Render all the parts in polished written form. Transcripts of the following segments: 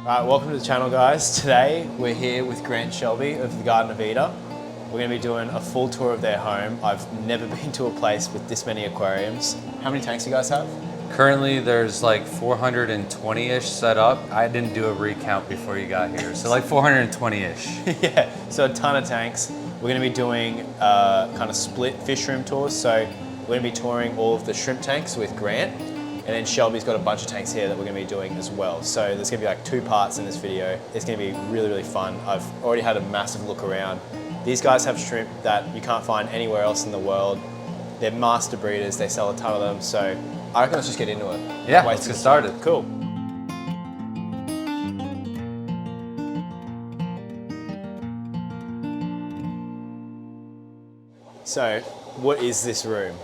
Alright, welcome to the channel, guys. Today we're here with Grant and Shelby of the Garden of Eder. We're going to be doing a full tour of their home. I've never been to a place with this many aquariums. How many tanks do you guys have? Currently there's like 420-ish set up. I didn't do a recount before you got here, so like 420-ish. Yeah, so a ton of tanks. We're going to be doing kind of split fish room tours. So we're going to be touring all of the shrimp tanks with Grant, and then Shelby's got a bunch of tanks here that we're going to be doing as well. So there's going to be like 2 parts in this video. It's going to be really, really fun. I've already had a massive look around. These guys have shrimp that you can't find anywhere else in the world. They're master breeders. They sell a ton of them. So I reckon let's just get into it. Yeah, let's get started. Cool. So what is this room?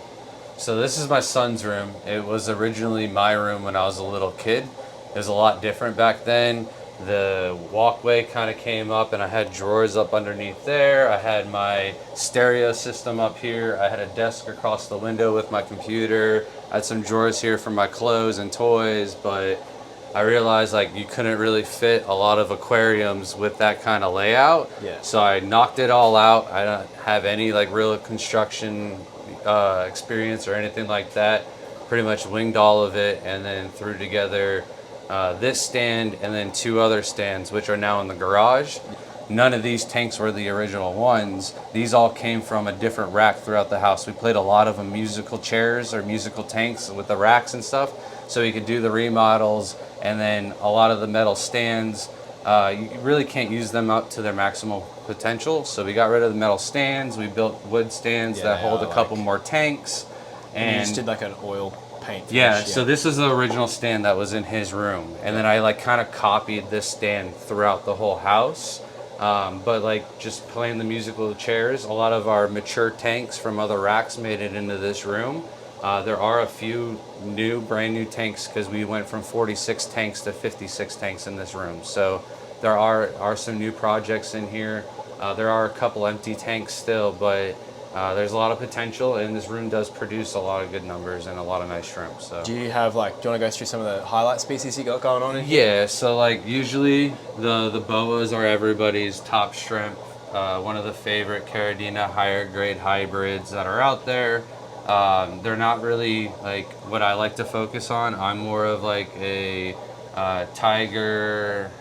So this is my son's room. It was originally my room when I was a little kid. It was a lot different back then. The walkway kind of came up and I had drawers up underneath there. I had my stereo system up here. I had a desk across the window with my computer. I had some drawers here for my clothes and toys, but I realized like you couldn't really fit a lot of aquariums with that kind of layout. Yeah. So I knocked it all out. I don't have any like real construction experience or anything like that. Pretty much winged all of it and then threw together this stand and then 2 other stands, which are now in the garage. None of these tanks were the original ones. These all came from a different rack throughout the house. We played a lot of them musical chairs or musical tanks with the racks and stuff, so you could do the remodels. And then a lot of the metal stands, you really can't use them up to their maximal potential. So we got rid of the metal stands. We built wood stands that hold a couple more tanks. And you just did like an oil paint finish. Yeah, so this is the original stand that was in his room. And then I like kind of copied this stand throughout the whole house. But like just playing the musical chairs, a lot of our mature tanks from other racks made it into this room. There are a few brand new tanks because we went from 46 tanks to 56 tanks in this room. So there are some new projects in here. There are a couple empty tanks still, but there's a lot of potential, and this room does produce a lot of good numbers and a lot of nice shrimp. So do you have like, do you want to go through some of the highlight species you got going on in here? Yeah, so like usually the boas are everybody's top shrimp. One of the favorite Neocaridina higher grade hybrids that are out there. They're not really like what I like to focus on. I'm more of like a tiger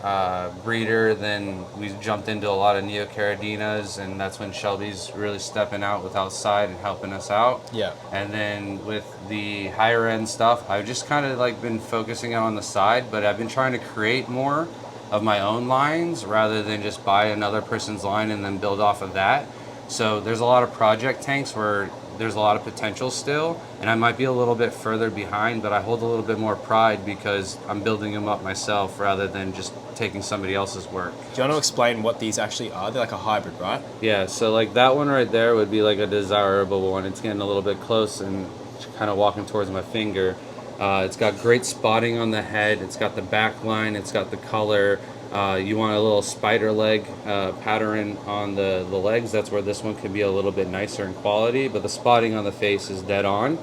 breeder. Then we jumped into a lot of Neocaridinas, and that's when Shelby's really stepping out with outside and helping us out. Yeah. And then with the higher end stuff, I've just kind of like been focusing on the side, but I've been trying to create more of my own lines rather than just buy another person's line and then build off of that. So there's a lot of project tanks where there's a lot of potential still, and I might be a little bit further behind, but I hold a little bit more pride because I'm building them up myself rather than just taking somebody else's work. Do you want to explain what these actually are? They're like a hybrid, right? Yeah, so like that one right there would be like a desirable one. It's getting a little bit close and kind of walking towards my finger. It's got great spotting on the head. It's got the back line. It's got the color. You want a little spider leg pattern on the legs. That's where this one could be a little bit nicer in quality, but the spotting on the face is dead on.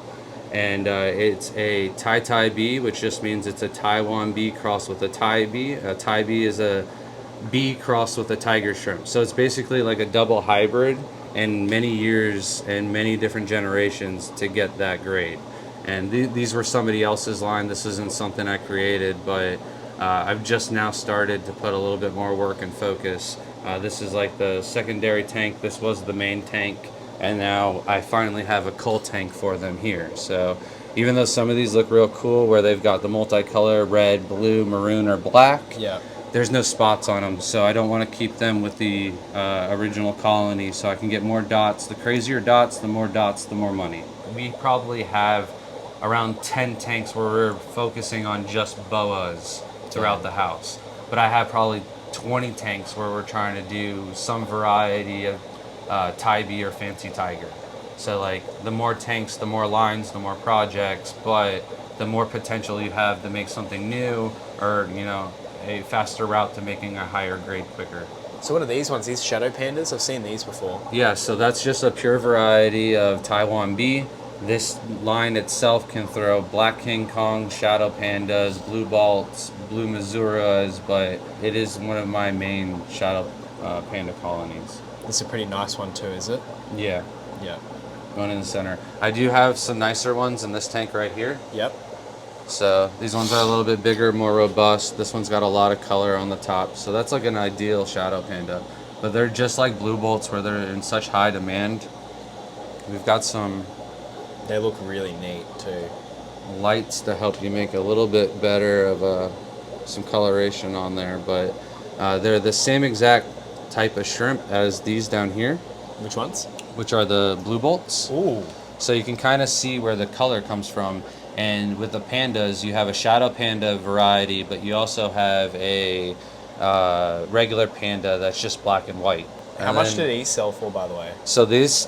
And it's a Tai B, which just means it's a Taiwan B crossed with a Thai B. A Thai B is a B crossed with a tiger shrimp. So it's basically like a double hybrid, and many years and many different generations to get that grade. And these were somebody else's line. This isn't something I created, but I've just now started to put a little bit more work and focus. This is like the secondary tank. This was the main tank, and now I finally have a cull tank for them here. So even though some of these look real cool where they've got the multicolor red, blue, maroon, or black, yeah, there's no spots on them. So I don't want to keep them with the original colony, so I can get more dots. The crazier dots, the more money. We probably have around 10 tanks where we're focusing on just boas throughout the house, but I have probably 20 tanks where we're trying to do some variety of Thai B or fancy tiger. So like the more tanks, the more lines, the more projects, but the more potential you have to make something new, or you know, a faster route to making a higher grade quicker. So what are these ones? These shadow pandas? I've seen these before. Yeah, so that's just a pure variety of Taiwan B. This line itself can throw black King Kong, shadow pandas, blue balts, blue Misuras, but it is one of my main shadow panda colonies. It's a pretty nice one too, is it? Yeah, Yeah. going in the center. I do have some nicer ones in this tank right here. Yep. So these ones are a little bit bigger, more robust. This one's got a lot of color on the top. So that's like an ideal shadow panda. But they're just like blue bolts where they're in such high demand. We've got some They look really neat too. lights to help you make a little bit better of some coloration on there. But they're the same exact type of shrimp as these down here, Which ones? which are the blue bolts. Ooh. So you can kind of see where the color comes from. And with the pandas, you have a shadow panda variety, but you also have a regular panda that's just black and white. How much do these sell for, by the way? So these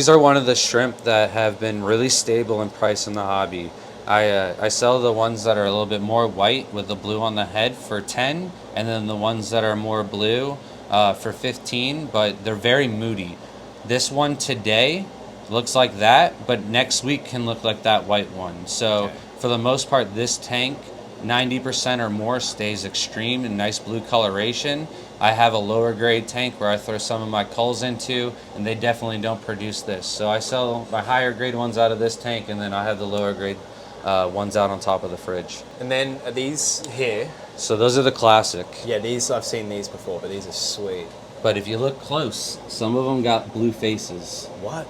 are one of the shrimp that have been really stable in price in the hobby. I sell the ones that are a little bit more white with the blue on the head for 10, and then the ones that are more blue for 15, but they're very moody. This one today looks like that, but next week can look like that white one. So Okay. for the most part, this tank, 90% or more stays extreme and nice blue coloration. I have a lower grade tank where I throw some of my culls into, and they definitely don't produce this. So I sell my higher grade ones out of this tank, and then I have the lower grade ones out on top of the fridge. And then are these here? So those are the classic. Yeah, these, I've seen these before, but these are sweet. But if you look close, some of them got blue faces. What?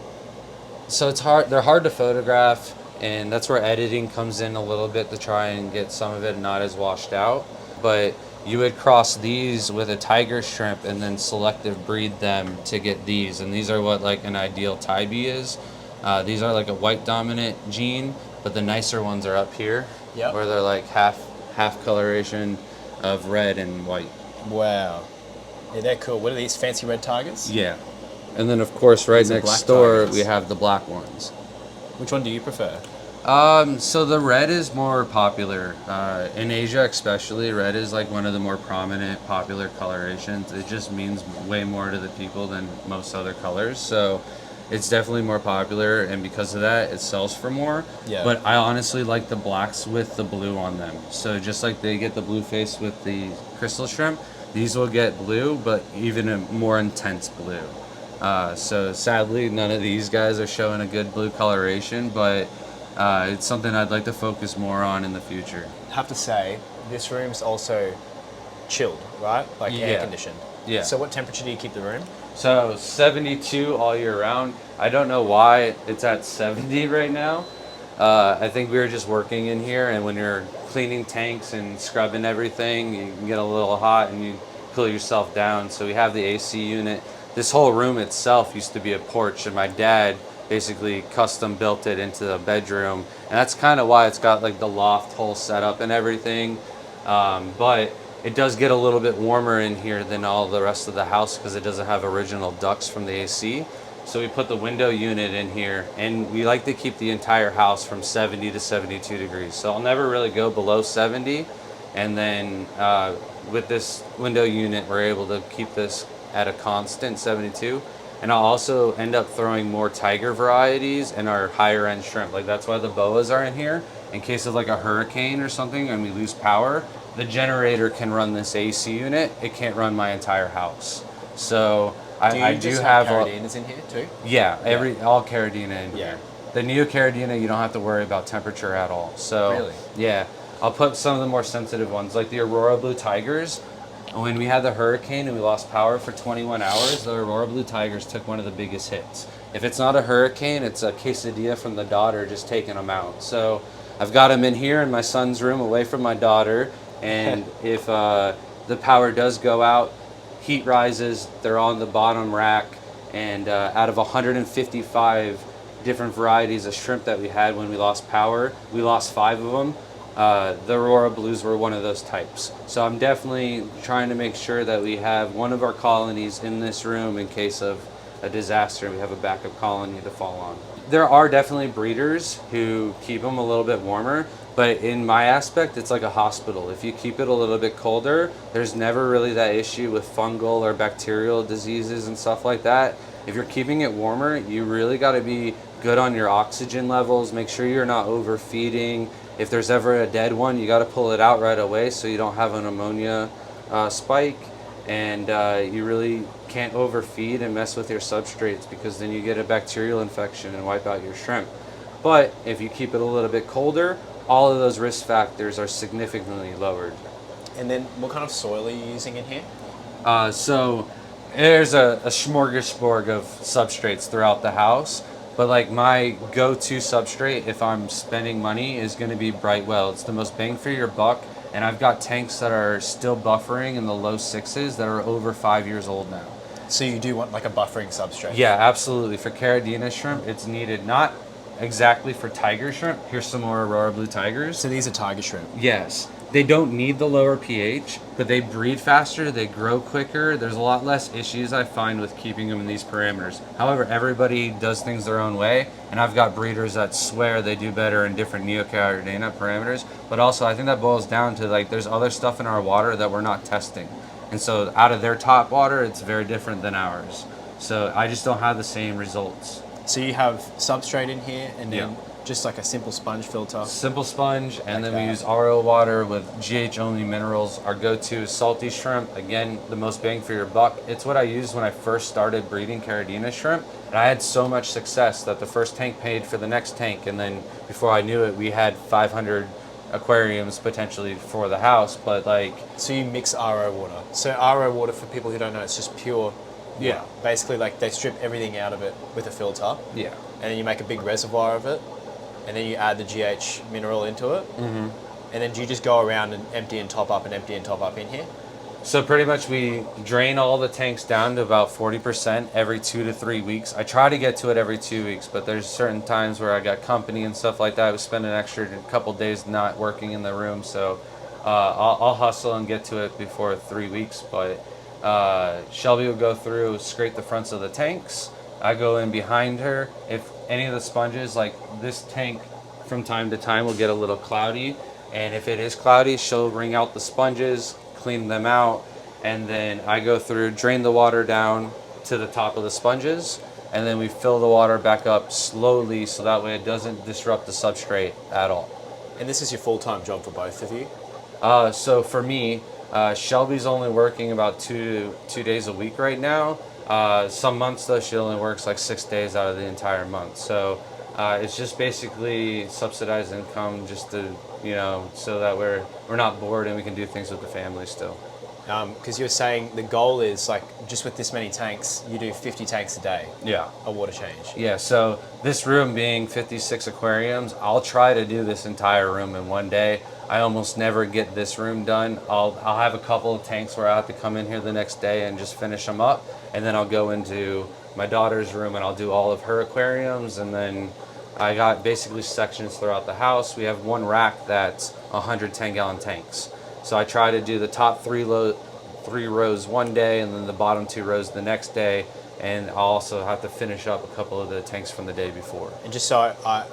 So it's hard. They're hard to photograph, and that's where editing comes in a little bit to try and get some of it not as washed out. But you would cross these with a tiger shrimp and then selective breed them to get these, and these are what like an ideal Tybee is. These are like a white dominant gene, but the nicer ones are up here, Yep. where they're like half coloration of red and white. Wow. Yeah, they're cool. What are these, fancy red tigers? Yeah, and then of course right These are next black door tigers. we have the black ones. Which one do you prefer? So the red is more popular in Asia, especially. Red is like one of the more prominent, popular colorations. It just means way more to the people than most other colors. So it's definitely more popular, and because of that, it sells for more. Yeah. But I honestly like the blacks with the blue on them. So just like they get the blue face with the crystal shrimp, these will get blue, but even a more intense blue. So sadly, none of these guys are showing a good blue coloration, but it's something I'd like to focus more on in the future. I have to say, this room's also chilled, right? Like air Yeah. conditioned. Yeah. So what temperature do you keep the room? So 72 all year round. I don't know why it's at 70 right now. I think we were just working in here, and when you're cleaning tanks and scrubbing everything, you can get a little hot and you cool yourself down. So we have the AC unit. This whole room itself used to be a porch, and my dad basically custom built it into the bedroom, and that's kind of why it's got like the loft whole setup and everything. But it does get a little bit warmer in here than all the rest of the house because it doesn't have original ducts from the AC. So we put the window unit in here, and we like to keep the entire house from 70 to 72 degrees. So I'll never really go below 70, and then with this window unit we're able to keep this at a constant 72. And I'll also end up throwing more tiger varieties and our higher end shrimp. Like that's why the boas are in here. In case of like a hurricane or something and we lose power, the generator can run this AC unit. It can't run my entire house. So I do have Neocaradinas in here too? yeah, all Caridina in Yeah. here. The Neocaridina, you don't have to worry about temperature at all. So Really? yeah, I'll put some of the more sensitive ones, like the Aurora Blue Tigers. When we had the hurricane and we lost power for 21 hours, the Aurora Blue Tigers took one of the biggest hits. If it's not a hurricane, it's a quesadilla from the daughter just taking them out. So I've got them in here in my son's room away from my daughter. And if the power does go out, heat rises, they're on the bottom rack. And out of 155 different varieties of shrimp that we had when we lost power, we lost 5 of them. The Aurora Blues were one of those types. So I'm definitely trying to make sure that we have one of our colonies in this room in case of a disaster and we have a backup colony to fall on. There are definitely breeders who keep them a little bit warmer, but in my aspect, it's like a hospital. If you keep it a little bit colder, there's never really that issue with fungal or bacterial diseases and stuff like that. If you're keeping it warmer, you really got to be good on your oxygen levels, make sure you're not overfeeding, If there's ever a dead one, you got to pull it out right away so you don't have an ammonia spike, and you really can't overfeed and mess with your substrates, because then you get a bacterial infection and wipe out your shrimp. But if you keep it a little bit colder, all of those risk factors are significantly lowered. And then what kind of soil are you using in here? So there's a smorgasbord of substrates throughout the house, but like my go-to substrate if I'm spending money is going to be Brightwell. It's the most bang for your buck, and I've got tanks that are still buffering in the low 6s that are over 5 years old now. So you do want like a buffering substrate? Yeah, absolutely. For Caridina shrimp, it's needed. Not exactly for tiger shrimp. Here's some more Aurora blue tigers. So these are tiger shrimp? Yes. They don't need the lower pH, but they breed faster, they grow quicker. There's a lot less issues I find with keeping them in these parameters. However, everybody does things their own way, and I've got breeders that swear they do better in different Neocaridina parameters, but also I think that boils down to like there's other stuff in our water that we're not testing. And so out of their top water, it's very different than ours. So I just don't have the same results. So you have substrate in here, and then just like a simple sponge filter. Simple sponge, and then we use RO water with GH only minerals. Our go-to is salty shrimp. Again, the most bang for your buck. It's what I used when I first started breeding Caridina shrimp, and I had so much success that the first tank paid for the next tank, and then before I knew it, we had 500 aquariums potentially for the house. But like, so you mix RO water. So RO water, for people who don't know, it's just pure. Yeah. Basically, like they strip everything out of it with a filter. Yeah. And then you make a big reservoir of it, and then you add the GH mineral into it. Mm-hmm. And then do you just go around and empty and top up and empty and top up in here? So pretty much we drain all the tanks down to about 40% every 2 to 3 weeks. I try to get to it every 2 weeks, but there's certain times where I got company and stuff like that. We spend an extra couple days not working in the room, so I'll hustle and get to it before 3 weeks. But Shelby will go through, scrape the fronts of the tanks. I go in behind her. If any of the sponges, like this tank from time to time will get a little cloudy, and if it is cloudy, she'll wring out the sponges, clean them out, and then I go through, drain the water down to the top of the sponges, and then we fill the water back up slowly so that way it doesn't disrupt the substrate at all. And this is your full-time job for both of you? So for me, Shelby's only working about 2 days a week right now. Some months though she only works like 6 days out of the entire month. So it's just basically subsidized income, just to, you know, so that we're not bored and we can do things with the family still. Because you're saying the goal is like just with this many tanks, you do 50 tanks a day. Yeah. A water change. Yeah. So this room being 56 aquariums, I'll try to do this entire room in one day. I almost never get this room done. I'll have a couple of tanks where I have to come in here the next day and just finish them up, and then I'll go into my daughter's room and I'll do all of her aquariums, and then I got basically sections throughout the house. We have one rack that's 110-gallon tanks. So I try to do the top three rows one day and then the bottom 2 rows the next day, and I'll also have to finish up a couple of the tanks from the day before. And just so I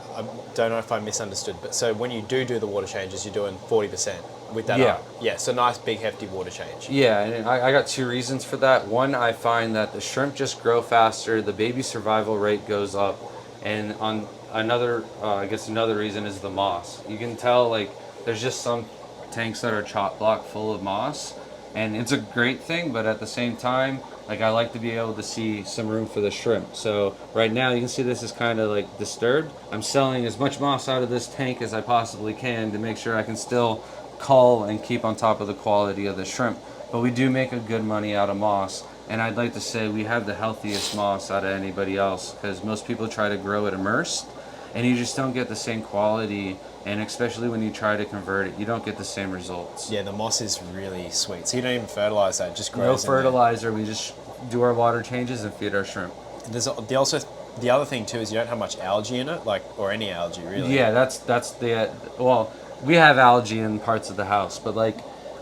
don't know if I misunderstood, but so when you do the water changes, you're doing 40% with that? Yeah. Yeah, so nice big hefty water change. Yeah, and I got 2 reasons for that. One, I find that the shrimp just grow faster, the baby survival rate goes up, and on another reason is the moss. You can tell like there's just some tanks that are chop block full of moss, and it's a great thing, but at the same time, like I like to be able to see some room for the shrimp. So right now you can see this is kind of like disturbed. I'm selling as much moss out of this tank as I possibly can to make sure I can still cull and keep on top of the quality of the shrimp. But we do make a good money out of moss, and I'd like to say we have the healthiest moss out of anybody else, because most people try to grow it immersed and you just don't get the same quality, and especially when you try to convert it, you don't get the same results. Yeah, the moss is really sweet. So you don't even fertilize that, it just grows. No in fertilizer, we just do our water changes and feed our shrimp. There's the other thing too is you don't have much algae in it, like, or any algae really. Yeah, that's the, well, we have algae in parts of the house, but like,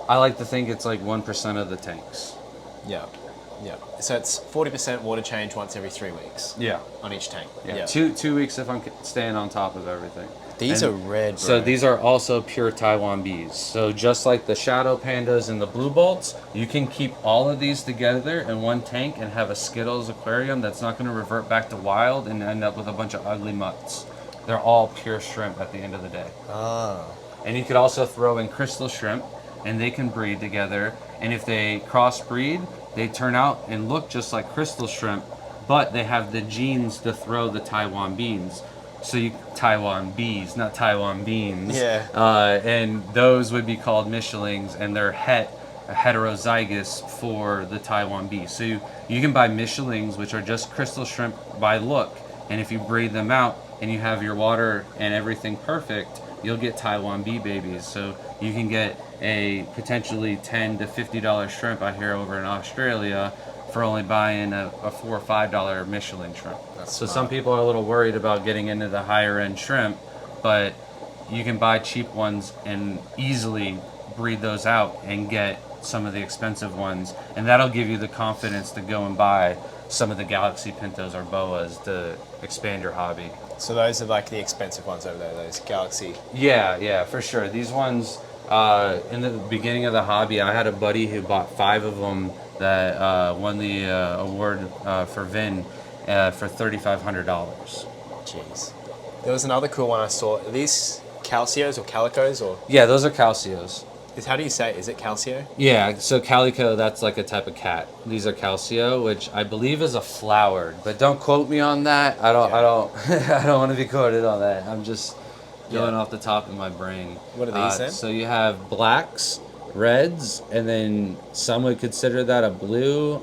I like to think it's like 1% of the tanks. Yeah. Yeah. So it's 40% water change once every 3 weeks. Yeah. On each tank. Yeah. 2 weeks if I'm staying on top of everything. These are red, bro. So these are also pure Taiwan bees. So just like the shadow pandas and the blue bolts, you can keep all of these together in one tank and have a Skittles aquarium that's not going to revert back to wild and end up with a bunch of ugly mutts. they're all pure shrimp at the end of the day. Ah. And you could also throw in crystal shrimp, and they can breed together. And if they crossbreed, they turn out and look just like crystal shrimp, but they have the genes to throw the Taiwan beans. So you Taiwan bees, not Taiwan beans. Yeah. And those would be called Michelings, and they're heterozygous for the Taiwan bee. So you can buy Michelings, which are just crystal shrimp by look, and if you breed them out and you have your water and everything perfect, you'll get Taiwan bee babies. So you can get a potentially $10 to $50 shrimp out here over in Australia for only buying a $4 or $5 Michelin shrimp. So some people are a little worried about getting into the higher end shrimp, but you can buy cheap ones and easily breed those out and get some of the expensive ones, and that'll give you the confidence to go and buy some of the Galaxy Pintos or Boas to expand your hobby. So those are like the expensive ones over there, those Galaxy. Yeah, for sure. These ones, in the beginning of the hobby, I had a buddy who bought 5 of them that won the award for Vin for $3,500. Jeez. There was another cool one I saw. Are these Calcios or Calicos or? Yeah, those are Calcios. How do you say it? Is it Calcio? Yeah, so Calico, that's like a type of cat. These are Calcio, which I believe is a flowered, but don't quote me on that. I don't I don't want to be quoted on that. I'm just going off the top of my brain. What are these then? So you have blacks, reds, and then some would consider that a blue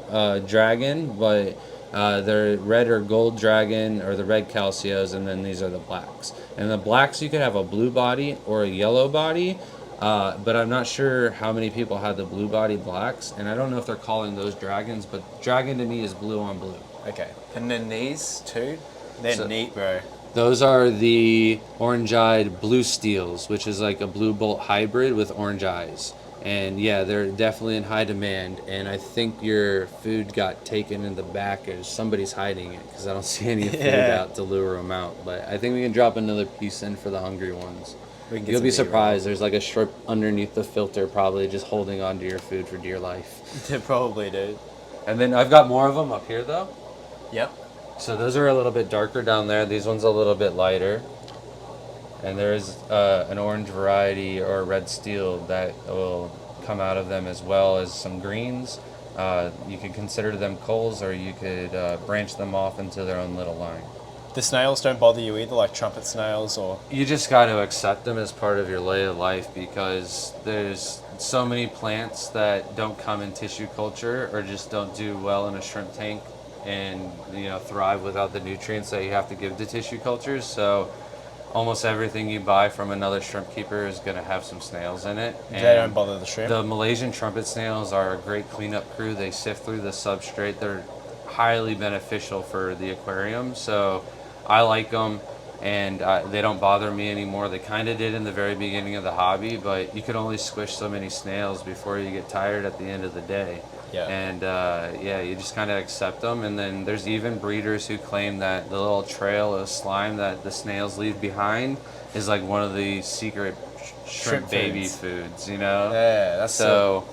dragon, but they're red or gold dragon or the red Calcios, and then these are the blacks. And the blacks, you could have a blue body or a yellow body. But I'm not sure how many people have the blue body blacks, and I don't know if they're calling those dragons, but dragon to me is blue on blue. Okay. And then these two? They're neat, bro. Those are the orange-eyed blue steels, which is like a blue bolt hybrid with orange eyes. And yeah, they're definitely in high demand, and I think your food got taken in the back as somebody's hiding it, because I don't see any food out to lure them out. But I think we can drop another piece in for the hungry ones. You'll be surprised. There's like a shrimp underneath the filter, probably just holding on to your food for dear life. They probably do. And then I've got more of them up here, though. Yep. So those are a little bit darker down there. These ones a little bit lighter. And there's an orange variety or a red steel that will come out of them, as well as some greens. You could consider them culls, or you could branch them off into their own little line. The snails don't bother you either, like trumpet snails or? You just got to accept them as part of your lay of life, because there's so many plants that don't come in tissue culture or just don't do well in a shrimp tank and thrive without the nutrients that you have to give to tissue cultures. So almost everything you buy from another shrimp keeper is going to have some snails in it. And they don't bother the shrimp? The Malaysian trumpet snails are a great cleanup crew. They sift through the substrate. They're highly beneficial for the aquarium. So I like them, and they don't bother me anymore. They kind of did in the very beginning of the hobby, but you could only squish so many snails before you get tired at the end of the day. Yeah. And you just kind of accept them. And then there's even breeders who claim that the little trail of slime that the snails leave behind is like one of the secret shrimp baby foods, Yeah, that's so.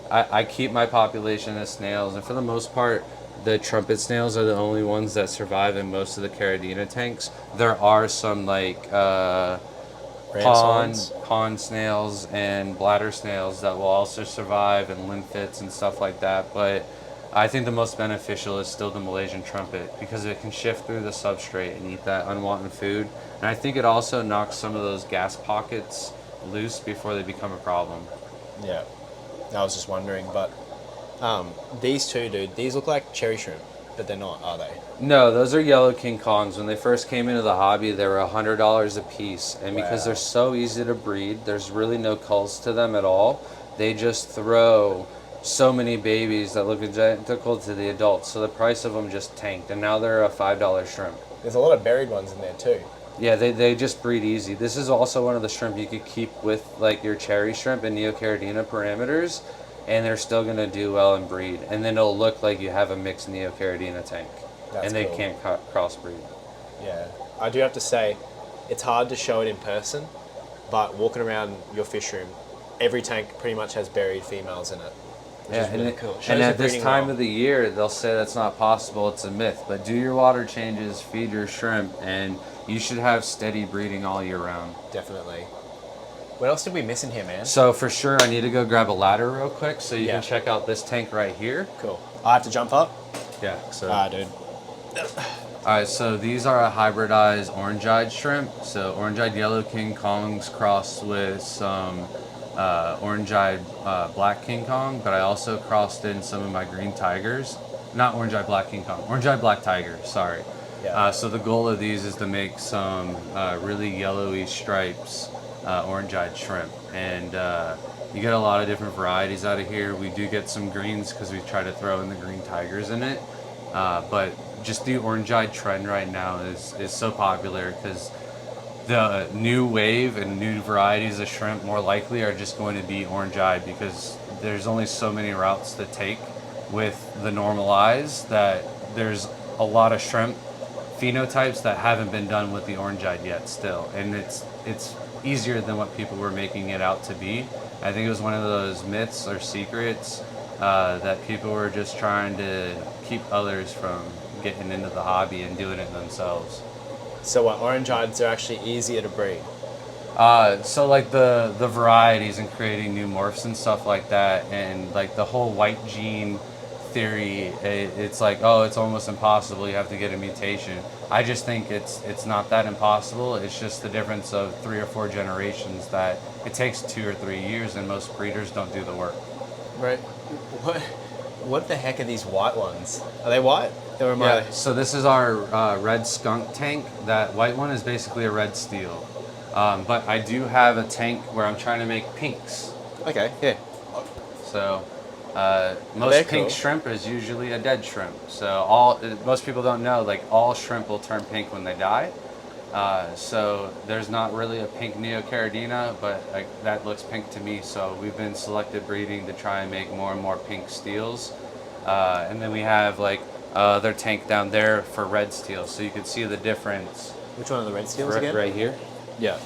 I keep my population of snails, and for the most part, the trumpet snails are the only ones that survive in most of the Caridina tanks. There are some like pond snails and bladder snails that will also survive, and limpets and stuff like that. But I think the most beneficial is still the Malaysian trumpet, because it can shift through the substrate and eat that unwanted food. And I think it also knocks some of those gas pockets loose before they become a problem. Yeah. I was just wondering, but these two, dude, these look like cherry shrimp, but they're not, are they? No, those are yellow King Kongs. When they first came into the hobby, they were $100 a piece. And because they're so easy to breed, there's really no culls to them at all. They just throw so many babies that look identical to the adults. So the price of them just tanked. And now they're a $5 shrimp. There's a lot of buried ones in there too. Yeah, they just breed easy. This is also one of the shrimp you could keep with like your cherry shrimp and Neocaridina parameters, and they're still going to do well and breed. And then it'll look like you have a mixed Neocaridina tank. That's they cool. can't crossbreed. Yeah. I do have to say, it's hard to show it in person, but walking around your fish room, every tank pretty much has buried females in it, which is really cool. Shows And you're at this breeding time well. of the year, they'll say that's not possible. It's a myth. But do your water changes, feed your shrimp, and you should have steady breeding all year round. Definitely. What else did we miss in here, man? So for sure, I need to go grab a ladder real quick so you Yeah. can check out this tank right here. Cool. I have to jump up? Yeah. So. Dude. All right, so these are a hybridized orange-eyed shrimp. So orange-eyed yellow king kongs crossed with some orange-eyed black king kong, but I also crossed in some of my green tigers. Not orange-eyed black king kong, orange-eyed black tiger, sorry. Yeah. So the goal of these is to make some really yellowy stripes orange-eyed shrimp. And you get a lot of different varieties out of here. We do get some greens because we try to throw in the green tigers in it. But just the orange-eyed trend right now is so popular because the new wave and new varieties of shrimp more likely are just going to be orange-eyed because there's only so many routes to take with the normal eyes that there's a lot of shrimp phenotypes that haven't been done with the orange-eyed yet still. And it's easier than what people were making it out to be. I think it was one of those myths or secrets that people were just trying to keep others from getting into the hobby and doing it themselves. So what, orange-eyeds are actually easier to breed? So like the varieties and creating new morphs and stuff like that, and like the whole white gene theory, it's like, oh, it's almost impossible, you have to get a mutation. I just think it's not that impossible. It's just the difference of 3 or 4 generations that it takes 2 or 3 years, and most breeders don't do the work. Right. What the heck are these white ones? Are they white? Or am Yeah, so this is our red skunk tank. That white one is basically a red steel. But I do have a tank where I'm trying to make pinks. Okay, yeah. So most they're pink cool. shrimp is usually a dead shrimp. So most people don't know, like all shrimp will turn pink when they die. So there's not really a pink Neocaridina, but like, that looks pink to me. So we've been selective breeding to try and make more and more pink steels. And then we have like their tank down there for red steel. So you can see the difference. Which one are the red steels again? Right here. Yeah.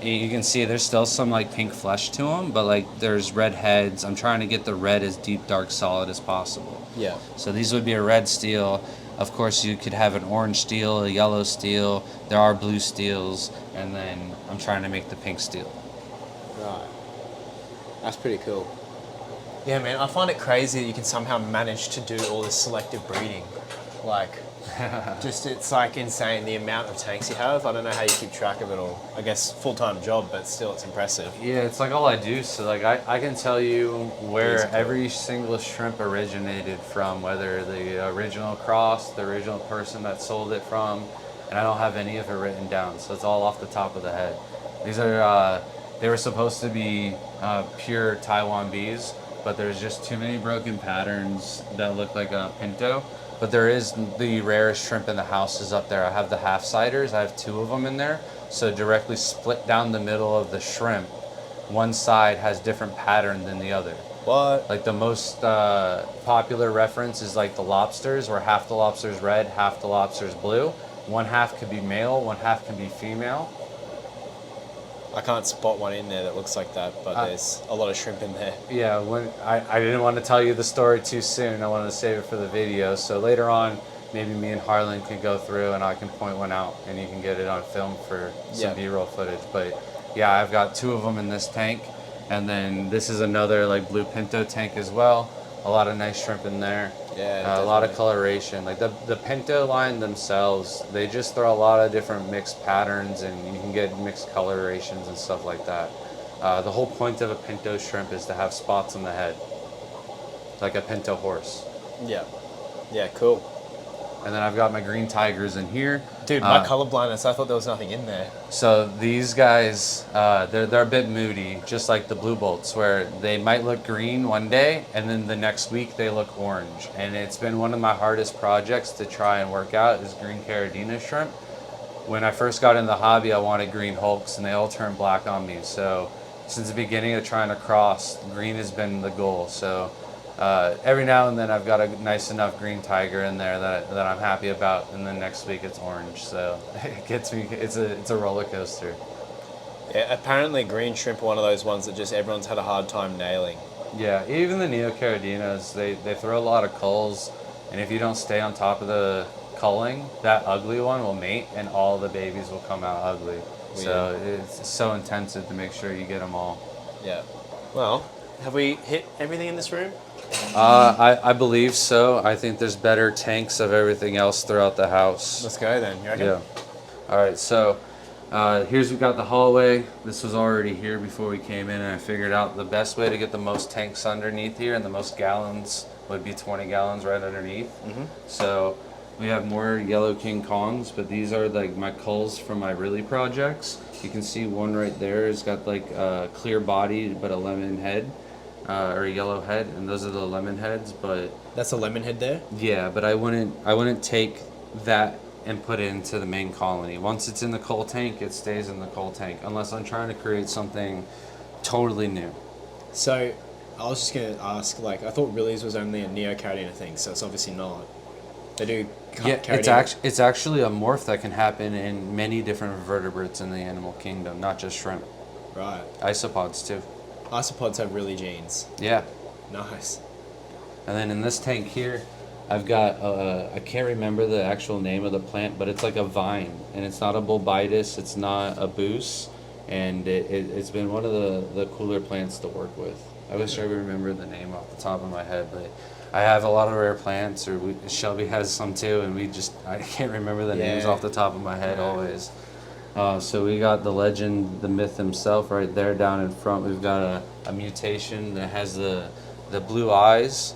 You can see there's still some like pink flesh to them, but like there's red heads. I'm trying to get the red as deep, dark, solid as possible. Yeah. So these would be a red steel. Of course, you could have an orange steel, a yellow steel. There are blue steels, and then I'm trying to make the pink steel. Right. That's pretty cool. Yeah, man, I find it crazy that you can somehow manage to do all this selective breeding. Like, just it's like insane the amount of tanks you have. I don't know how you keep track of it all. I guess full-time job, but still it's impressive. Yeah, it's like all I do. So like I can tell you where Basically. every single shrimp originated from, whether the original cross, the original person that sold it from, and I don't have any of it written down. So it's all off the top of the head. These are they were supposed to be pure Taiwan bees, but there's just too many broken patterns that look like a pinto. But there is the rarest shrimp in the house is up there. I have the half-siders. I have 2 of them in there. So directly split down the middle of the shrimp, one side has different pattern than the other. What? Like the most popular reference is like the lobsters, where half the lobster's red, half the lobster's blue. One half could be male, one half can be female. I can't spot one in there that looks like that, but there's a lot of shrimp in there. Yeah, when I didn't want to tell you the story too soon. I wanted to save it for the video. So later on, maybe me and Harlan can go through and I can point one out and you can get it on film for some B-roll footage. But yeah, I've got 2 of them in this tank. And then this is another like blue pinto tank as well. A lot of nice shrimp in there. Yeah, a lot of coloration. Like the pinto line themselves, they just throw a lot of different mixed patterns and you can get mixed colorations and stuff like that. The whole point of a pinto shrimp is to have spots on the head, like a pinto horse. Yeah. Yeah, cool. And then I've got my green tigers in here. Dude, my color blindness, I thought there was nothing in there. So these guys, they're a bit moody, just like the blue bolts, where they might look green one day and then the next week they look orange. And it's been one of my hardest projects to try and work out is green Caridina shrimp. When I first got in the hobby, I wanted green hulks and they all turned black on me. So since the beginning of trying to cross, green has been the goal. So every now and then I've got a nice enough green tiger in there that I'm happy about, and then next week it's orange. So it gets me. It's a roller coaster. Yeah, apparently green shrimp are one of those ones that just everyone's had a hard time nailing. Yeah, even the Neocaridinas, they throw a lot of culls, and if you don't stay on top of the culling, that ugly one will mate, and all the babies will come out ugly. So it's so intensive to make sure you get them all. Yeah. Well, have we hit everything in this room? I believe so. I think there's better tanks of everything else throughout the house. Let's go then. You reckon? Yeah. All right, so we've got the hallway. This was already here before we came in, and I figured out the best way to get the most tanks underneath here and the most gallons would be 20 gallons right underneath. So we have more yellow King Kongs, but these are like my culls from my really projects. You can see one right there has got like a clear body but a lemon head. Or a yellow head, and those are the lemon heads. But That's a lemon head there? yeah, but I wouldn't take that and put it into the main colony. Once it's in the cull tank, it stays in the cull tank, unless I'm trying to create something totally new. So, I was just going to ask, like, I thought Rillies was only a Neocaridina thing, so it's obviously not. They do Yeah, Caridina. it's actually a morph that can happen in many different vertebrates in the animal kingdom, not just shrimp. Right. Isopods too. Isopods have really genes. Yeah. Nice. And then in this tank here, I've got, I can't remember the actual name of the plant, but it's like a vine. And it's not a bulbitis, it's not a boos. And it's been one of the cooler plants to work with. I wish I remembered the name off the top of my head, but I have a lot of rare plants, or Shelby has some too, and I can't remember the names off the top of my head always. So we got the legend, the myth himself right there down in front. We've got a mutation that has the blue eyes,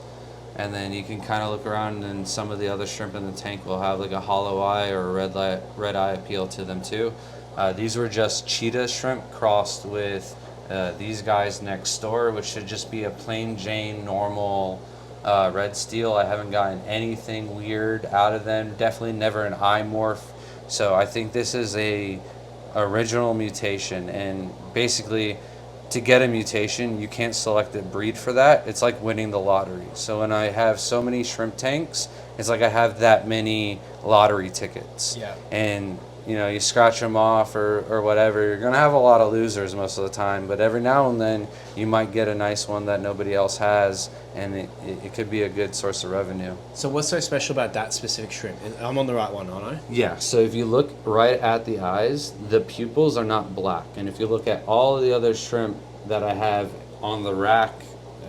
and then you can kind of look around, and some of the other shrimp in the tank will have like a hollow eye or a red eye appeal to them too. These were just cheetah shrimp crossed with these guys next door, which should just be a plain Jane normal red steel. I haven't gotten anything weird out of them. Definitely never an eye morph. So I think this is a original mutation, and basically to get a mutation you can't select a breed for that. It's like winning the lottery. So when I have so many shrimp tanks, it's like I have that many lottery tickets. Yeah. And you scratch them off or whatever, you're gonna have a lot of losers most of the time, but every now and then you might get a nice one that nobody else has, and it could be a good source of revenue. So what's so special about that specific shrimp? I'm on the right one, aren't I? Yeah, so if you look right at the eyes, the pupils are not black. And if you look at all of the other shrimp that I have on the rack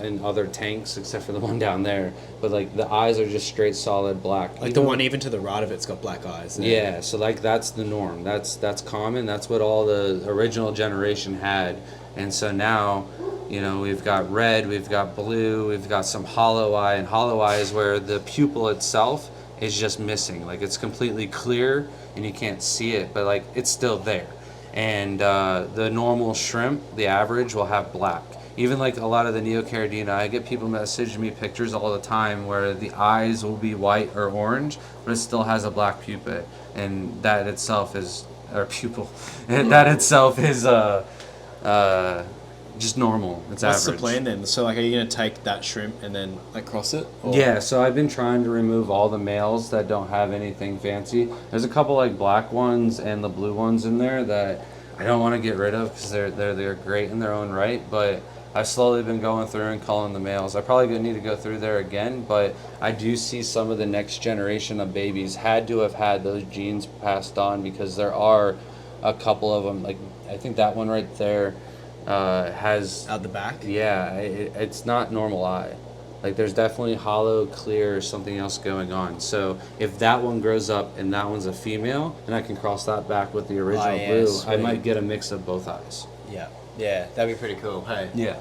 in other tanks, except for the one down there, but like the eyes are just straight solid black. Like the one even to the right of it's got black eyes. Yeah, so like that's the norm. That's common. That's what all the original generation had. And so now, we've got red, we've got blue, we've got some hollow eye, and hollow eye is where the pupil itself is just missing. Like it's completely clear and you can't see it, but like it's still there. And the normal shrimp, the average, will have black. Even like a lot of the Neocaridina, I get people messaging me pictures all the time where the eyes will be white or orange, but it still has a black pupa, and that itself is, or pupil, and that itself is just normal. It's What's average. the plan then? So like, are you gonna take that shrimp and then like cross it? Or? Yeah, so I've been trying to remove all the males that don't have anything fancy. There's a couple like black ones and the blue ones in there that I don't want to get rid of because they're great in their own right, but I've slowly been going through and culling the males. I probably need to go through there again, but I do see some of the next generation of babies had to have had those genes passed on, because there are a couple of them. Like I think that one right there has Out the back? Yeah, it's not normal eye. Like there's definitely hollow, clear, or something else going on. So if that one grows up and that one's a female, then I can cross that back with the original blue. sweet. I might get a mix of both eyes. Yeah. Yeah, that'd be pretty cool. Hey. Yeah.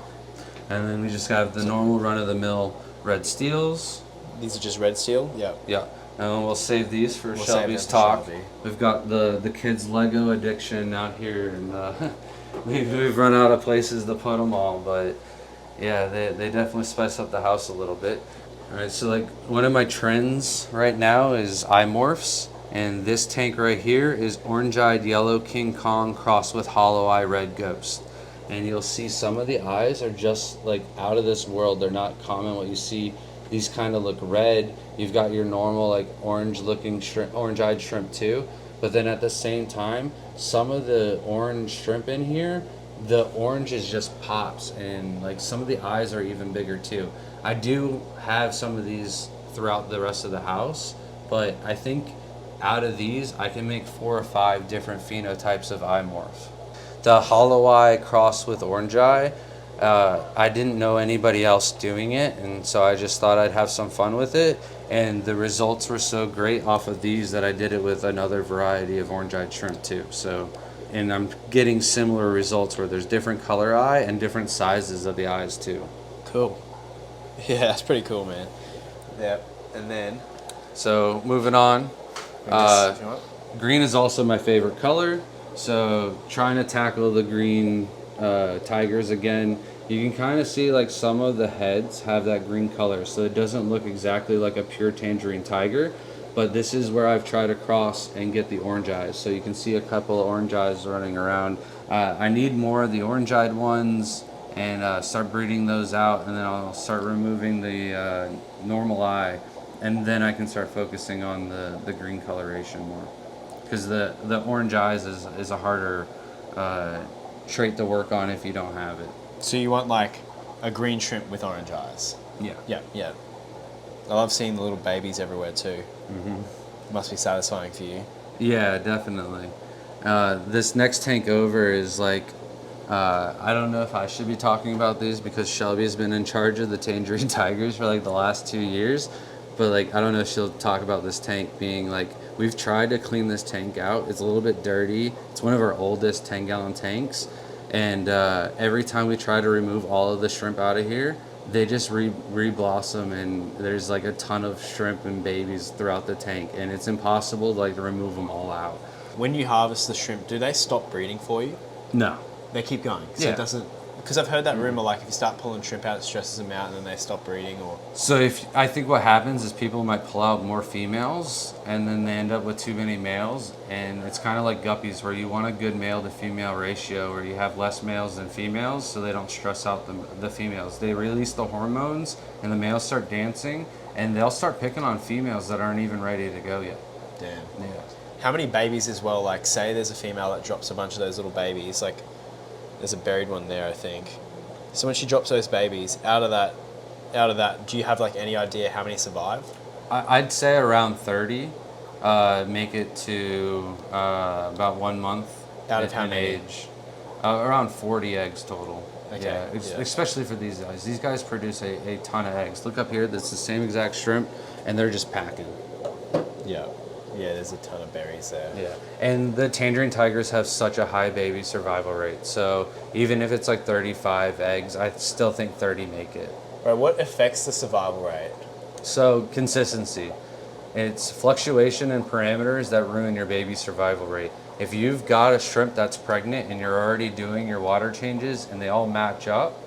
And then we just have the normal run-of-the-mill red steels. These are just red steel? Yeah. Yeah. And then we'll save these for We'll Shelby's save them for talk. Shelby. We've got the kids' Lego addiction out here, and we've run out of places to put them all. But yeah, they definitely spice up the house a little bit. All right, so like one of my trends right now is eye morphs. And this tank right here is orange-eyed yellow King Kong crossed with hollow eye red ghost. And you'll see some of the eyes are just like out of this world. They're not common what you see. These kind of look red. You've got your normal like orange-looking shrimp, orange-eyed shrimp too. But then at the same time, some of the orange shrimp in here the orange is just pops, and like some of the eyes are even bigger too. I do have some of these throughout the rest of the house, but I think out of these I can make 4 or 5 different phenotypes of eye morph. The hollow eye crossed with orange eye, I didn't know anybody else doing it, and so I just thought I'd have some fun with it, and the results were so great off of these that I did it with another variety of orange-eyed shrimp too. So, and I'm getting similar results where there's different color eye and different sizes of the eyes too. Cool. Yeah, that's pretty cool, man. Yeah, and then So moving on, if you want. green is also my favorite color. So trying to tackle the green tigers again, you can kind of see like some of the heads have that green color, so it doesn't look exactly like a pure tangerine tiger, but this is where I've tried to cross and get the orange eyes. So you can see a couple of orange eyes running around. I need more of the orange eyed ones and start breeding those out, and then I'll start removing the normal eye, and then I can start focusing on the green coloration more, because the orange eyes is a harder trait to work on if you don't have it. So you want like a green shrimp with orange eyes? Yeah. Yeah, yeah. I love seeing the little babies everywhere too. Must be satisfying for you. Yeah, definitely. This next tank over is like, I don't know if I should be talking about these because Shelby has been in charge of the Tangerine Tigers for like the last 2 years, but like I don't know if she'll talk about this tank being like, we've tried to clean this tank out. It's a little bit dirty. It's one of our oldest 10-gallon tanks, and every time we try to remove all of the shrimp out of here, they just re-blossom, and there's like a ton of shrimp and babies throughout the tank, and it's impossible to like remove them all out. When you harvest the shrimp, do they stop breeding for you? No. They keep going. So Yeah. it doesn't, because I've heard that rumor, like if you start pulling shrimp out, it stresses them out and then they stop breeding, or... So I think what happens is people might pull out more females, and then they end up with too many males, and it's kind of like guppies where you want a good male to female ratio where you have less males than females so they don't stress out the females. They release the hormones and the males start dancing, and they'll start picking on females that aren't even ready to go yet. Damn. Yeah. How many babies as well? Like say there's a female that drops a bunch of those little babies, like there's a buried one there, I think. So when she drops those babies, out of that, do you have like any idea how many survive? I'd say around 30 make it to about 1 month Out of how in many? age. Around 40 eggs total. Okay, Yeah, yeah. especially for these guys. These guys produce a ton of eggs. Look up here, that's the same exact shrimp, and they're just packing. Yeah. Yeah, there's a ton of berries there. Yeah, and the Tangerine Tigers have such a high baby survival rate. So even if it's like 35 eggs, I still think 30 make it. Right, what affects the survival rate? So consistency. It's fluctuation in parameters that ruin your baby survival rate. If you've got a shrimp that's pregnant and you're already doing your water changes and they all match up,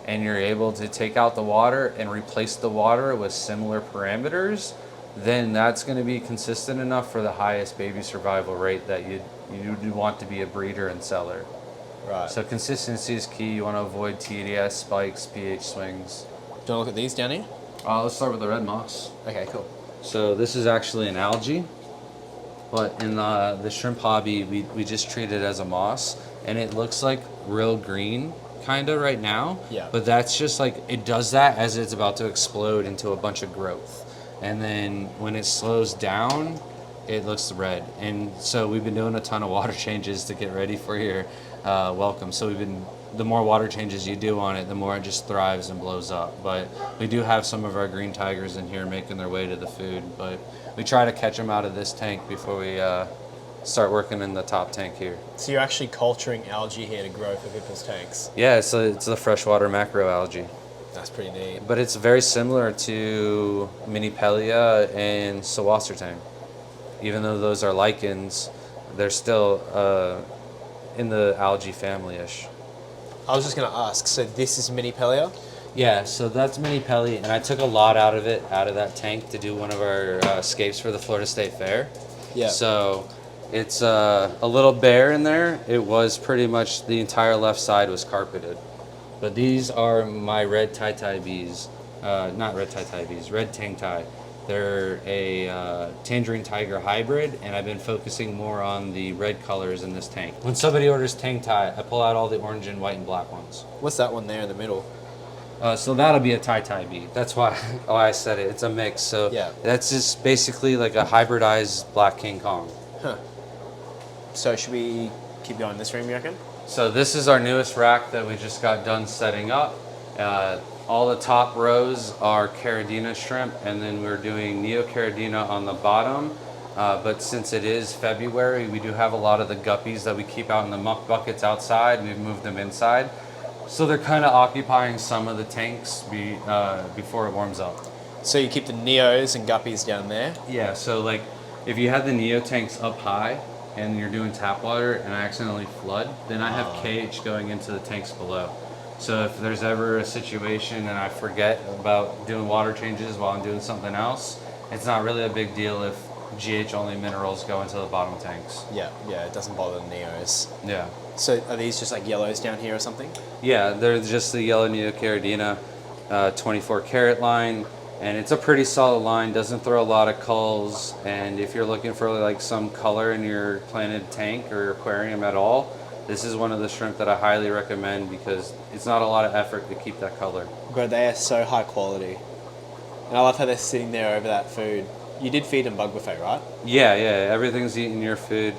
and you're able to take out the water and replace the water with similar parameters, then that's going to be consistent enough for the highest baby survival rate that you'd want to be a breeder and seller. Right. So consistency is key. You want to avoid TDS, spikes, pH swings. Do you want to look at these down here? Let's start with the red moss. Okay, cool. So this is actually an algae, but in the shrimp hobby, we just treat it as a moss, and it looks like real green kind of right now. Yeah. But that's just like, it does that as it's about to explode into a bunch of growth. And then when it slows down, it looks red. And so we've been doing a ton of water changes to get ready for your welcome. So the more water changes you do on it, the more it just thrives and blows up. But we do have some of our green tigers in here making their way to the food. But we try to catch them out of this tank before we start working in the top tank here. So you're actually culturing algae here to grow for people's tanks. Yeah, it's the freshwater macroalgae. That's pretty neat. But it's very similar to Minipelia and Sawassertang. Even though those are lichens, they're still in the algae family-ish. I was just going to ask, so this is Minipelia? Yeah, so that's Minipelia, and I took a lot out of that tank to do one of our escapes for the Florida State Fair. Yeah. So it's a little bare in there. It was pretty much the entire left side was carpeted. But these are my red tie-tie bees. Not red tie-tie bees, red tang tie. They're a Tangerine Tiger hybrid, and I've been focusing more on the red colors in this tank. When somebody orders tank tie, I pull out all the orange and white and black ones. What's that one there in the middle? So that'll be a tie bee. That's why I said it. It's a mix. So Yeah. that's just basically like a hybridized Black King Kong. Huh. So should we keep going this room, you reckon? So this is our newest rack that we just got done setting up. All the top rows are Caridina shrimp, and then we're doing Neocaridina on the bottom. But since it is February, we do have a lot of the guppies that we keep out in the muck buckets outside. We've moved them inside. So they're kind of occupying some of the tanks before it warms up. So you keep the Neos and guppies down there? Yeah, so like if you have the Neo tanks up high and you're doing tap water and I accidentally flood, then I have KH going into the tanks below. So if there's ever a situation and I forget about doing water changes while I'm doing something else, it's not really a big deal if GH only minerals go into the bottom tanks. Yeah, it doesn't bother the Neos. Yeah. So are these just like yellows down here or something? Yeah, they're just the yellow Neocaridina 24 karat line, and it's a pretty solid line, doesn't throw a lot of culls, and if you're looking for like some color in your planted tank or aquarium at all, this is one of the shrimp that I highly recommend because it's not a lot of effort to keep that color. Bro, they are so high quality. And I love how they're sitting there over that food. You did feed them bug buffet, right? Yeah, everything's eating your food.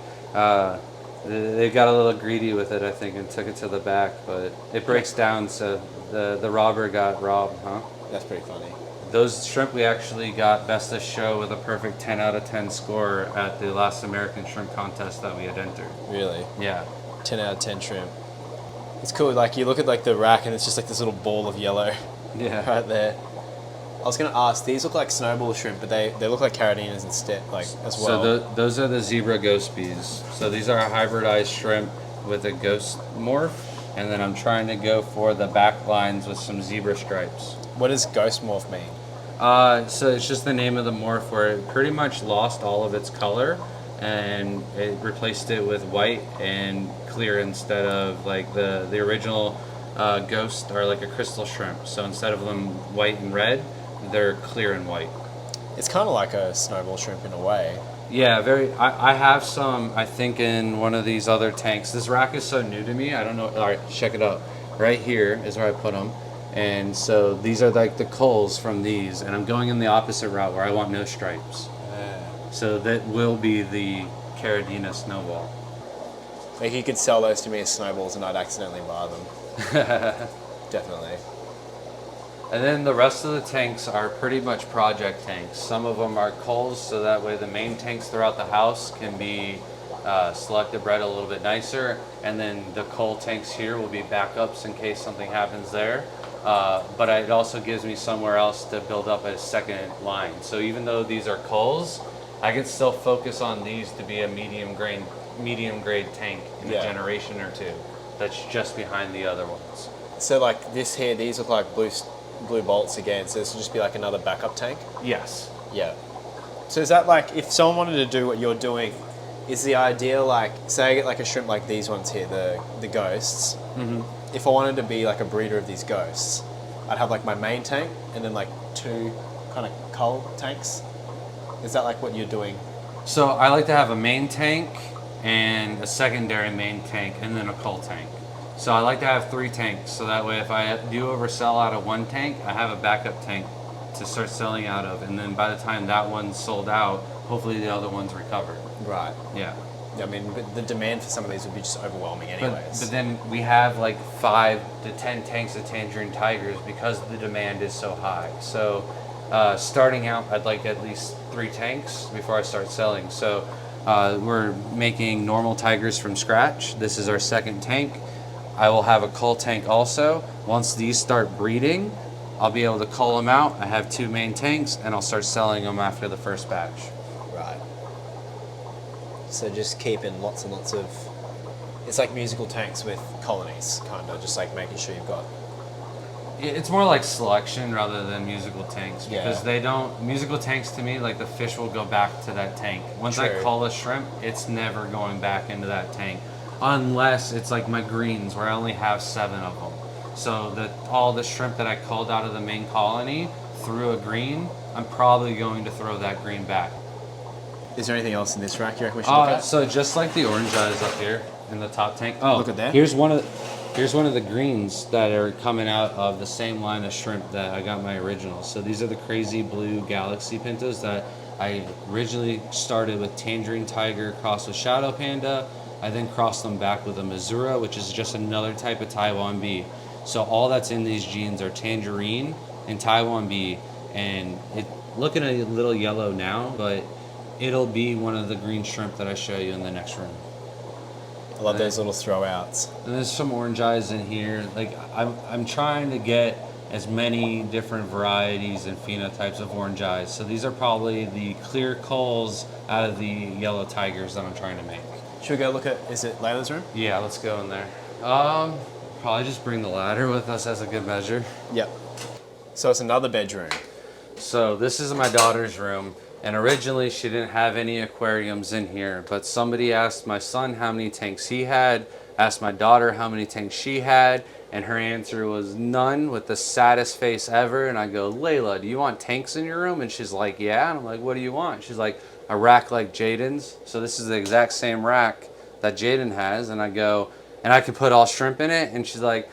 They got a little greedy with it, I think, and took it to the back, but it breaks down, so the robber got robbed, huh? That's pretty funny. Those shrimp we actually got best of show with a perfect 10 out of 10 score at the last American Shrimp Contest that we had entered. Really? Yeah. 10 out of 10 shrimp. It's cool, like you look at like the rack and it's just like this little ball of yellow Yeah. right there. I was gonna ask, these look like snowball shrimp, but they look like Caridinas instead, like as well. So those are the zebra ghost bees. So these are a hybridized shrimp with a ghost morph, and then I'm trying to go for the back lines with some zebra stripes. What does ghost morph mean? So it's just the name of the morph where it pretty much lost all of its color and it replaced it with white and clear instead of like the original ghost are like a crystal shrimp. So instead of them white and red, they're clear and white. It's kind of like a snowball shrimp in a way. Yeah, I have some, I think, in one of these other tanks. This rack is so new to me. I don't know. All right, check it out. Right here is where I put them. And so these are like the culls from these. And I'm going in the opposite route where I want no stripes. So that will be the Caridina snowball. Like you could sell those to me as snowballs and I'd accidentally buy them. Definitely. And then the rest of the tanks are pretty much project tanks. Some of them are culls, so that way the main tanks throughout the house can be selected bred a little bit nicer. And then the cull tanks here will be backups in case something happens there. But it also gives me somewhere else to build up a second line. So even though these are culls, I can still focus on these to be a medium grade tank in a generation or two. That's just behind the other ones. So like this here, these look like blue bolts again, so this will just be like another backup tank? Yes. Yeah. So is that like, if someone wanted to do what you're doing, is the idea like, say I get like a shrimp like these ones here, the ghosts, if I wanted to be like a breeder of these ghosts, I'd have like my main tank and then like two kind of cull tanks? Is that like what you're doing? So I like to have a main tank and a secondary main tank and then a cull tank. So I like to have 3 tanks, so that way if I do oversell out of one tank, I have a backup tank to start selling out of, and then by the time that one's sold out, hopefully the other one's recovered. Right. Yeah. I mean, but the demand for some of these would be just overwhelming anyways. But then we have like 5 to 10 tanks of Tangerine Tigers because the demand is so high. So starting out, I'd like at least 3 tanks before I start selling. So we're making normal Tigers from scratch. This is our second tank. I will have a cull tank also. Once these start breeding, I'll be able to cull them out. I have 2 main tanks and I'll start selling them after the first batch. Right. So just keeping lots and lots of, it's like musical tanks with colonies, kind of, just like making sure you've got. It's more like selection rather than musical tanks because Yeah. they don't, musical tanks to me, like the fish will go back to that tank. Once I True. cull a shrimp, it's never going back into that tank. Unless it's like my greens where I only have 7 of them. So all the shrimp that I culled out of the main colony, threw a green, I'm probably going to throw that green back. Is there anything else in this rack you reckon we should look at? So just like the orange eyes up here in the top tank. Oh, Look at that. Here's one of the greens that are coming out of the same line of shrimp that I got my originals. So these are the crazy blue galaxy pintos that I originally started with Tangerine Tiger crossed with Shadow Panda. I then crossed them back with a Missouri, which is just another type of Taiwan bee. So all that's in these genes are tangerine and Taiwan bee, and it looking a little yellow now, but it'll be one of the green shrimp that I show you in the next room. I love those little throwouts. And there's some orange eyes in here. Like I'm trying to get as many different varieties and phenotypes of orange eyes. So these are probably the clear culls out of the yellow tigers that I'm trying to make. Should we go look at, is it Leila's room? Yeah, let's go in there. Probably just bring the ladder with us as a good measure. Yep. So it's another bedroom. So this is my daughter's room. And originally she didn't have any aquariums in here, but somebody asked my son how many tanks he had, asked my daughter how many tanks she had, and her answer was none, with the saddest face ever. And I go, Leila, do you want tanks in your room? And she's like, yeah. And I'm like, what do you want? She's like, a rack like Jaden's. So this is the exact same rack that Jaden has. And I go, and I could put all shrimp in it. And she's like,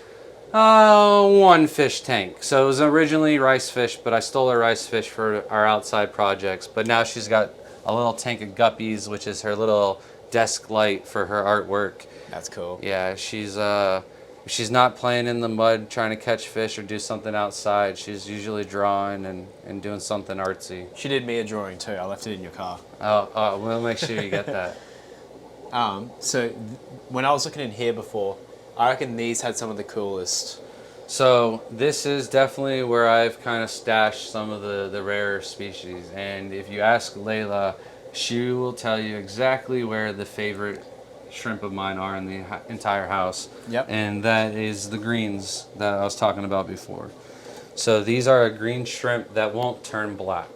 one fish tank. So it was originally rice fish, but I stole her rice fish for our outside projects. But now she's got a little tank of guppies, which is her little desk light for her artwork. That's cool. Yeah, she's not playing in the mud trying to catch fish or do something outside. She's usually drawing and doing something artsy. She did me a drawing too. I left it in your car. Oh, we'll make sure you get that. When I was looking in here before, I reckon these had some of the coolest. So this is definitely where I've kind of stashed some of the rarer species. And if you ask Leila, she will tell you exactly where the favorite shrimp of mine are in the entire house. Yep. And that is the greens that I was talking about before. So these are a green shrimp that won't turn black.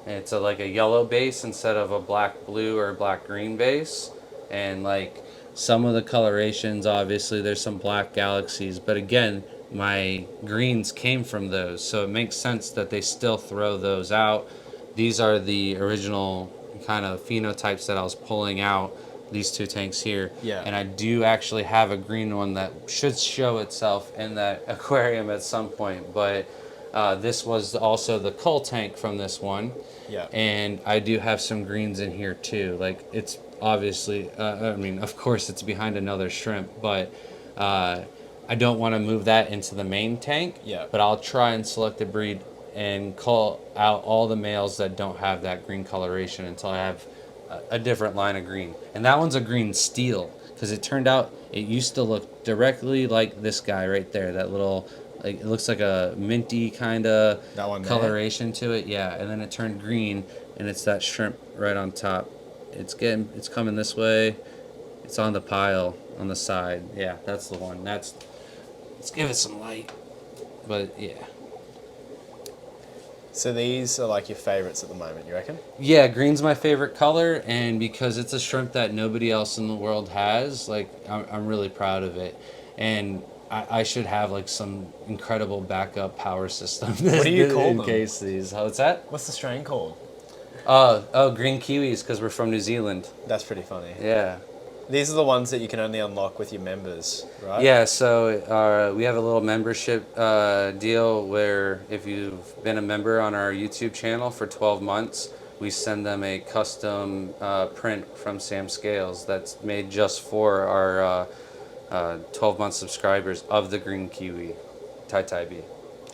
It's like a yellow base instead of a black blue or black green base. And like some of the colorations, obviously there's some black galaxies, but again, my greens came from those, so it makes sense that they still throw those out. These are the original kind of phenotypes that I was pulling out, these two tanks here. Yeah. And I do actually have a green one that should show itself in that aquarium at some point, but this was also the cull tank from this one. Yeah. And I do have some greens in here too. Like it's obviously, of course it's behind another shrimp, but I don't want to move that into the main tank. Yeah. But I'll try and select a breed and cull out all the males that don't have that green coloration until I have a different line of green. And that one's a green steel, because it turned out it used to look directly like this guy right there, that little, like, it looks like a minty kind of coloration to it. Yeah, and then it turned green, and it's that shrimp right on top. It's coming this way. It's on the pile on the side. Yeah, that's the one. Let's give it some light. But yeah. So these are like your favorites at the moment, you reckon? Yeah, green's my favorite color, and because it's a shrimp that nobody else in the world has, like I'm really proud of it. And I should have like some incredible backup power system. What do you call them? In case these. What's that? What's the strain called? Green kiwis, because we're from New Zealand. That's pretty funny. Yeah. These are the ones that you can only unlock with your members, right? Yeah, so we have a little membership deal where if you've been a member on our YouTube channel for 12 months, we send them a custom print from Sam Scales that's made just for our 12-month subscribers of the green kiwi, Tai bee.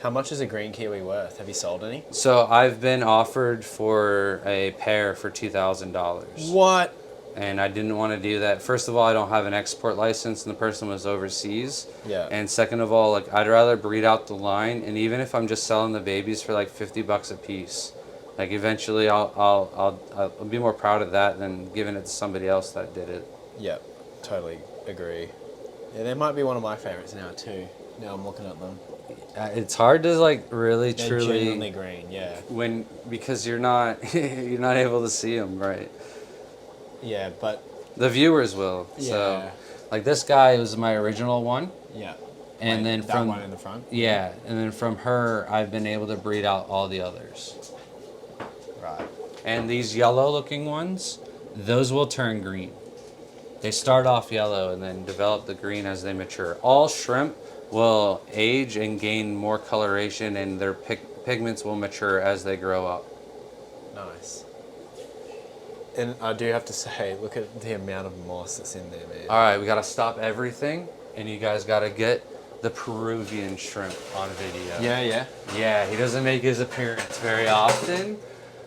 How much is a green kiwi worth? Have you sold any? So I've been offered for a pair for $2,000. What? And I didn't want to do that. First of all, I don't have an export license, and the person was overseas. Yeah. And second of all, like, I'd rather breed out the line, and even if I'm just selling the babies for like $50 a piece, like eventually I'll be more proud of that than giving it to somebody else that did it. Yeah, totally agree. Yeah, they might be one of my favorites now too. Now I'm looking at them. It's hard to like really They're truly genuinely green, yeah. because you're not you're not able to see them, right? Yeah, but the viewers will. Yeah. So, like this guy was my original one. Yeah. And then that from one in the front. yeah, and then from her, I've been able to breed out all the others. Right. And these yellow-looking ones, those will turn green. They start off yellow and then develop the green as they mature. All shrimp will age and gain more coloration, and their pigments will mature as they grow up. Nice. And I do have to say, look at the amount of moss that's in there, man. All right, we got to stop everything, and you guys got to get the Peruvian shrimp on video. Yeah. Yeah, he doesn't make his appearance very often,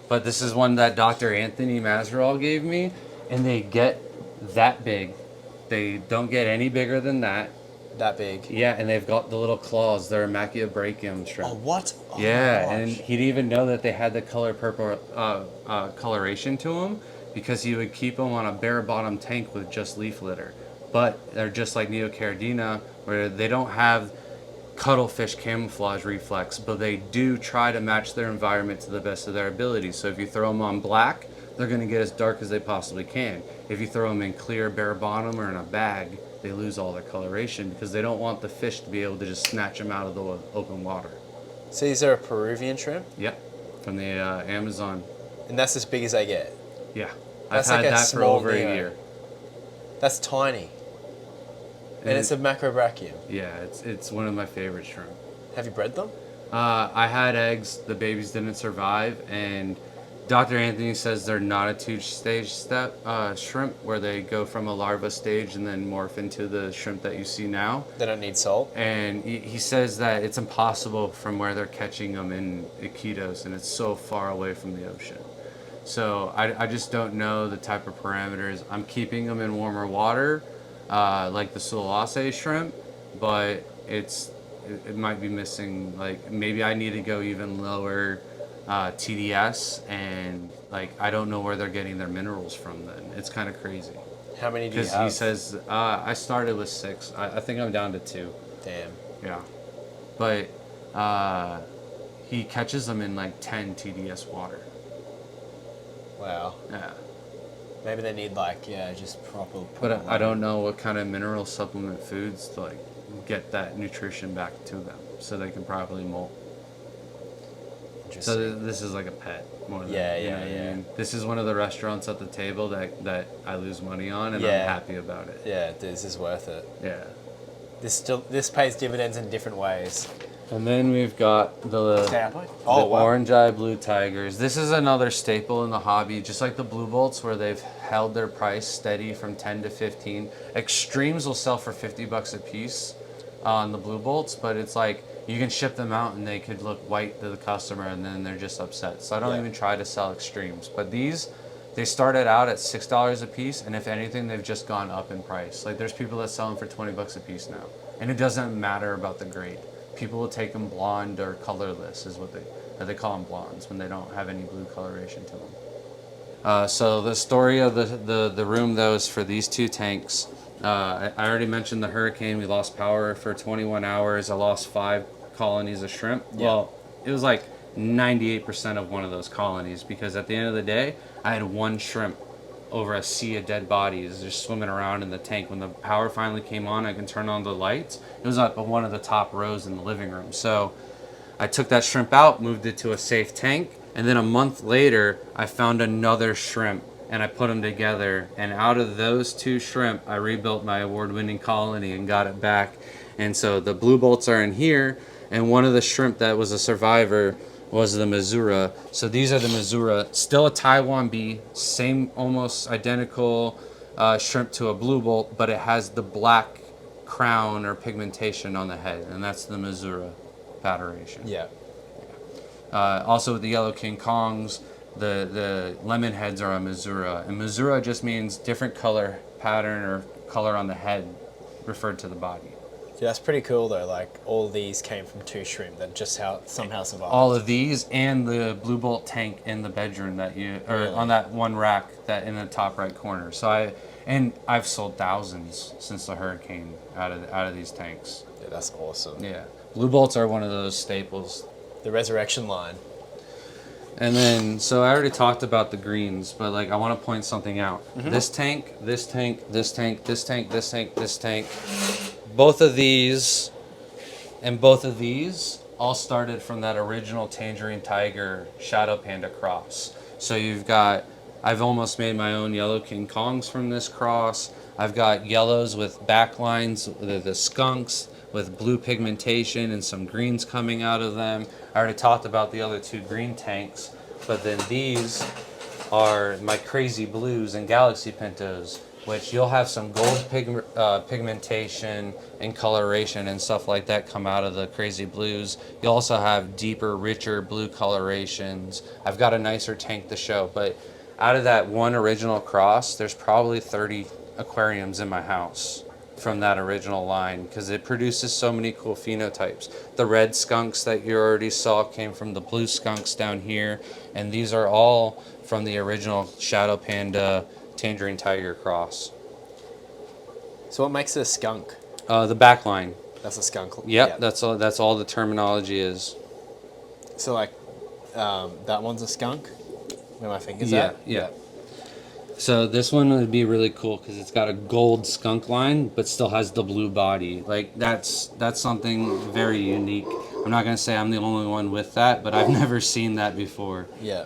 but this is one that Dr. Anthony Mazerall gave me, and they get that big. They don't get any bigger than that. That big. Yeah, and they've got the little claws. They're Macchiobrachium shrimp. Oh, what? Oh, yeah, my and gosh. he didn't even know that they had the color purple coloration to them, because he would keep them on a bare bottom tank with just leaf litter. But they're just like Neocaridina, where they don't have cuttlefish camouflage reflex, but they do try to match their environment to the best of their ability. So if you throw them on black, they're going to get as dark as they possibly can. If you throw them in clear bare bottom or in a bag, they lose all their coloration because they don't want the fish to be able to just snatch them out of the open water. So these are a Peruvian shrimp? Yep, from the Amazon. And that's as big as they get? Yeah, That's I've like had a that for small over Neo. a year. That's tiny. And it's a macrobrachium. Yeah, it's one of my favorite shrimp. Have you bred them? I had eggs, the babies didn't survive, and Dr. Anthony says they're not a two-stage shrimp where they go from a larva stage and then morph into the shrimp that you see now. They don't need salt? And he says that it's impossible from where they're catching them in Iquitos, and it's so far away from the ocean. So I just don't know the type of parameters. I'm keeping them in warmer water, like the Sulase shrimp, but it might be missing, like maybe I need to go even lower TDS, and like I don't know where they're getting their minerals from then. It's kind of crazy. How many do you have? Because he says, I started with 6. I think I'm down to 2. Damn. Yeah. But he catches them in like 10 TDS water. Wow. Yeah. Maybe they need just proper. But I don't know what kind of mineral supplement foods to like get that nutrition back to them so they can properly molt. So this is like a pet more than you know what I mean? This is one of the restaurants at the table that I lose money on, and I'm happy about it. Yeah, this is worth it. Yeah. This pays dividends in different ways. And then we've got the orange-eye blue tigers. This is another staple in the hobby, just like the blue bolts, where they've held their price steady from 10 to 15. Extremes will sell for $50 a piece on the blue bolts, but it's like you can ship them out and they could look white to the customer, and then they're just upset. So I don't even try to sell extremes. But these, they started out at $6 a piece, and if anything, they've just gone up in price. Like there's people that sell them for $20 a piece now, and it doesn't matter about the grade. People will take them blonde or colorless, is what they call them, blondes, when they don't have any blue coloration to them. So the story of the room, though, is for these 2 tanks. I already mentioned the hurricane. We lost power for 21 hours. I lost 5 colonies of shrimp. Yeah. Well, it was like 98% of one of those colonies, because at the end of the day, I had 1 shrimp over a sea of dead bodies just swimming around in the tank. When the power finally came on, I can turn on the lights. It was up on one of the top rows in the living room. So I took that shrimp out, moved it to a safe tank, and then a month later, I found another shrimp and I put them together. And out of those 2 shrimp, I rebuilt my award-winning colony and got it back. And so the blue bolts are in here, and one of the shrimp that was a survivor was the Missouri. So these are the Missouri, still a Taiwan bee, same almost identical shrimp to a blue bolt, but it has the black crown or pigmentation on the head, and that's the Missouri patternation. Yeah. Also with the yellow King Kongs, the lemon heads are a Missouri, and Missouri just means different color pattern or color on the head referred to the body. Yeah, that's pretty cool though. Like all these came from 2 shrimp that just somehow survived. All of these and the blue bolt tank in the bedroom on that one rack that in the top right corner. So I've sold thousands since the hurricane out of these tanks. Yeah, that's awesome. Yeah, blue bolts are one of those staples. The resurrection line. And then, so I already talked about the greens, but like I want to point something out. Mm-hmm. This tank, this tank, this tank, this tank, this tank, this tank. Both of these And both of these all started from that original Tangerine Tiger Shadow Panda cross. So you've got, I've almost made my own yellow King Kongs from this cross. I've got yellows with backlines, the skunks with blue pigmentation and some greens coming out of them. I already talked about the other two green tanks, but then these are my crazy blues and galaxy pintos, which you'll have some gold pigmentation and coloration and stuff like that come out of the crazy blues. You'll also have deeper, richer blue colorations. I've got a nicer tank to show, but out of that one original cross, there's probably 30 aquariums in my house from that original line because it produces so many cool phenotypes. The red skunks that you already saw came from the blue skunks down here, and these are all from the original Shadow Panda Tangerine Tiger cross. So what makes it a skunk? The back line. That's a skunk. Yep, that's all the terminology is. So like, that one's a skunk? Where my finger's Yeah, at? yeah. So this one would be really cool because it's got a gold skunk line, but still has the blue body. Like that's something very unique. I'm not gonna say I'm the only one with that, but I've never seen that before. Yeah.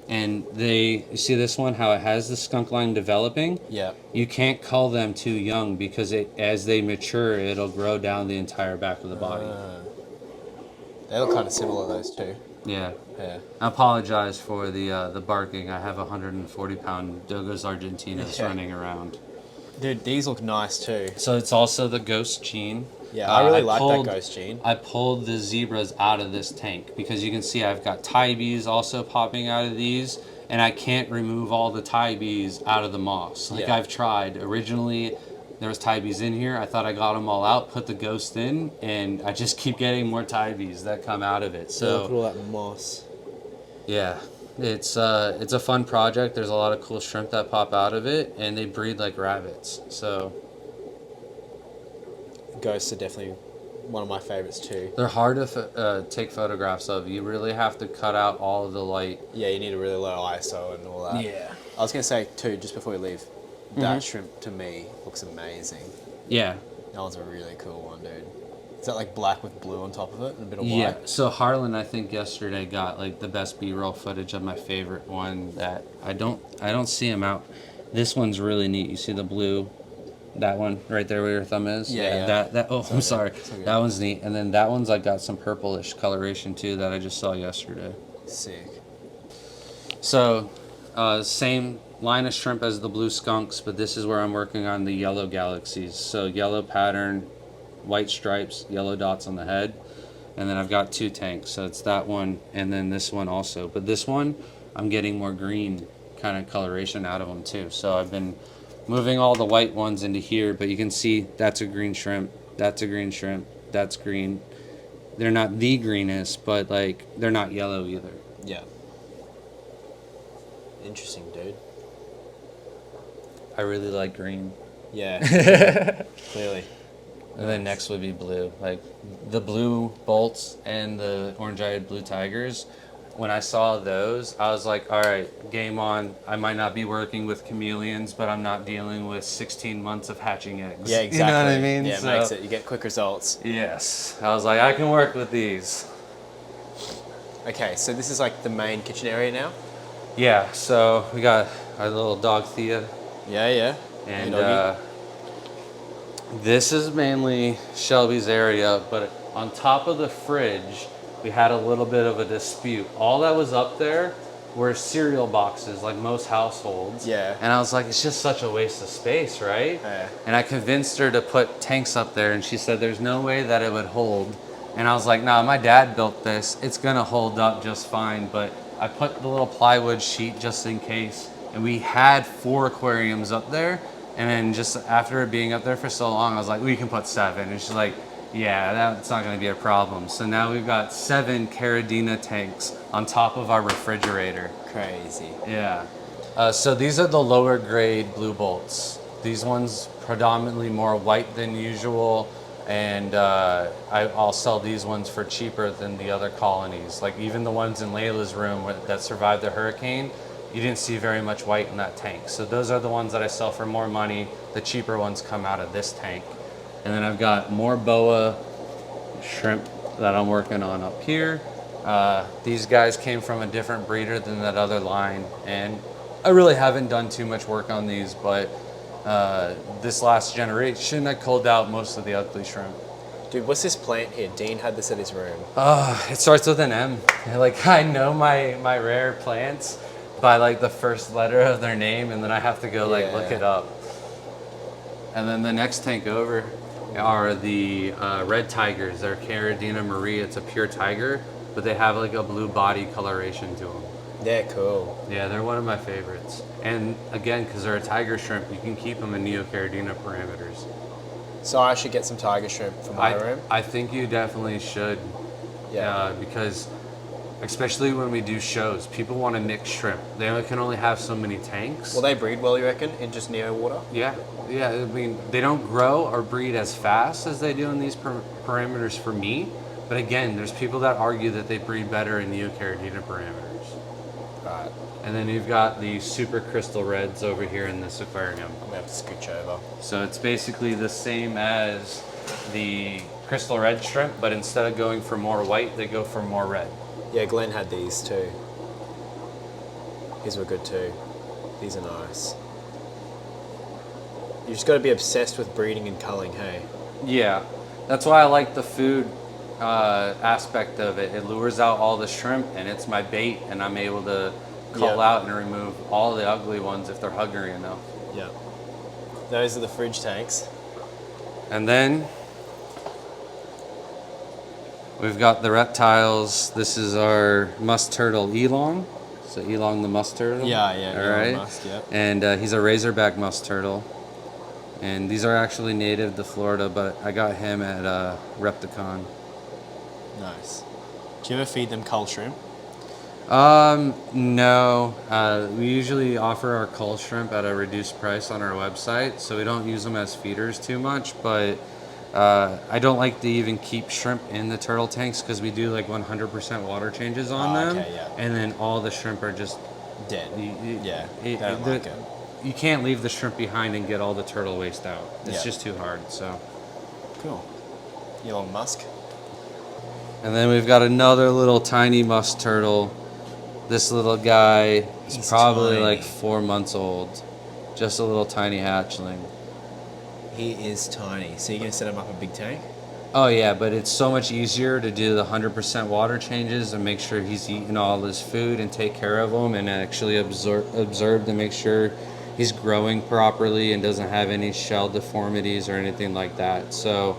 And you see this one, how it has the skunk line developing? Yeah. You can't cull them too young because as they mature, it'll grow down the entire back of the body. They look kind of similar, those two. Yeah. Yeah. I apologize for the barking. I have 140-pound Dogos Argentinas running around. Dude, these look nice too. So it's also the ghost gene. Yeah, I really like that ghost gene. I pulled the zebras out of this tank because you can see I've got tibies also popping out of these, and I can't remove all the tibies out of the moss. Like I've tried. Originally, there was tibies in here. I thought I got them all out, put the ghost in, and I just keep getting more tibies that come out of it. So look at all that moss. Yeah, it's a fun project. There's a lot of cool shrimp that pop out of it, and they breed like rabbits. So Ghosts are definitely one of my favorites too. they're hard to take photographs of. You really have to cut out all of the light. Yeah, you need a really low ISO and all that. Yeah. I was going to say too, just before we leave, that shrimp to me looks amazing. Yeah. That one's a really cool one, dude. Is that like black with blue on top of it and a bit of white? Yeah. So Harlan, I think yesterday got like the best B-roll footage of my favorite one that I don't see him out. This one's really neat. You see the blue, that one right there where your thumb is. Yeah. That. Oh, I'm sorry. Okay. That one's neat. And then that one's like got some purplish coloration too that I just saw yesterday. Sick. So, same line of shrimp as the blue skunks, but this is where I'm working on the yellow galaxies. So yellow pattern, white stripes, yellow dots on the head. And then I've got two tanks. So it's that one and then this one also. But this one, I'm getting more green kind of coloration out of them too. So I've been moving all the white ones into here, but you can see that's a green shrimp, that's a green shrimp, that's green. They're not the greenest, but like they're not yellow either. Yeah. Interesting, dude. I really like green. Yeah. Clearly. And then next would be blue. Like the blue bolts and the orange-eyed blue tigers. When I saw those, I was like, all right, game on. I might not be working with chameleons, but I'm not dealing with 16 months of hatching eggs. Yeah, exactly. You know what I mean? Yeah, it makes it. You get quick results. Yes. I was like, I can work with these. Okay, so this is like the main kitchen area now? Yeah, so we got our little dog Thea. Yeah. And Hey, doggy. this is mainly Shelby's area, but on top of the fridge, we had a little bit of a dispute. All that was up there were cereal boxes, like most households. Yeah. And I was like, it's just such a waste of space, right? Yeah. And I convinced her to put tanks up there, and she said there's no way that it would hold. And I was like, nah, my dad built this. It's gonna hold up just fine, but I put the little plywood sheet just in case. And we had 4 aquariums up there. And then just after it being up there for so long, I was like, we can put 7. And she's like, yeah, that's not going to be a problem. So now we've got 7 Neocaridina tanks on top of our refrigerator. Crazy. Yeah. So these are the lower grade blue bolts. These ones predominantly more white than usual. And I'll sell these ones for cheaper than the other colonies. Like even the ones in Leila's room that survived the hurricane, you didn't see very much white in that tank. So those are the ones that I sell for more money. The cheaper ones come out of this tank. And then I've got more boa shrimp that I'm working on up here. These guys came from a different breeder than that other line, and I really haven't done too much work on these, but this last generation I culled out most of the ugly shrimp. Dude, what's this plant here? Dean had this at his room. It starts with an M. Like, I know my rare plants by like the first letter of their name, and then I have to go like look it up. And then the next tank over are the red tigers. They're Neocaridina Marie. It's a pure tiger, but they have like a blue body coloration to them. They're cool. Yeah, they're one of my favorites. And again, because they're a tiger shrimp, you can keep them in Neocaridina parameters. So I should get some tiger shrimp for my room? I think you definitely should. Yeah. Because especially when we do shows, people want to mix shrimp. They can only have so many tanks. Will they breed well, you reckon, in just Neo water? Yeah. I mean, they don't grow or breed as fast as they do in these parameters for me. But again, there's people that argue that they breed better in Neocaridina parameters. Right. And then you've got the super crystal reds over here in this aquarium. I'm gonna have to scooch over. So it's basically the same as the crystal red shrimp, but instead of going for more white, they go for more red. Yeah, Glenn had these too. These were good too. These are nice. You just gotta be obsessed with breeding and culling, hey? Yeah, that's why I like the food aspect of it. It lures out all the shrimp, and it's my bait, and I'm able to cull out and remove all the ugly ones if they're hungry enough. Yeah. Those are the fridge tanks. And then we've got the reptiles. This is our musk turtle Yeerong. So Yeerong the musk turtle. Yeah, All right. Musk, yep. And he's a razorback musk turtle. And these are actually native to Florida, but I got him at Repticon. Nice. Do you ever feed them cull shrimp? No. We usually offer our cull shrimp at a reduced price on our website, so we don't use them as feeders too much, but I don't like to even keep shrimp in the turtle tanks because we do like 100% water changes on them. Okay, yeah. And then all the shrimp are just Dead. They don't like it. You can't leave the shrimp behind and get all the turtle waste out. It's Yeah. just too hard, so. Cool. Elon Musk. And then we've got another little tiny musk turtle. This little guy is He's probably tiny. like 4 months old. Just a little tiny hatchling. He is tiny. So you're gonna set him up a big tank? Oh yeah, but it's so much easier to do the 100% water changes and make sure he's eating all his food and take care of him and actually observe to make sure he's growing properly and doesn't have any shell deformities or anything like that. So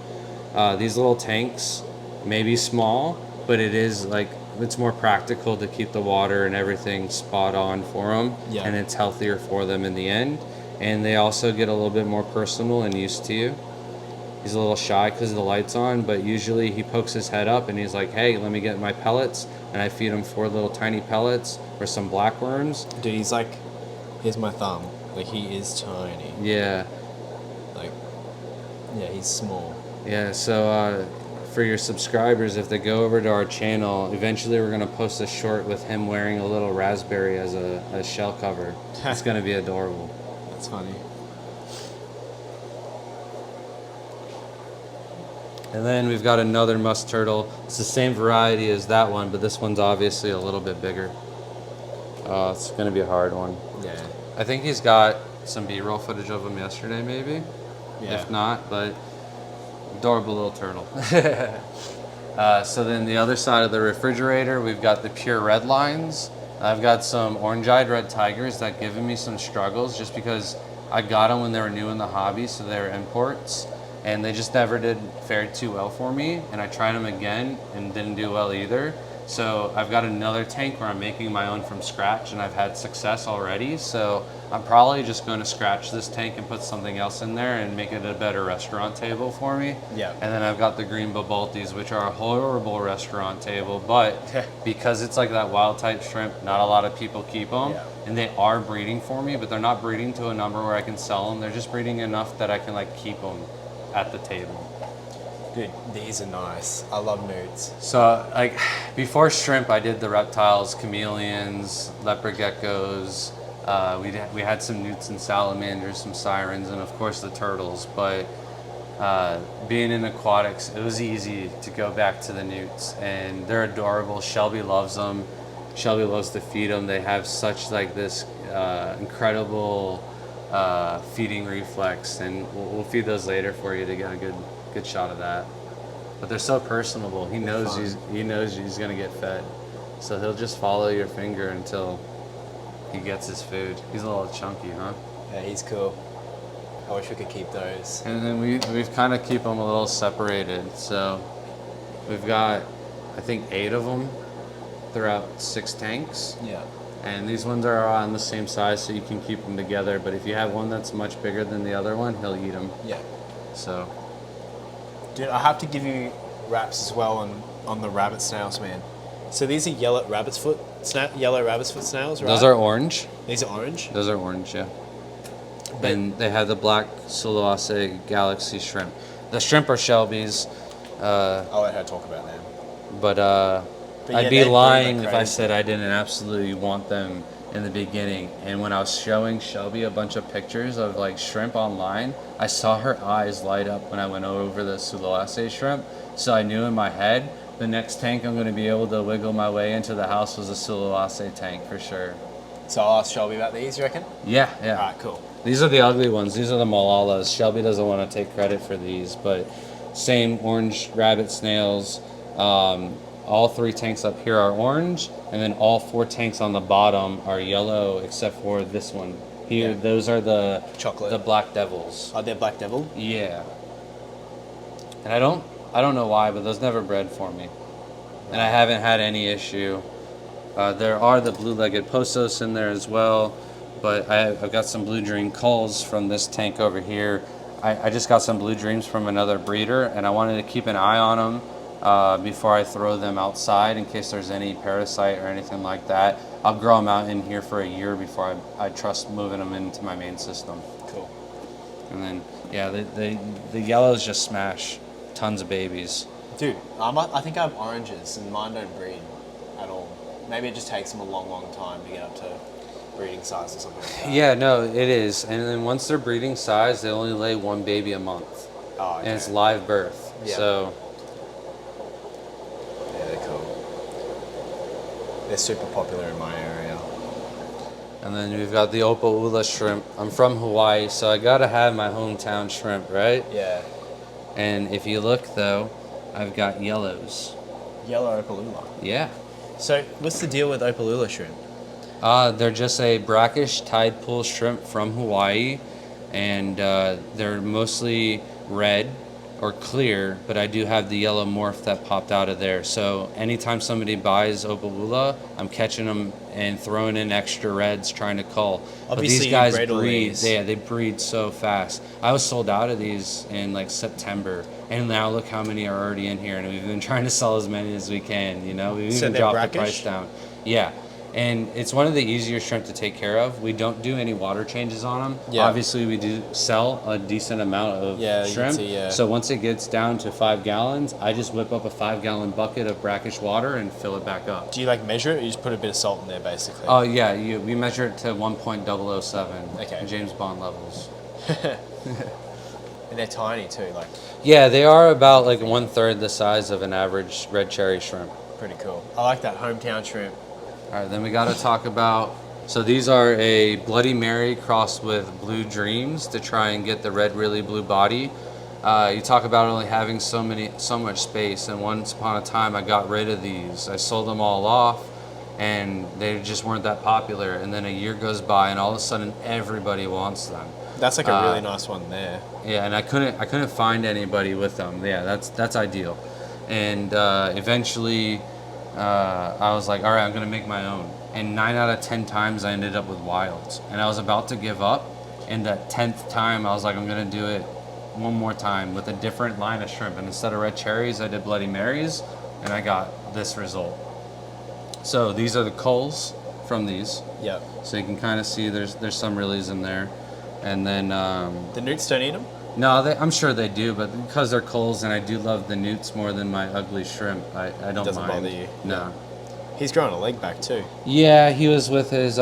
these little tanks may be small, but it is like, it's more practical to keep the water and everything spot on for them, Yeah. and it's healthier for them in the end. And they also get a little bit more personal and used to you. He's a little shy because the light's on, but usually he pokes his head up and he's like, hey, let me get my pellets. And I feed him 4 little tiny pellets or some blackworms. Dude, he's like, here's my thumb. Like, he is tiny. Yeah. Like, yeah, he's small. Yeah, so for your subscribers, if they go over to our channel, eventually we're going to post a short with him wearing a little raspberry as a shell cover. It's going to be adorable. That's funny. And then we've got another musk turtle. It's the same variety as that one, but this one's obviously a little bit bigger. It's going to be a hard one. Yeah. I think he's got some B-roll footage of him yesterday, maybe. Yeah. If not, but adorable little turtle. So then the other side of the refrigerator, we've got the pure red lines. I've got some orange-eyed red tigers that given me some struggles just because I got them when they were new in the hobby, so they were imports. And they just never did fare too well for me. And I tried them again and didn't do well either. So I've got another tank where I'm making my own from scratch and I've had success already. So I'm probably just going to scratch this tank and put something else in there and make it a better restaurant table for me. Yeah. And then I've got the green babaltis, which are a horrible restaurant table, but because it's like that wild type shrimp, not a lot of people keep them. Yeah. And they are breeding for me, but they're not breeding to a number where I can sell them. They're just breeding enough that I can like keep them at the table. Dude, these are nice. I love nudes. So like before shrimp, I did the reptiles, chameleons, leopard geckos. We had some newts and salamanders, some sirens, and of course the turtles. But being in aquatics, it was easy to go back to the newts, and they're adorable. Shelby loves them. Shelby loves to feed them. They have such like this incredible feeding reflex, and we'll feed those later for you to get a good shot of that. But they're so personable. He knows he's gonna get fed, so he'll just follow your finger until he gets his food. He's a little chunky, huh? Yeah, he's cool. I wish we could keep those. And then we've kind of keep them a little separated. So we've got, I think, 8 of them throughout 6 tanks. Yeah. And these ones are on the same size, so you can keep them together. But if you have one that's much bigger than the other one, he'll eat them. Yeah. So. Dude, I have to give you raps as well on the rabbit snails, man. So these are yellow rabbit's foot snails, right? Those are orange. These are orange? Those are orange, yeah. And they have the black Sulawesi galaxy shrimp. The shrimp are Shelby's. I'll let her talk about them. But I'd be lying if I said I didn't absolutely want them in the beginning. And when I was showing Shelby a bunch of pictures of like shrimp online, I saw her eyes light up when I went over the Sulawesi shrimp. So I knew in my head, the next tank I'm going to be able to wiggle my way into the house was a Sulawesi tank for sure. So I'll ask Shelby about these, you reckon? Yeah. Alright, cool. These are the ugly ones. These are the Malalas. Shelby doesn't want to take credit for these, but same orange rabbit snails. All 3 tanks up here are orange, and then all 4 tanks on the bottom are yellow, except for this one. Here, those are the chocolate, the black devils. Are they black devil? Yeah. And I don't know why, but those never bred for me, and I haven't had any issue. There are the blue-legged postos in there as well, but I've got some blue dream culls from this tank over here. I just got some blue dreams from another breeder, and I wanted to keep an eye on them before I throw them outside in case there's any parasite or anything like that. I'll grow them out in here for a year before I trust moving them into my main system. Cool. And then, yeah, the yellows just smash tons of babies. Dude, I think I have oranges, and mine don't breed at all. Maybe it just takes them a long time to get up to breeding size or something like that. Yeah, no, it is. And then once they're breeding size, they only lay 1 baby a month. Oh, okay. And it's live birth. Yeah. So. Yeah, they're cool. They're super popular in my area. And then we've got the Opae Ula shrimp. I'm from Hawaii, so I gotta have my hometown shrimp, right? Yeah. And if you look though, I've got yellows. Yellow Opae Ula. Yeah. So what's the deal with Opae Ula shrimp? They're just a brackish tide pool shrimp from Hawaii, and they're mostly red or clear, but I do have the yellow morph that popped out of there. So anytime somebody buys Opae Ula, I'm catching them and throwing in extra reds trying to cull. Obviously, but these guys you bred all breed. these. They breed so fast. I was sold out of these in like September, and now look how many are already in here, and we've been trying to sell as many as we can. You know, we've even dropped the price down. Yeah. And it's one of the easier shrimp to take care of. We don't do any water changes on them. Yeah. Obviously, we do sell a decent amount of shrimp. See, yeah. So once it gets down to 5 gallons, I just whip up a 5-gallon bucket of brackish water and fill it back up. Do you like measure it, or you just put a bit of salt in there, basically? Oh yeah, we measure it to 1.007. Okay. James Bond levels. And they're tiny too, like. Yeah, they are about like 1/3 the size of an average red cherry shrimp. Pretty cool. I like that hometown shrimp. All right, then we got to talk about, so these are a Bloody Mary crossed with Blue Dreams to try and get the red really blue body. You talk about only having so much space, and once upon a time I got rid of these. I sold them all off, and they just weren't that popular. And then a year goes by, and all of a sudden everybody wants them. That's like a really nice one there. Yeah, and I couldn't find anybody with them. Yeah, that's ideal. And eventually. I was like, all right, I'm going to make my own. And 9 out of 10 times I ended up with wilds. And I was about to give up. And the 10th time, I was like, I'm going to do it one more time with a different line of shrimp. And instead of red cherries, I did Bloody Marys. And I got this result. So these are the culls from these. Yep. So you can kind of see there's some release in there. And then... the newts don't eat them? No, I'm sure they do, but because they're culls and I do love the newts more than my ugly shrimp, I don't mind. Doesn't bother you? No. He's growing a leg back too. Yeah, he was with his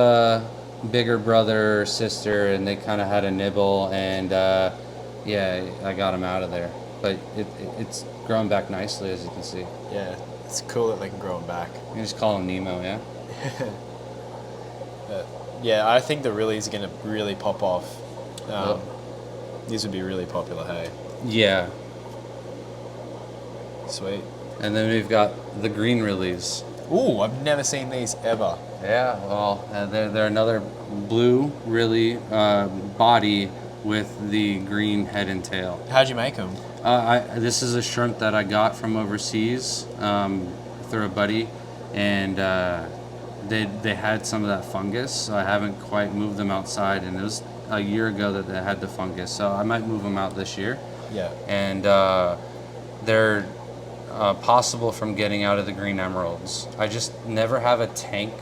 bigger brother or sister, and they kind of had a nibble, and Yeah, I got them out of there, but it's growing back nicely, as you can see. Yeah, it's cool that they can grow them back. You can just call him Nemo, yeah. Yeah, I think the Rillies are going to really pop off. These would be really popular, hey? Yeah. Sweet. And then we've got the green Rillies. Ooh, I've never seen these ever. Yeah, well, they're another blue Rilly body with the green head and tail. How'd you make them? This is a shrimp that I got from overseas through a buddy, and they had some of that fungus, so I haven't quite moved them outside, and it was a year ago that they had the fungus, so I might move them out this year. Yeah. And they're possible from getting out of the green emeralds. I just never have a tank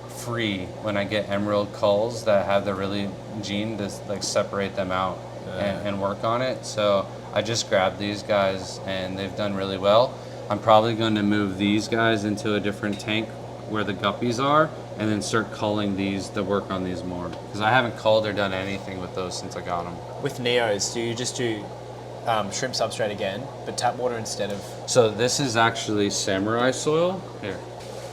free when I get emerald culls that have the really gene to like separate them out and work on it. So I just grabbed these guys and they've done really well. I'm probably going to move these guys into a different tank where the guppies are and then start culling these to work on these more, because I haven't culled or done anything with those since I got them. With Neos, do you just do shrimp substrate again, but tap water instead of... So this is actually samurai soil. Here.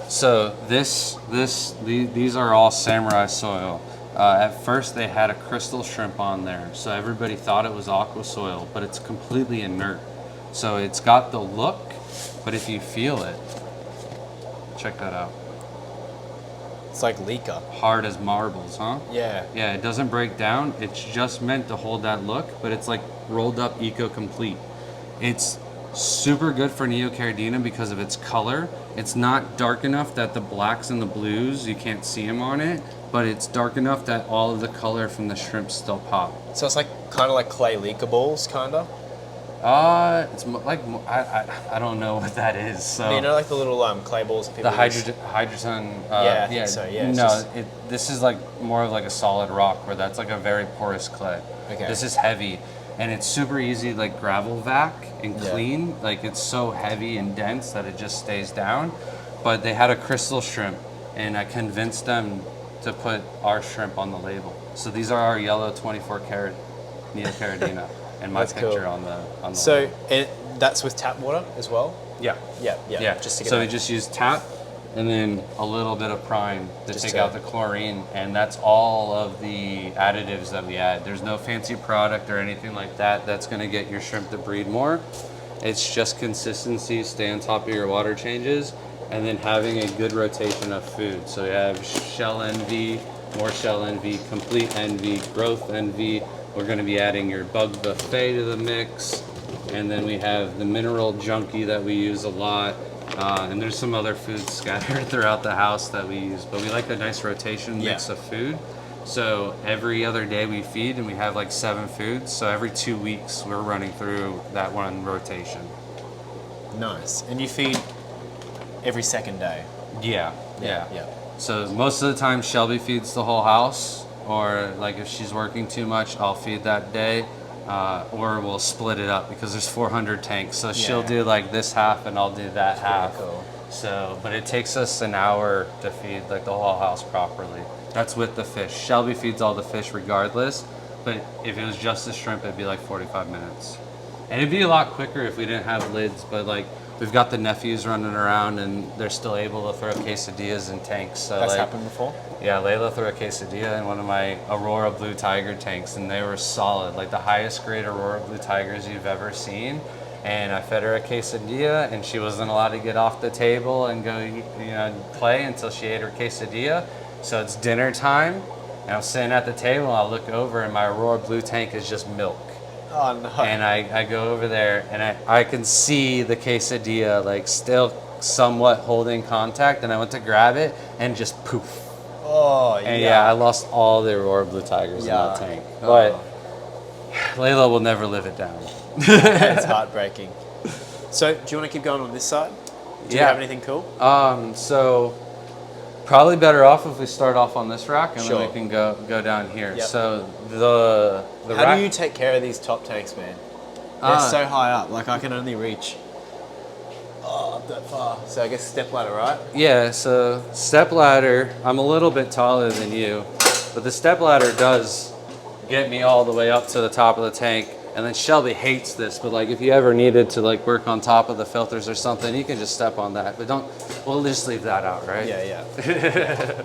So these are all samurai soil. At first they had a crystal shrimp on there, so everybody thought it was aqua soil, but it's completely inert. So it's got the look, but if you feel it, check that out. It's like Leika. Hard as marbles, huh? Yeah. Yeah, it doesn't break down. It's just meant to hold that look, but it's like rolled up eco-complete. It's super good for Neocaridina because of its color. It's not dark enough that the blacks and the blues, you can't see them on it, but it's dark enough that all of the color from the shrimp still pop. So it's like kind of like clay Leika balls, kind of? It's like, I don't know what that is. So You know, like the little clay balls people the use? hydrogen. Yeah, I think so, yeah, it's No, just- this is like more of like a solid rock, where that's like a very porous clay. Okay. This is heavy, and it's super easy like gravel vac and Yeah. clean. Like it's so heavy and dense that it just stays down. But they had a crystal shrimp, and I convinced them to put our shrimp on the label. So these are our yellow 24 karat Neocaridina, and my That's cool. picture on the So label. that's with tap water as well? Yeah. Yeah. Just to get So it we out. just use tap and then a little bit of prime to Just take to- out the chlorine, and that's all of the additives that we add. There's no fancy product or anything like that that's going to get your shrimp to breed more. It's just consistency, stay on top of your water changes, and then having a good rotation of food. So you have shell envy, more shell envy, complete envy, growth envy. We're going to be adding your bug buffet to the mix. And then we have the mineral junkie that we use a lot. And there's some other foods scattered throughout the house that we use. But we like a nice rotation mix of food. So every other day we feed, and we have like 7 foods. So every 2 weeks we're running through that one rotation. Nice. And you feed every second day? Yeah. Yeah. So most of the time Shelby feeds the whole house, or like if she's working too much, I'll feed that day, or we'll split it up because there's 400 tanks. So she'll Yeah. do like this half and I'll do that half. cool. So, but it takes us an hour to feed like the whole house properly. That's with the fish. Shelby feeds all the fish regardless, but if it was just the shrimp, it'd be like 45 minutes. And it'd be a lot quicker if we didn't have lids, but like we've got the nephews running around and they're still able to throw quesadillas in tanks. So That's like, happened before? yeah, Leila threw a quesadilla in one of my Aurora Blue Tiger tanks, and they were solid, like the highest grade Aurora Blue Tigers you've ever seen. And I fed her a quesadilla, and she wasn't allowed to get off the table and go, play until she ate her quesadilla. So it's dinner time, and I'm sitting at the table, and I look over, and my Aurora Blue tank is just milk. Oh, no. And I go over there, and I can see the quesadilla like still somewhat holding contact, and I went to grab it, and just poof. Oh, And yeah, I lost all the Aurora Blue Tigers in that tank. But Leila will never live it down. It's heartbreaking. So, do you want to keep going on this side? Do you have anything cool? So probably better off if we start off on this rack, and Sure. then we can go down here. Yep. So the How rack. do you take care of these top tanks, man? They're so high up, like I can only reach up that far. So I guess step ladder, right? Yeah, so step ladder, I'm a little bit taller than you, but the step ladder does get me all the way up to the top of the tank. And then Shelby hates this, but like if you ever needed to like work on top of the filters or something, you can just step on that. But we'll just leave that out, right? Yeah.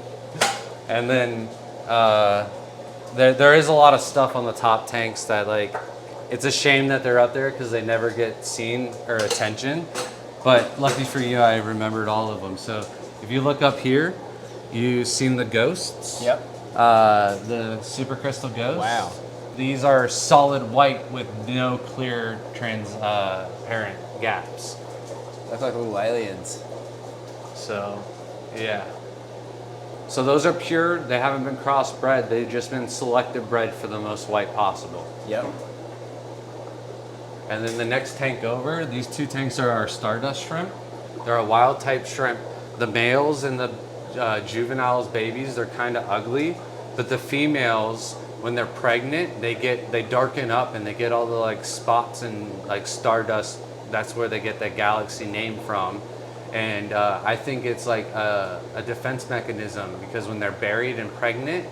And then there is a lot of stuff on the top tanks that like, it's a shame that they're up there because they never get seen or attention. But lucky for you, I remembered all of them. So if you look up here, you've seen the ghosts. Yep. The super crystal ghosts. Wow. These are solid white with no clear transparent gaps. Look like little aliens. So, yeah. So those are pure. They haven't been crossbred. They've just been selective bred for the most white possible. Yep. And then the next tank over, these two tanks are our Stardust shrimp. They're a wild type shrimp. The males and the juveniles, babies, they're kind of ugly, but the females, when they're pregnant, they darken up and they get all the like spots and like Stardust. That's where they get that galaxy name from. And I think it's like a defense mechanism because when they're buried and pregnant,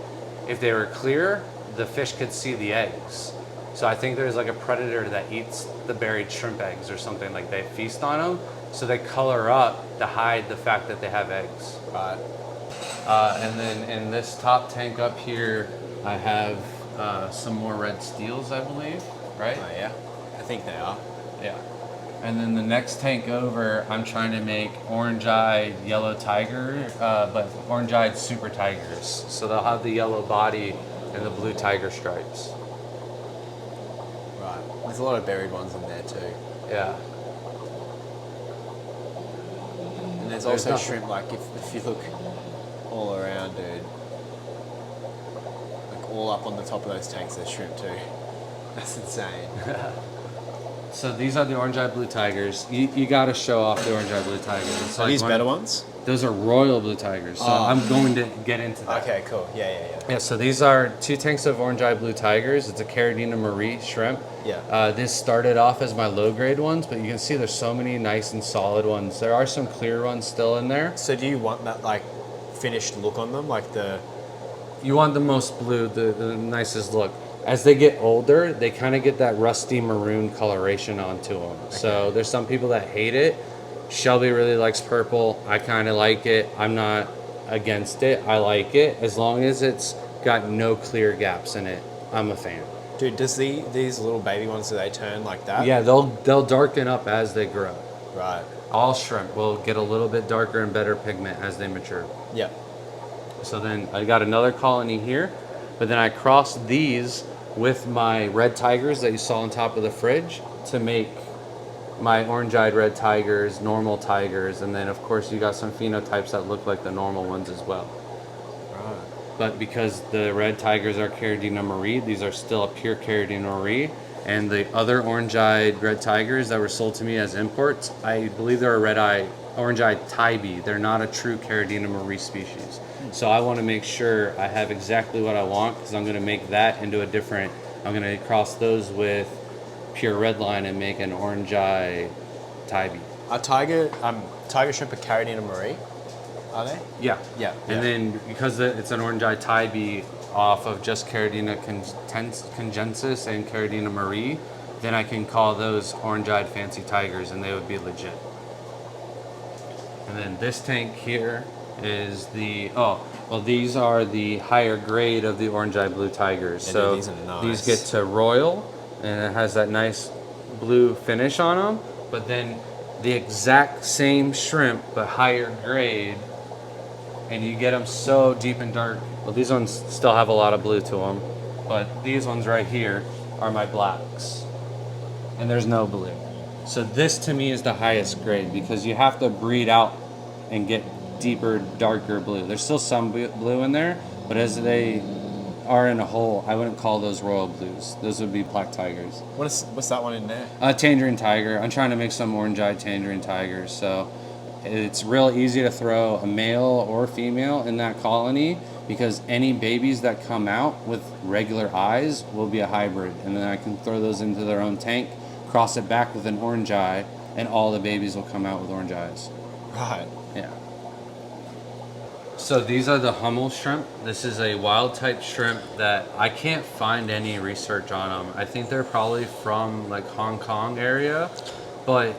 if they were clear, the fish could see the eggs. So I think there's like a predator that eats the buried shrimp eggs or something, like they feast on them. So they color up to hide the fact that they have eggs. Right. And then in this top tank up here, I have some more red steels, I believe, right? Oh, yeah. I think they are. Yeah. And then the next tank over, I'm trying to make orange-eyed yellow tiger, but orange-eyed super tigers. So they'll have the yellow body and the blue tiger stripes. Right. There's a lot of buried ones in there too. Yeah. And there's also shrimp, like if you look all around, dude. Like all up on the top of those tanks, there's shrimp too. That's insane. So these are the orange-eyed blue tigers. You got to show off the orange-eyed blue tigers. Are these better ones? Those are royal blue tigers. So I'm going to get into that. Okay, cool. Yeah. Yeah, so these are two tanks of orange-eyed blue tigers. It's a Caridina Marie shrimp. Yeah. This started off as my low-grade ones, but you can see there's so many nice and solid ones. There are some clear ones still in there. So do you want that like finished look on them, like the? You want the most blue, the nicest look. As they get older, they kind of get that rusty maroon coloration onto them. Okay. So there's some people that hate it. Shelby really likes purple. I kind of like it. I'm not against it. I like it. As long as it's got no clear gaps in it, I'm a fan. Dude, does these little baby ones, do they turn like that? Yeah, they'll darken up as they grow. Right. All shrimp will get a little bit darker and better pigment as they mature. Yeah. So then I got another colony here, but then I crossed these with my red tigers that you saw on top of the fridge to make my orange-eyed red tigers, normal tigers, and then of course you got some phenotypes that look like the normal ones as well. Right. But because the red tigers are Caridina Marie, these are still a pure Caridina Marie, and the other orange-eyed red tigers that were sold to me as imports, I believe they're a orange-eyed Tybee. They're not a true Caridina Marie species. So I want to make sure I have exactly what I want because I'm going to make that into a different, I'm going to cross those with pure red line and make an orange eye Tybee. Are tiger shrimp a Caridina Marie? Are they? Yeah. Yeah. And then because it's an orange eye Tybee off of just Caridina congensis and Caridina Marie, then I can call those orange eyed fancy tigers and they would be legit. And then this tank here is these are the higher grade of the orange-eyed blue tigers. Yeah, so these are nice. These get to royal, and it has that nice blue finish on them. But then the exact same shrimp, but higher grade, and you get them so deep and dark. Well, these ones still have a lot of blue to them, but these ones right here are my blacks, and there's no blue. So this to me is the highest grade because you have to breed out and get deeper, darker blue. There's still some blue in there, but as they are in a whole, I wouldn't call those royal blues. Those would be black tigers. What's that one in there? Tangerine Tiger. I'm trying to make some orange-eyed Tangerine Tigers, so it's real easy to throw a male or female in that colony because any babies that come out with regular eyes will be a hybrid, and then I can throw those into their own tank, cross it back with an orange eye, and all the babies will come out with orange eyes. Right. Yeah. So these are the Hummel shrimp. This is a wild type shrimp that I can't find any research on them. I think they're probably from like Hong Kong area, but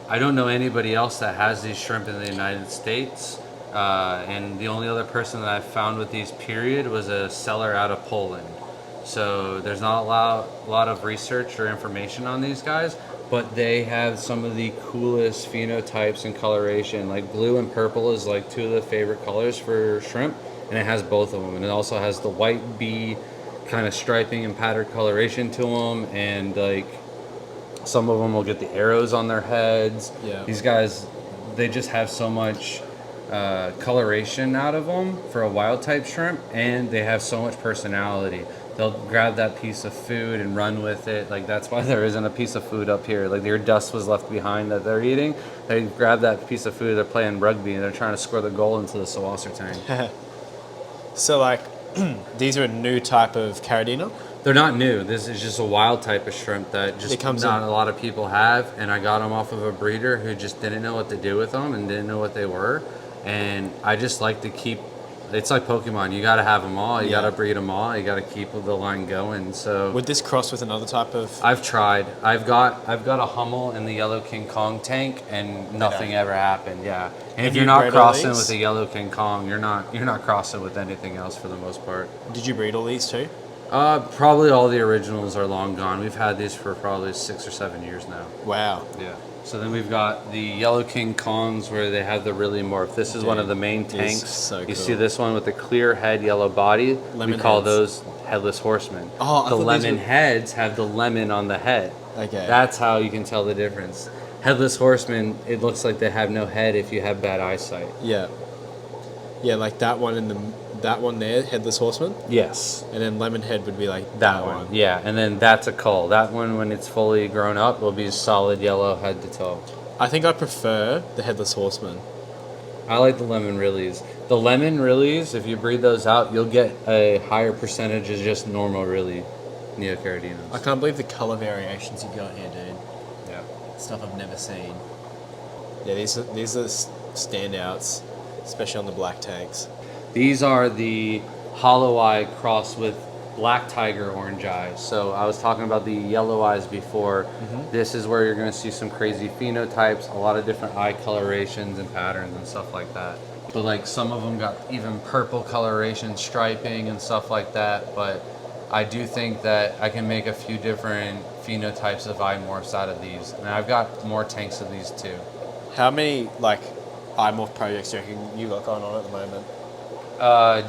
I don't know anybody else that has these shrimp in the United States. And the only other person that I found with these period was a seller out of Poland. So there's not a lot of research or information on these guys, but they have some of the coolest phenotypes and coloration. Like blue and purple is like two of the favorite colors for shrimp, and it has both of them. And it also has the white bee kind of striping and pattern coloration to them, and like some of them will get the arrows on their heads. Yeah. These guys, they just have so much coloration out of them for a wild type shrimp, and they have so much personality. They'll grab that piece of food and run with it. Like that's why there isn't a piece of food up here. Like their dust was left behind that they're eating. They grab that piece of food. They're playing rugby and they're trying to score the goal into the saucer tank. So like, these are a new type of Caridina? They're not new. This is just a wild type of shrimp that just not a lot of people have. And I got them off of a breeder who just didn't know what to do with them and didn't know what they were. And I just like to keep. It's like Pokemon. You got to have them all. You got to breed them all. You got to keep the line going. So would this cross with another type of? I've tried. I've got a Hummel in the Yellow King Kong tank, and nothing ever happened. Yeah. And if you're not crossing with the Yellow King Kong, you're not crossing with anything else for the most part. Did you breed all these too? Probably all the originals are long gone. We've had these for probably 6 or 7 years now. Wow. Yeah. So then we've got the Yellow King Kongs where they have the really morph. This is one of the main tanks. So cool. You see this one with the clear head, yellow body. We call those headless horsemen. Oh, the lemon heads have the lemon on the head. Okay. That's how you can tell the difference. Headless horsemen, it looks like they have no head if you have bad eyesight. Yeah. Yeah, like that one that one there, headless horseman. Yes. And then lemon head would be like that one. Yeah, and then that's a cull. That one, when it's fully grown up, will be solid yellow head to toe. I think I prefer the headless horseman. I like the lemon rillies. The lemon rillies, if you breed those out, you'll get a higher percentage of just normal rilly Neocaridinas. I can't believe the color variations you got here, dude. Yeah. Stuff I've never seen. Yeah, these are standouts, especially on the black tanks. These are the hollow eye crossed with black tiger orange eyes. So I was talking about the yellow eyes before. Mm-hmm. This is where you're going to see some crazy phenotypes, a lot of different eye colorations and patterns and stuff like that. But like some of them got even purple coloration, striping and stuff like that. But I do think that I can make a few different phenotypes of eye morphs out of these. And I've got more tanks of these too. How many like eye morph projects do you reckon you got going on at the moment?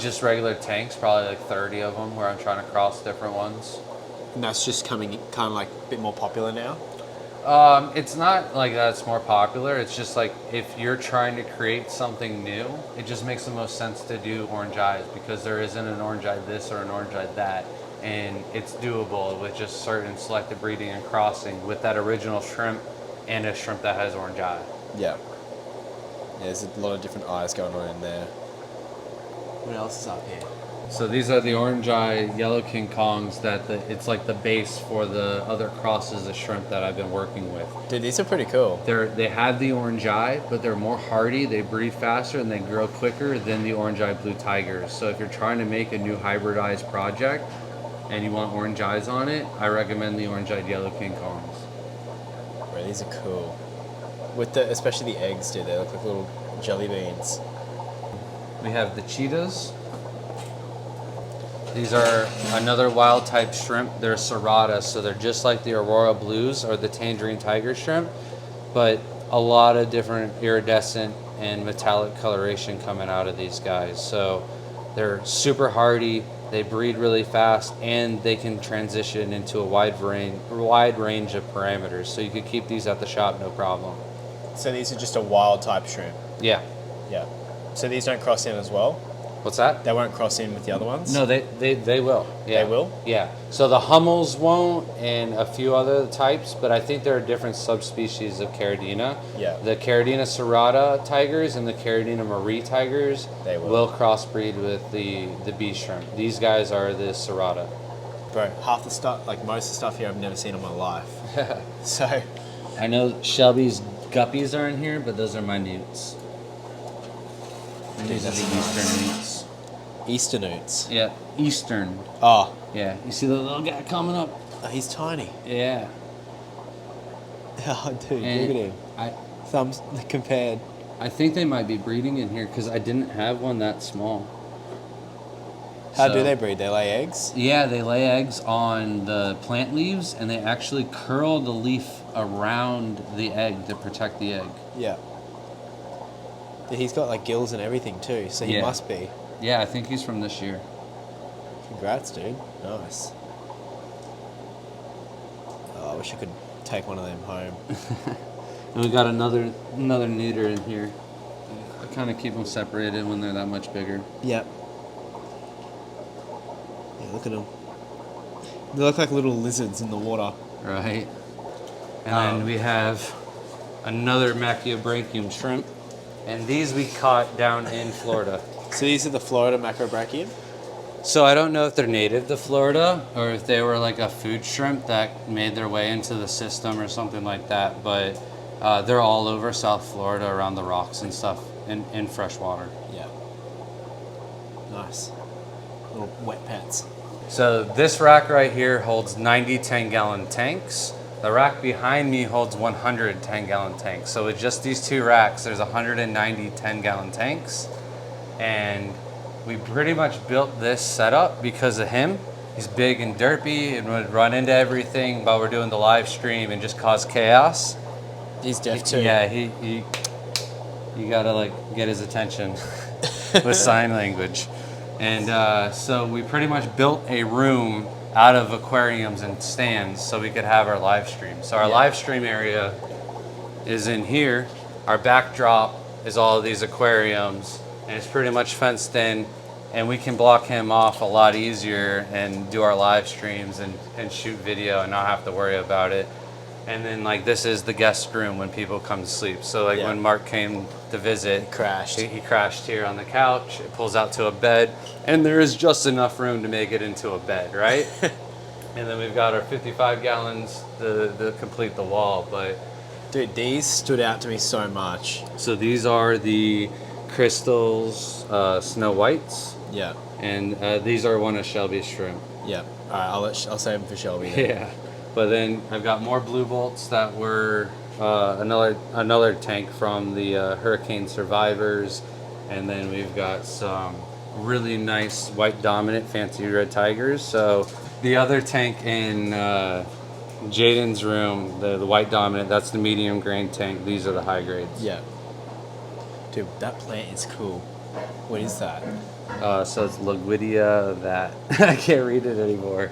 Just regular tanks, probably like 30 of them where I'm trying to cross different ones. And that's just coming kind of like a bit more popular now? It's not like that's more popular. It's just like if you're trying to create something new, it just makes the most sense to do orange eyes because there isn't an orange eye this or an orange eye that. And it's doable with just certain selective breeding and crossing with that original shrimp and a shrimp that has orange eye. Yeah. There's a lot of different eyes going on in there. What else is up here? So these are the orange eye Yellow King Kongs it's like the base for the other crosses of shrimp that I've been working with. Dude, these are pretty cool. They have the orange eye, but they're more hardy, they breed faster, and they grow quicker than the orange eye blue tigers. So if you're trying to make a new hybridized project and you want orange eyes on it, I recommend the orange eyed Yellow King Kongs. Bro, these are cool. With especially the eggs, dude, they look like little jelly beans. We have the cheetahs. These are another wild type shrimp. They're serrata, so they're just like the Aurora Blues or the Tangerine Tiger shrimp, but a lot of different iridescent and metallic coloration coming out of these guys. So they're super hardy, they breed really fast, and they can transition into a wide range of parameters. So you could keep these at the shop, no problem. So these are just a wild type shrimp? Yeah. Yeah. So these don't cross in as well? What's that? They won't cross in with the other ones? No, they will. Yeah. They will? Yeah. So the Hummels won't and a few other types, but I think there are different subspecies of Caridina. Yeah. The Caridina serrata tigers and the Caridina marie tigers will crossbreed with the bee shrimp. These guys are the serrata. Bro, half the stuff, like most of the stuff here I've never seen in my life. So. I know Shelby's guppies are in here, but those are my newts. These are the eastern newts. Easter newts. Yeah, eastern. Oh, Yeah, you see the little guy coming up? he's tiny. Yeah. Oh, dude, And look at him. Thumbs compared. I think they might be breeding in here because I didn't have one that small. How do they breed? They lay eggs? Yeah, they lay eggs on the plant leaves, and they actually curl the leaf around the egg to protect the egg. Yeah. He's got like gills and everything too, so he must be. Yeah, I think he's from this year. Congrats, dude. Nice. Oh, I wish I could take one of them home. And we got another neuter in here. I kind of keep them separated when they're that much bigger. Yep. Yeah, look at them. They look like little lizards in the water. Right. And then we have another Macrobranchium shrimp. And these we caught down in Florida. So these are the Florida Macrobranchium? So I don't know if they're native to Florida or if they were like a food shrimp that made their way into the system or something like that. But they're all over South Florida around the rocks and stuff in fresh water. Yeah. Nice. Little wet pets. So this rack right here holds 90 10-gallon tanks. The rack behind me holds 100 10-gallon tanks. So with just these two racks, there's 190 10-gallon tanks. And we pretty much built this setup because of him. He's big and derpy and would run into everything while we're doing the live stream and just cause chaos. He's deaf too. Yeah, you gotta like get his attention with sign language. And so we pretty much built a room out of aquariums and stands so we could have our live stream. So our live stream area is in here. Our backdrop is all of these aquariums, and it's pretty much fenced in, and we can block him off a lot easier and do our live streams and shoot video and not have to worry about it. And then like this is the guest room when people come to sleep. So like when Mark came to visit, he crashed here on the couch. It pulls out to a bed, and there is just enough room to make it into a bed, right? And then we've got our 55 gallons to complete the wall. But dude, these stood out to me so much. so these are the crystals, Snow Whites. Yeah. And these are one of Shelby's shrimp. Yeah. All right, I'll save them for Shelby then. Yeah. But then I've got more blue bolts that were another tank from the hurricane survivors, and then we've got some really nice white dominant fancy red tigers. So the other tank in Jaden's room, the white dominant, that's the medium grain tank. These are the high grades. Yeah. Dude, that plant is cool. What is that? So it's Loguidia that I can't read it anymore.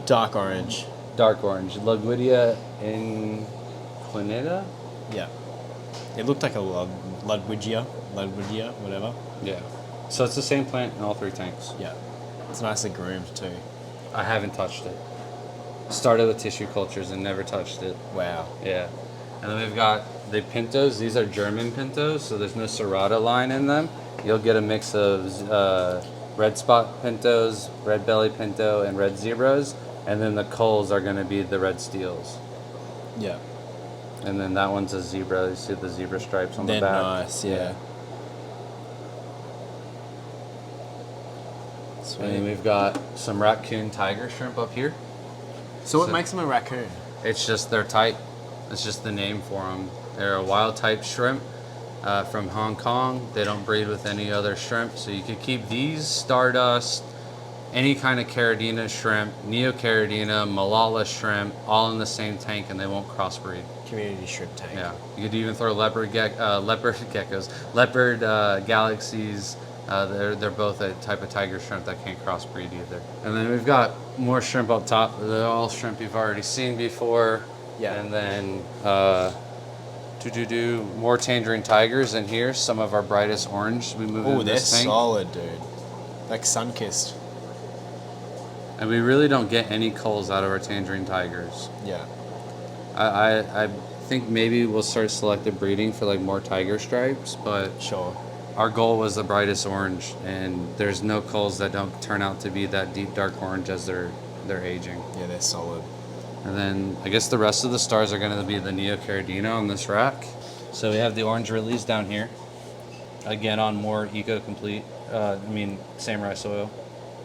Dark orange. Dark orange. Loguidia inquinata? Yeah. It looked like a Ludwigia, whatever. Yeah. So it's the same plant in all three tanks. Yeah. It's nicely groomed too. I haven't touched it. Started with tissue cultures and never touched it. Wow. Yeah. And then we've got the pintos. These are German pintos, so there's no serrata line in them. You'll get a mix of red spot pintos, red belly pinto, and red zebras. And then the culls are going to be the red steels. Yeah. And then that one's a zebra. You see the zebra stripes on They're the back. nice, yeah. Sweet. And then we've got some raccoon tiger shrimp up here. So what makes them a raccoon? It's just their type. It's just the name for them. They're a wild type shrimp from Hong Kong. They don't breed with any other shrimp. So you could keep these, Stardust, any kind of caridina shrimp, Neocaridina, Malala shrimp, all in the same tank, and they won't crossbreed. Community shrimp tank. Yeah, you could even throw leopard geckos, leopard galaxies. They're both a type of tiger shrimp that can't crossbreed either. And then we've got more shrimp up top. They're all shrimp you've already seen before. Yeah. And then more tangerine tigers in here. Some of our brightest orange. We move into they're this tank. solid, dude. Like sun-kissed. And we really don't get any culls out of our tangerine tigers. Yeah. I think maybe we'll start selective breeding for like more tiger stripes, but Sure. our goal was the brightest orange, and there's no culls that don't turn out to be that deep dark orange as they're aging. Yeah, they're solid. And then I guess the rest of the stars are going to be the Neocaridina on this rack. So we have the orange lilies down here. again on more eco-complete, samurai soil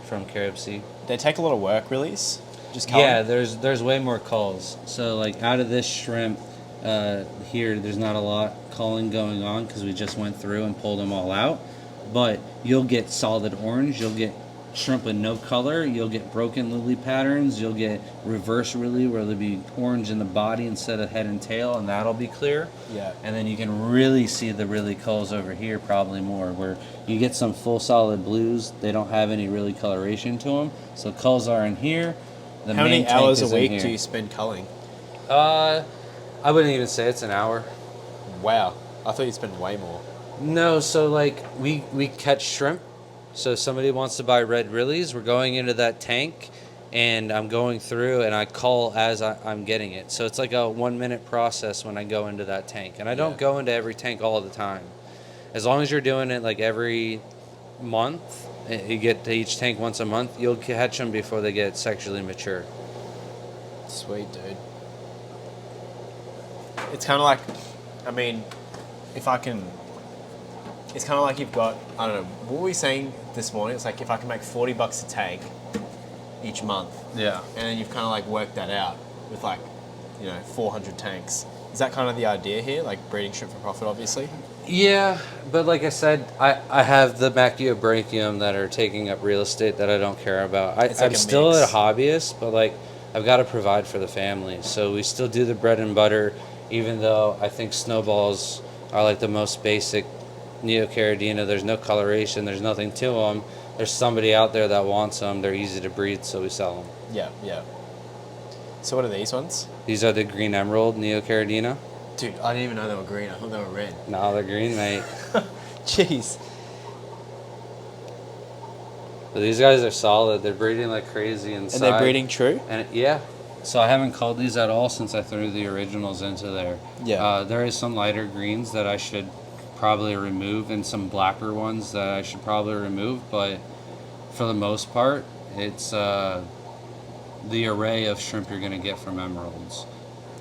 from KFC. They take a lot of work, release. Just culling? Yeah, there's way more culls. So like out of this shrimp here, there's not a lot culling going on because we just went through and pulled them all out. But you'll get solid orange, you'll get shrimp with no color, you'll get broken lily patterns, you'll get reverse lily where there'll be orange in the body instead of head and tail, and that'll be clear. Yeah. And then you can really see the really culls over here probably more, where you get some full solid blues. They don't have any really coloration to them. So culls are in here. The How many main tank hours a is in week here. do you spend culling? I wouldn't even say it's an hour. Wow. I thought you'd spend way more. No, so like we catch shrimp. So if somebody wants to buy red rillies, we're going into that tank and I'm going through and I cull as I'm getting it. So it's like a 1 minute process when I go into that tank. And I don't go into every tank all the time. As long as you're doing it like every month, you get to each tank once a month, you'll catch them before they get sexually mature. Sweet, dude. It's kind of like, I mean, if I can, it's kind of like you've got, I don't know, what were we saying this morning? It's like if I can make $40 a tank each month. Yeah. And then you've kind of like worked that out with like, 400 tanks. Is that kind of the idea here? Like breeding shrimp for profit, obviously? Yeah, but like I said, I have the Macchiobrachium that are taking up real estate that I don't care about. It's like I'm a still mix. a hobbyist, but like I've got to provide for the family. So we still do the bread and butter, even though I think snowballs are like the most basic Neocaridina. There's no coloration, there's nothing to them. There's somebody out there that wants them. They're easy to breed, so we sell them. Yeah, yeah. So what are these ones? These are the green emerald Neocaridina. Dude, I didn't even know they were green. I thought they were red. No, they're green, mate. Jeez. So these guys are solid. They're breeding like crazy inside. And they're breeding true? And yeah. So I haven't culled these at all since I threw the originals into there. Yeah. There is some lighter greens that I should probably remove and some blacker ones that I should probably remove. But for the most part, it's the array of shrimp you're going to get from emeralds.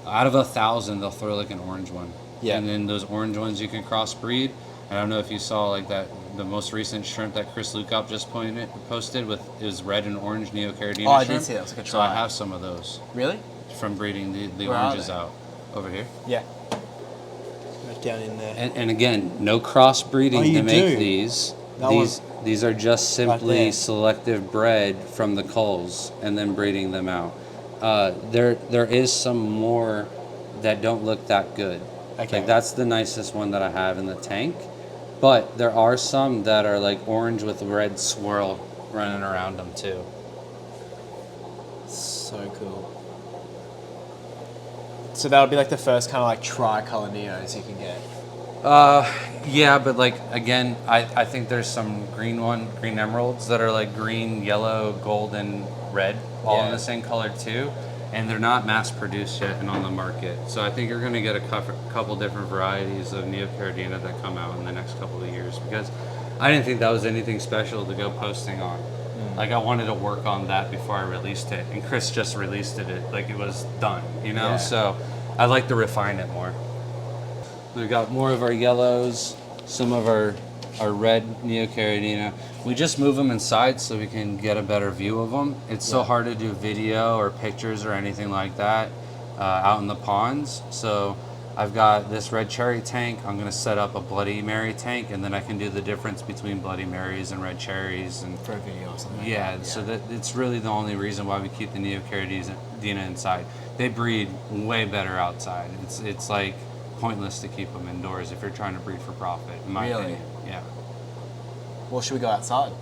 Out of 1,000, they'll throw like an orange one. Yeah. And then those orange ones you can crossbreed. I don't know if you saw like that, the most recent shrimp that Chris Lukop just posted with is red and orange Neocaridina Oh, I shrimp. did see that. It was like a So I try. have some of those Really? from breeding the Where are oranges they? out over here. Yeah. Right down in there. And again, no crossbreeding Oh, you to make do? these. That These are just simply there. selective bred from the culls and then breeding them out. There is some more that don't look that good. Okay. Like that's the nicest one that I have in the tank. But there are some that are like orange with red swirl running around them too. So cool. So that'll be like the first kind of like tricolor neos you can get. Yeah, but like again, I think there's some green emeralds that are like green, yellow, golden, red, all in Yeah. the same color too, and they're not mass produced yet and on the market. So I think you're going to get a couple different varieties of Neocaridina that come out in the next couple of years, because I didn't think that was anything special to go posting on. Like I wanted to work on that before I released it, and Chris just released it like it was done, Yeah. So I like to refine it more. We've got more of our yellows, some of our red Neocaridina. We just move them inside so we can get a better view of them. It's so hard to do video or pictures or anything like that out in the ponds. So I've got this red cherry tank. I'm going to set up a Bloody Mary tank, and then I can do the difference between Bloody Marys and red cherries. And For a video or something. yeah, so that it's really the only reason why we keep the Neocaridina inside. They breed way better outside. It's like pointless to keep them indoors if you're trying to breed for profit, in my Really? opinion. Yeah. Well, should we go outside?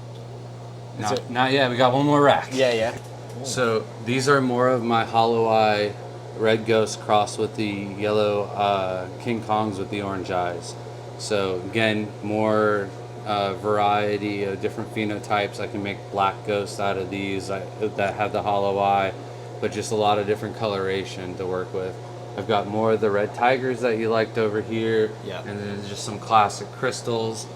Not yet. We got one more rack. Yeah. So these are more of my hollow eye red ghost crossed with the yellow King Kongs with the orange eyes. So again, more variety of different phenotypes. I can make black ghosts out of these that have the hollow eye, but just a lot of different coloration to work with. I've got more of the red tigers that you liked over here, Yeah. and then just some classic crystals.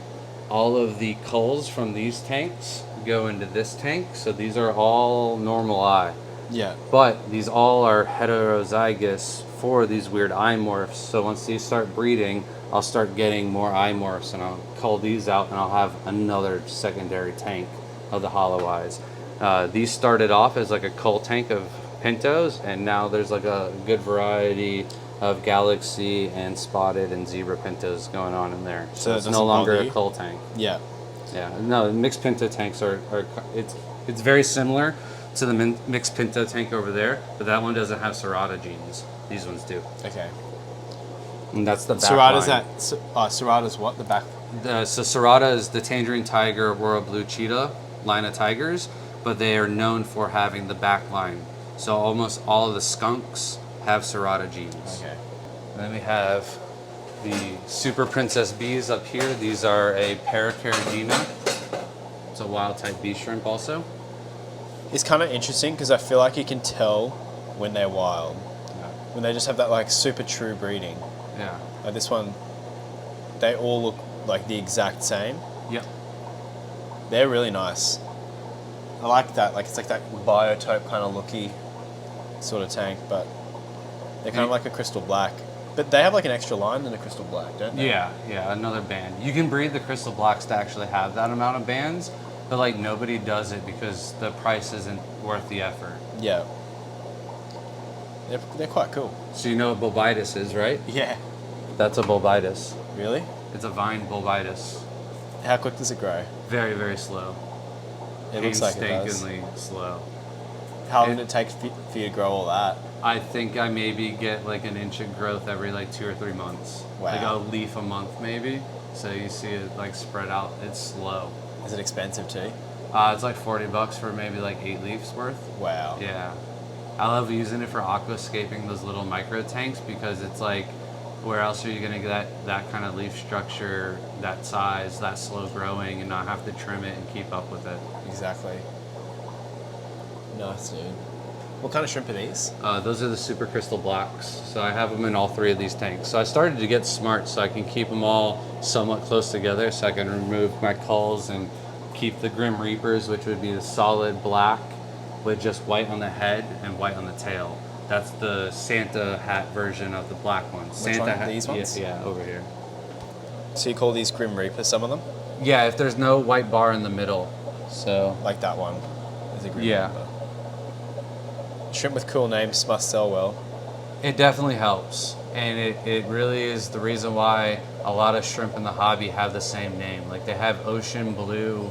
All of the culls from these tanks go into this tank, so these are all normal eye. Yeah. But these all are heterozygous for these weird eye morphs. So once these start breeding, I'll start getting more eye morphs, and I'll cull these out, and I'll have another secondary tank of the hollow eyes. These started off as like a cull tank of pintos, and now there's like a good variety of galaxy and spotted and zebra pintos going on in there. So it's no longer a cull tank. Yeah. Yeah, no, mixed pinto tanks are it's very similar to the mixed pinto tank over there, but that one doesn't have serrata genes. These ones do. Okay. And that's the back Serrata's line. Serrata's what? The back? So serrata is the Tangerine Tiger, Aurora Blue Cheetah line of tigers, but they are known for having the back line. So almost all of the skunks have serrata genes. Okay. And then we have the Super Princess bees up here. These are a Neocaridina. It's a wild type bee shrimp also. It's kind of interesting because I feel like you can tell when they're wild. Yeah. When they just have that like super true breeding. Yeah. Like this one, they all look like the exact same. Yep. They're really nice. I like that. Like it's like that biotope kind of looky sort of tank, but they're kind of like a crystal black. But they have like an extra line than a crystal black, don't they? Yeah, yeah, another band. You can breed the crystal blacks to actually have that amount of bands, but like nobody does it because the price isn't worth the effort. Yeah. They're quite cool. So you know what bulbitis is, right? Yeah. That's a bulbitis. Really? It's a vine bulbitis. How quick does it grow? Very, very slow. It looks like it does. Painstakingly slow. How long did it take for you to grow all that? I think I maybe get like an inch of growth every like 2 or 3 months. Wow. Like a leaf a month maybe. So you see it like spread out. It's slow. Is it expensive too? It's like $40 for maybe like 8 leaves worth. Wow. Yeah. I love using it for aquascaping those little micro tanks because it's like, where else are you going to get that kind of leaf structure, that size, that slow growing, and not have to trim it and keep up with it? Exactly. Nice, dude. What kind of shrimp are these? Those are the Super Crystal Blacks. So I have them in all 3 of these tanks. So I started to get smart so I can keep them all somewhat close together so I can remove my culls and keep the Grim Reapers, which would be the solid black with just white on the head and white on the tail. That's the Santa hat version of the black ones. Santa one? hat. These ones? Yeah, over here. So you call these Grim Reapers, some of them? Yeah, if there's no white bar in the middle. So Like that one is a Grim yeah. Reaper. Shrimp with cool names must sell well. It definitely helps. And it really is the reason why a lot of shrimp in the hobby have the same name. Like they have ocean blue,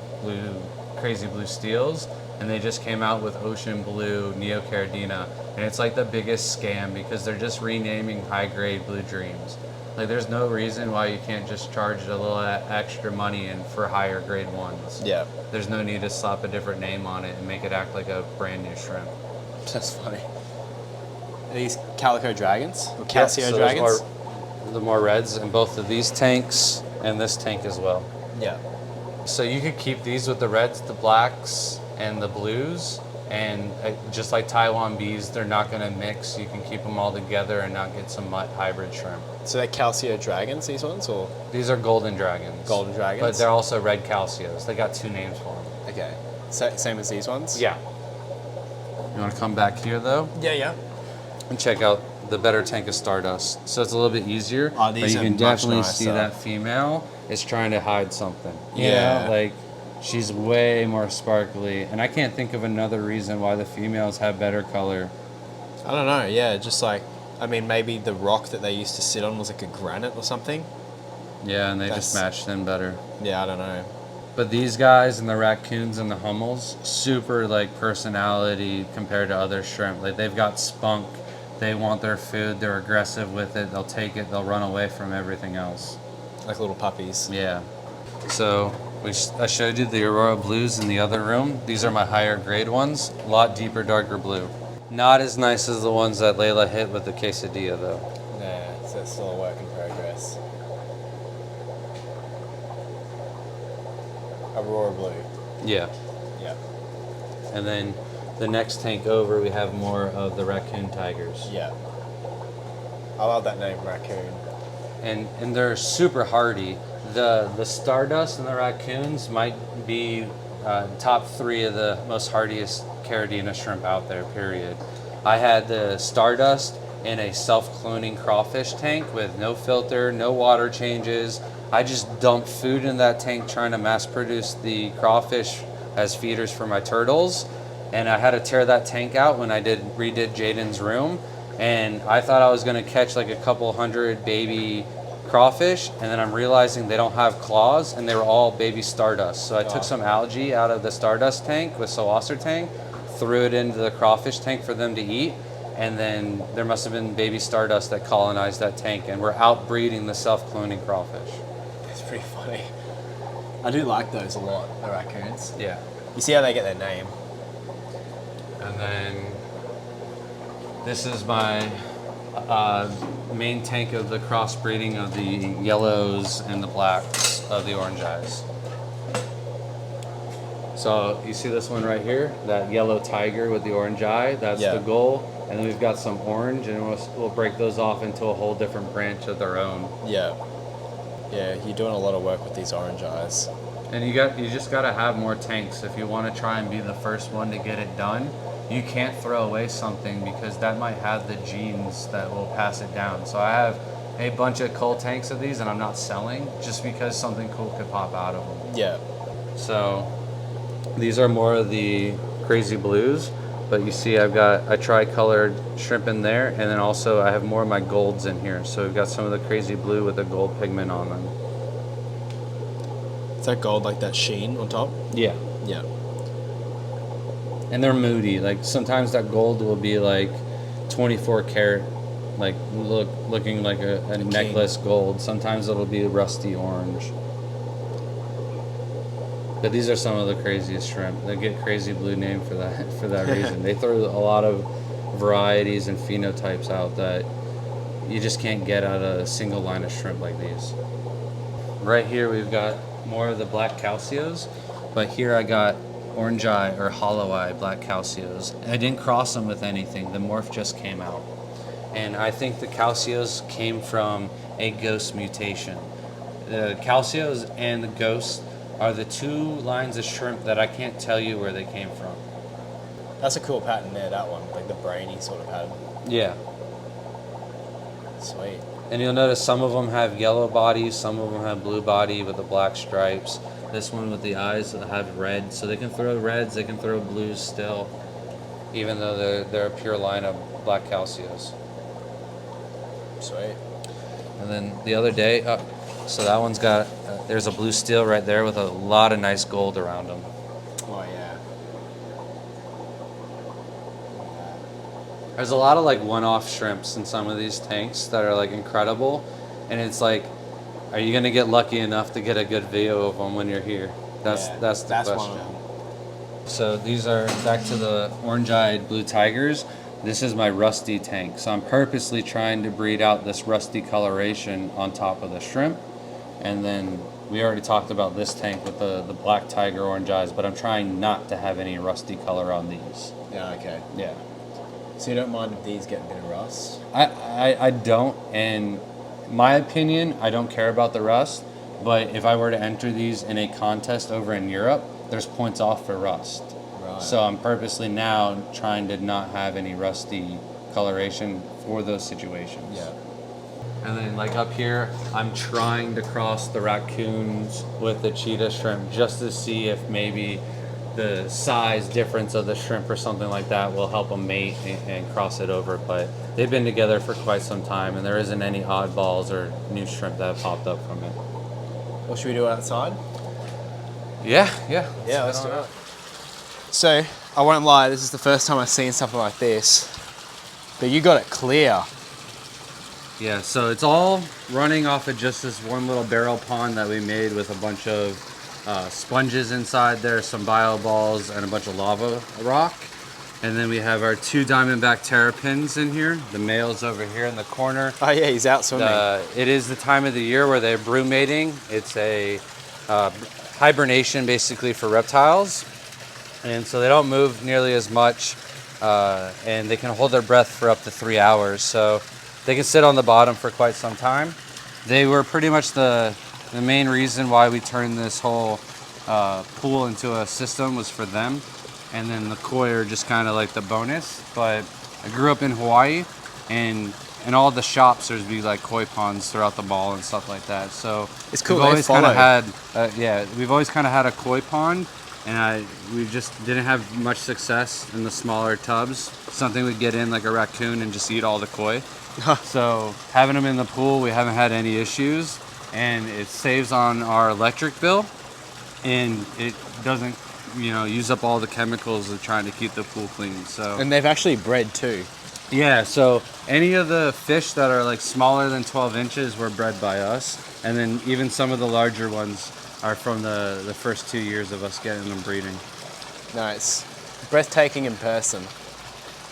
crazy blue steels, and they just came out with ocean blue Neocaridina. And it's like the biggest scam because they're just renaming high grade blue dreams. Like there's no reason why you can't just charge a little extra money in for higher grade ones. Yeah. There's no need to slap a different name on it and make it act like a brand new shrimp. That's funny. Are these Calico dragons? Or Calcio so dragons? The more reds in both of these tanks and this tank as well. Yeah. So you could keep these with the reds, the blacks, and the blues. And just like Taiwan bees, they're not going to mix. You can keep them all together and not get some mutt hybrid shrimp. So they're Calcio dragons, these ones? Or These are golden dragons. golden dragons? But they're also red calcios. They got 2 names for them. Okay. Same as these ones? Yeah. You want to come back here though Yeah. and check out the better tank of Stardust. So it's a little bit easier. Oh, these but you are can much definitely nicer. see that female is trying to hide something. You Yeah. know, like she's way more sparkly. And I can't think of another reason why the females have better color. I don't know, yeah, just like, I mean, maybe the rock that they used to sit on was like a granite or something. Yeah, and they just match them better. Yeah, I don't know. But these guys and the raccoons and the hummels, super like personality compared to other shrimp. Like they've got spunk. They want their food. They're aggressive with it. They'll take it. They'll run away from everything else. Like little puppies. Yeah. So I showed you the Aurora blues in the other room. These are my higher grade ones. A lot deeper, darker blue. Not as nice as the ones that Leila hit with the quesadilla though. Yeah, so it's still a work in progress. Aurora blue. Yeah. Yeah. And then the next tank over, we have more of the raccoon tigers. Yeah. I love that name, raccoon. And they're super hardy. The Stardust and the raccoons might be top 3 of the most hardiest Caridina shrimp out there, period. I had the Stardust in a self-cloning crawfish tank with no filter, no water changes. I just dumped food in that tank trying to mass produce the crawfish as feeders for my turtles. And I had to tear that tank out when I redid Jaden's room. And I thought I was gonna catch like a couple hundred baby crawfish, and then I'm realizing they don't have claws, and they were all baby Stardust. So I took some algae out of the Stardust tank with Saucer tank, threw it into the crawfish tank for them to eat, and then there must have been baby Stardust that colonized that tank, and we're outbreeding the self-cloning crawfish. It's pretty funny. I do like those a lot, the raccoons. Yeah. You see how they get their name? And then this is my main tank of the crossbreeding of the yellows and the blacks of the orange eyes. So you see this one right here, that yellow tiger with the orange eye, that's the goal. And then we've got some orange, and we'll break those off into a whole different branch of their own. Yeah. Yeah, you're doing a lot of work with these orange eyes. And you just gotta have more tanks if you want to try and be the first one to get it done. You can't throw away something because that might have the genes that will pass it down. So I have a bunch of cull tanks of these, and I'm not selling just because something cool could pop out of them. Yeah. So these are more of the crazy blues, but you see I tri-colored shrimp in there, and then also I have more of my golds in here. So we've got some of the crazy blue with the gold pigment on them. Is that gold like that sheen on top? Yeah. Yeah. And they're moody. Like sometimes that gold will be like 24 karat, like looking like a necklace gold. Sometimes it'll be rusty orange. But these are some of the craziest shrimp. They get crazy blue name for that reason. They throw a lot of varieties and phenotypes out that you just can't get out of a single line of shrimp like these. Right here we've got more of the black calcios, but here I got orange eye or hollow eye black calcios. I didn't cross them with anything. The morph just came out. And I think the calcios came from a ghost mutation. The calcios and the ghosts are the two lines of shrimp that I can't tell you where they came from. That's a cool pattern there, that one. Like the brainy sort of pattern. Yeah. Sweet. And you'll notice some of them have yellow bodies, some of them have blue body with the black stripes. This one with the eyes that have red, so they can throw reds, they can throw blues still, even though they're a pure line of black calcios. Sweet. And then the other day, so that one's got, there's a blue steel right there with a lot of nice gold around them. Oh yeah. There's a lot of like one-off shrimps in some of these tanks that are like incredible, and it's like, are you gonna get lucky enough to get a good video of them when you're here? That's the question. One of them. So these are back to the orange-eyed blue tigers. This is my rusty tank. So I'm purposely trying to breed out this rusty coloration on top of the shrimp. And then we already talked about this tank with the black tiger orange eyes, but I'm trying not to have any rusty color on these. Yeah, okay. Yeah. So you don't mind if these get a bit of rust? I don't, and my opinion, I don't care about the rust, but if I were to enter these in a contest over in Europe, there's points off for rust. Right. So I'm purposely now trying to not have any rusty coloration for those situations. Yeah. And then like up here, I'm trying to cross the raccoons with the cheetah shrimp just to see if maybe the size difference of the shrimp or something like that will help them mate and cross it over. But they've been together for quite some time, and there isn't any oddballs or new shrimp that have popped up from it. Well, should we do it outside? Yeah. Let's do it. So, I won't lie, this is the first time I've seen something like this. But you got it clear. Yeah, so it's all running off of just this one little barrel pond that we made with a bunch of sponges inside there, some bio balls, and a bunch of lava rock. And then we have our 2 diamondback terrapins in here. The male's over here in the corner. Oh yeah, he's out swimming. It is the time of the year where they're brood mating. It's a hibernation basically for reptiles. And so they don't move nearly as much, and they can hold their breath for up to 3 hours. So they can sit on the bottom for quite some time. They were pretty much the main reason why we turned this whole pool into a system was for them. And then the koi are just kind of like the bonus. But I grew up in Hawaii, and all the shops there's be like koi ponds throughout the mall and stuff like that. So It's cool. We've They always kind of follow. had we've always kind of had a koi pond, and we just didn't have much success in the smaller tubs. Something would get in like a raccoon and just eat all the koi. So having them in the pool, we haven't had any issues, and it saves on our electric bill, and it doesn't, use up all the chemicals of trying to keep the pool clean. So And they've actually bred too. yeah, so any of the fish that are like smaller than 12 inches were bred by us, and then even some of the larger ones are from the first 2 years of us getting them breeding. Nice. Breathtaking in person.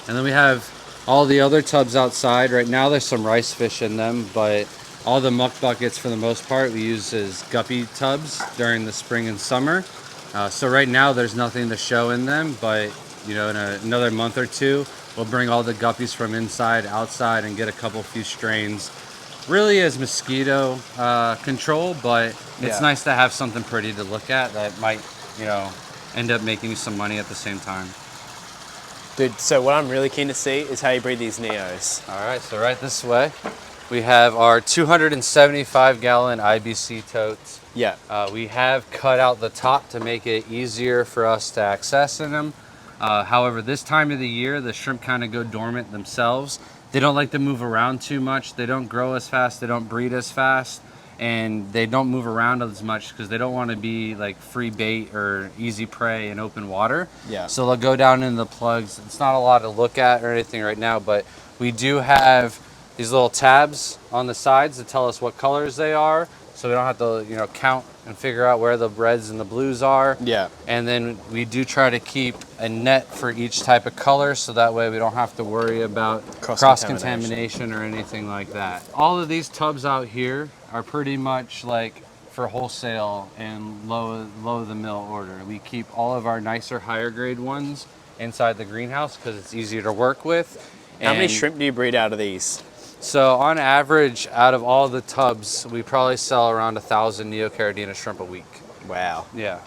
And then we have all the other tubs outside. Right now there's some rice fish in them, but all the muck buckets for the most part we use as guppy tubs during the spring and summer. So right now there's nothing to show in them, but in another month or two we'll bring all the guppies from inside outside and get a few strains, really as mosquito control, but it's nice to have something pretty to look at that might end up making you some money at the same time. Dude, so what I'm really keen to see is how you breed these Neos. All right, so right this way, we have our 275-gallon IBC totes. Yeah. We have cut out the top to make it easier for us to access in them. However, this time of the year, the shrimp kind of go dormant themselves. They don't like to move around too much. They don't grow as fast. They don't breed as fast. And they don't move around as much because they don't want to be like free bait or easy prey in open water. Yeah. So they'll go down in the plugs. It's not a lot to look at or anything right now, but we do have these little tabs on the sides to tell us what colors they are, so we don't have to count and figure out where the reds and the blues are. Yeah. And then we do try to keep a net for each type of color, so that way we don't have to worry about cross-contamination or anything like that. All of these tubs out here are pretty much like for wholesale and low of the mill order. We keep all of our nicer, higher grade ones inside the greenhouse because it's easier to work with. How many shrimp do you breed out of these? So on average, out of all the tubs, we probably sell around 1,000 Neocaridina shrimp a week. Wow. Yeah.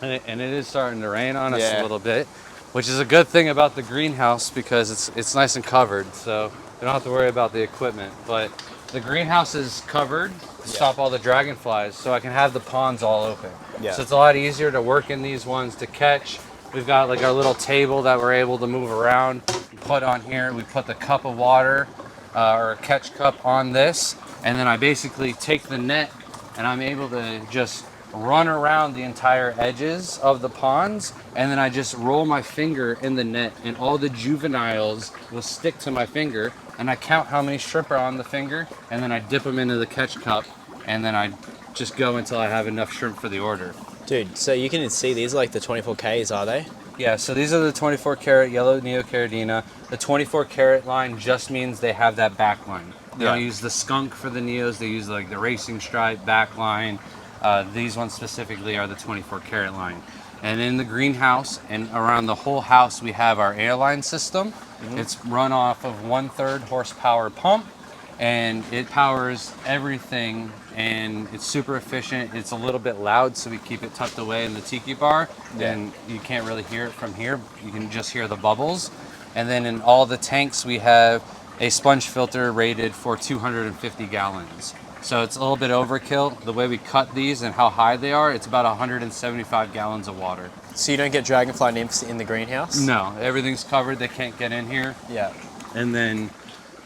And it is starting to rain on us Yeah. a little bit, which is a good thing about the greenhouse because it's nice and covered, so we don't have to worry about the equipment. But the greenhouse is covered to stop all the dragonflies, so I can have the ponds all open. Yeah. So it's a lot easier to work in these ones to catch. We've got like our little table that we're able to move around. We put on here, we put the cup of water or a catch cup on this, and then I basically take the net and I'm able to just run around the entire edges of the ponds, and then I just roll my finger in the net and all the juveniles will stick to my finger, and I count how many shrimp are on the finger, and then I dip them into the catch cup, and then I just go until I have enough shrimp for the order. Dude, so you can see these are like the 24Ks, are they? Yeah, so these are the 24 karat yellow Neocaridina. The 24 karat line just means they have that back line. They don't use the skunk for the Neos, they use like the racing stripe back line. These ones specifically are the 24 karat line. And in the greenhouse and around the whole house, we have our airline system. It's run off of 1/3 horsepower pump, and it powers everything, and it's super efficient. It's a little bit loud, so we keep it tucked away in the tiki bar, and you can't really hear it from here. You can just hear the bubbles. And then in all the tanks, we have a sponge filter rated for 250 gallons. So it's a little bit overkill. The way we cut these and how high they are, it's about 175 gallons of water. So you don't get dragonfly nymphs in the greenhouse? No, everything's covered. They can't get in here. Yeah. And then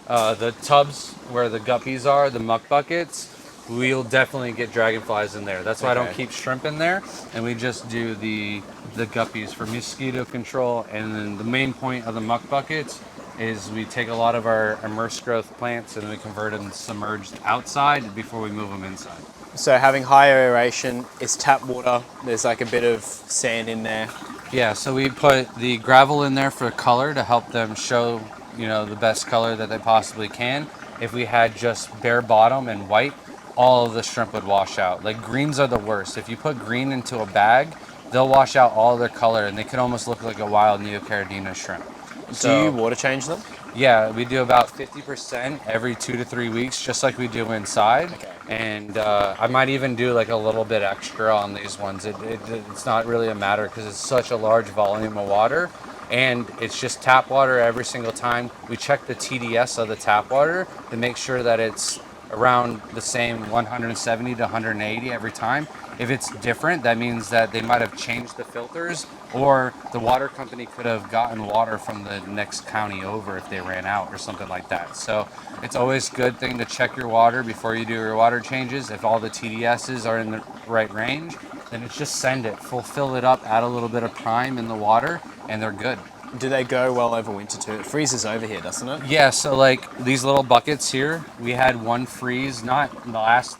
the tubs where the guppies are, the muck buckets, we'll definitely get dragonflies in there. That's why I don't keep shrimp in there, and we just do the guppies for mosquito control. And then the main point of the muck buckets is we take a lot of our immersed growth plants and we convert them submerged outside before we move them inside. So having higher aeration is tap water. There's like a bit of sand in there. Yeah, so we put the gravel in there for color to help them show, the best color that they possibly can. If we had just bare bottom and white, all of the shrimp would wash out. Like greens are the worst. If you put green into a bag, they'll wash out all their color and they could almost look like a wild Neocaridina shrimp. Do you water change them? Yeah, we do about 50% every 2 to 3 weeks, just like we do inside. Okay. And I might even do like a little bit extra on these ones. It's not really a matter because it's such a large volume of water. and it's just tap water every single time. We check the TDS of the tap water to make sure that it's around the same 170 to 180 every time. If it's different, that means that they might have changed the filters, or the water company could have gotten water from the next county over if they ran out or something like that. So it's always a good thing to check your water before you do your water changes. If all the TDSs are in the right range, then it's just send it, fill it up, add a little bit of prime in the water, and they're good. Do they go well over winter too? It freezes over here, doesn't it? Yeah, so like these little buckets here, we had one freeze, not in the last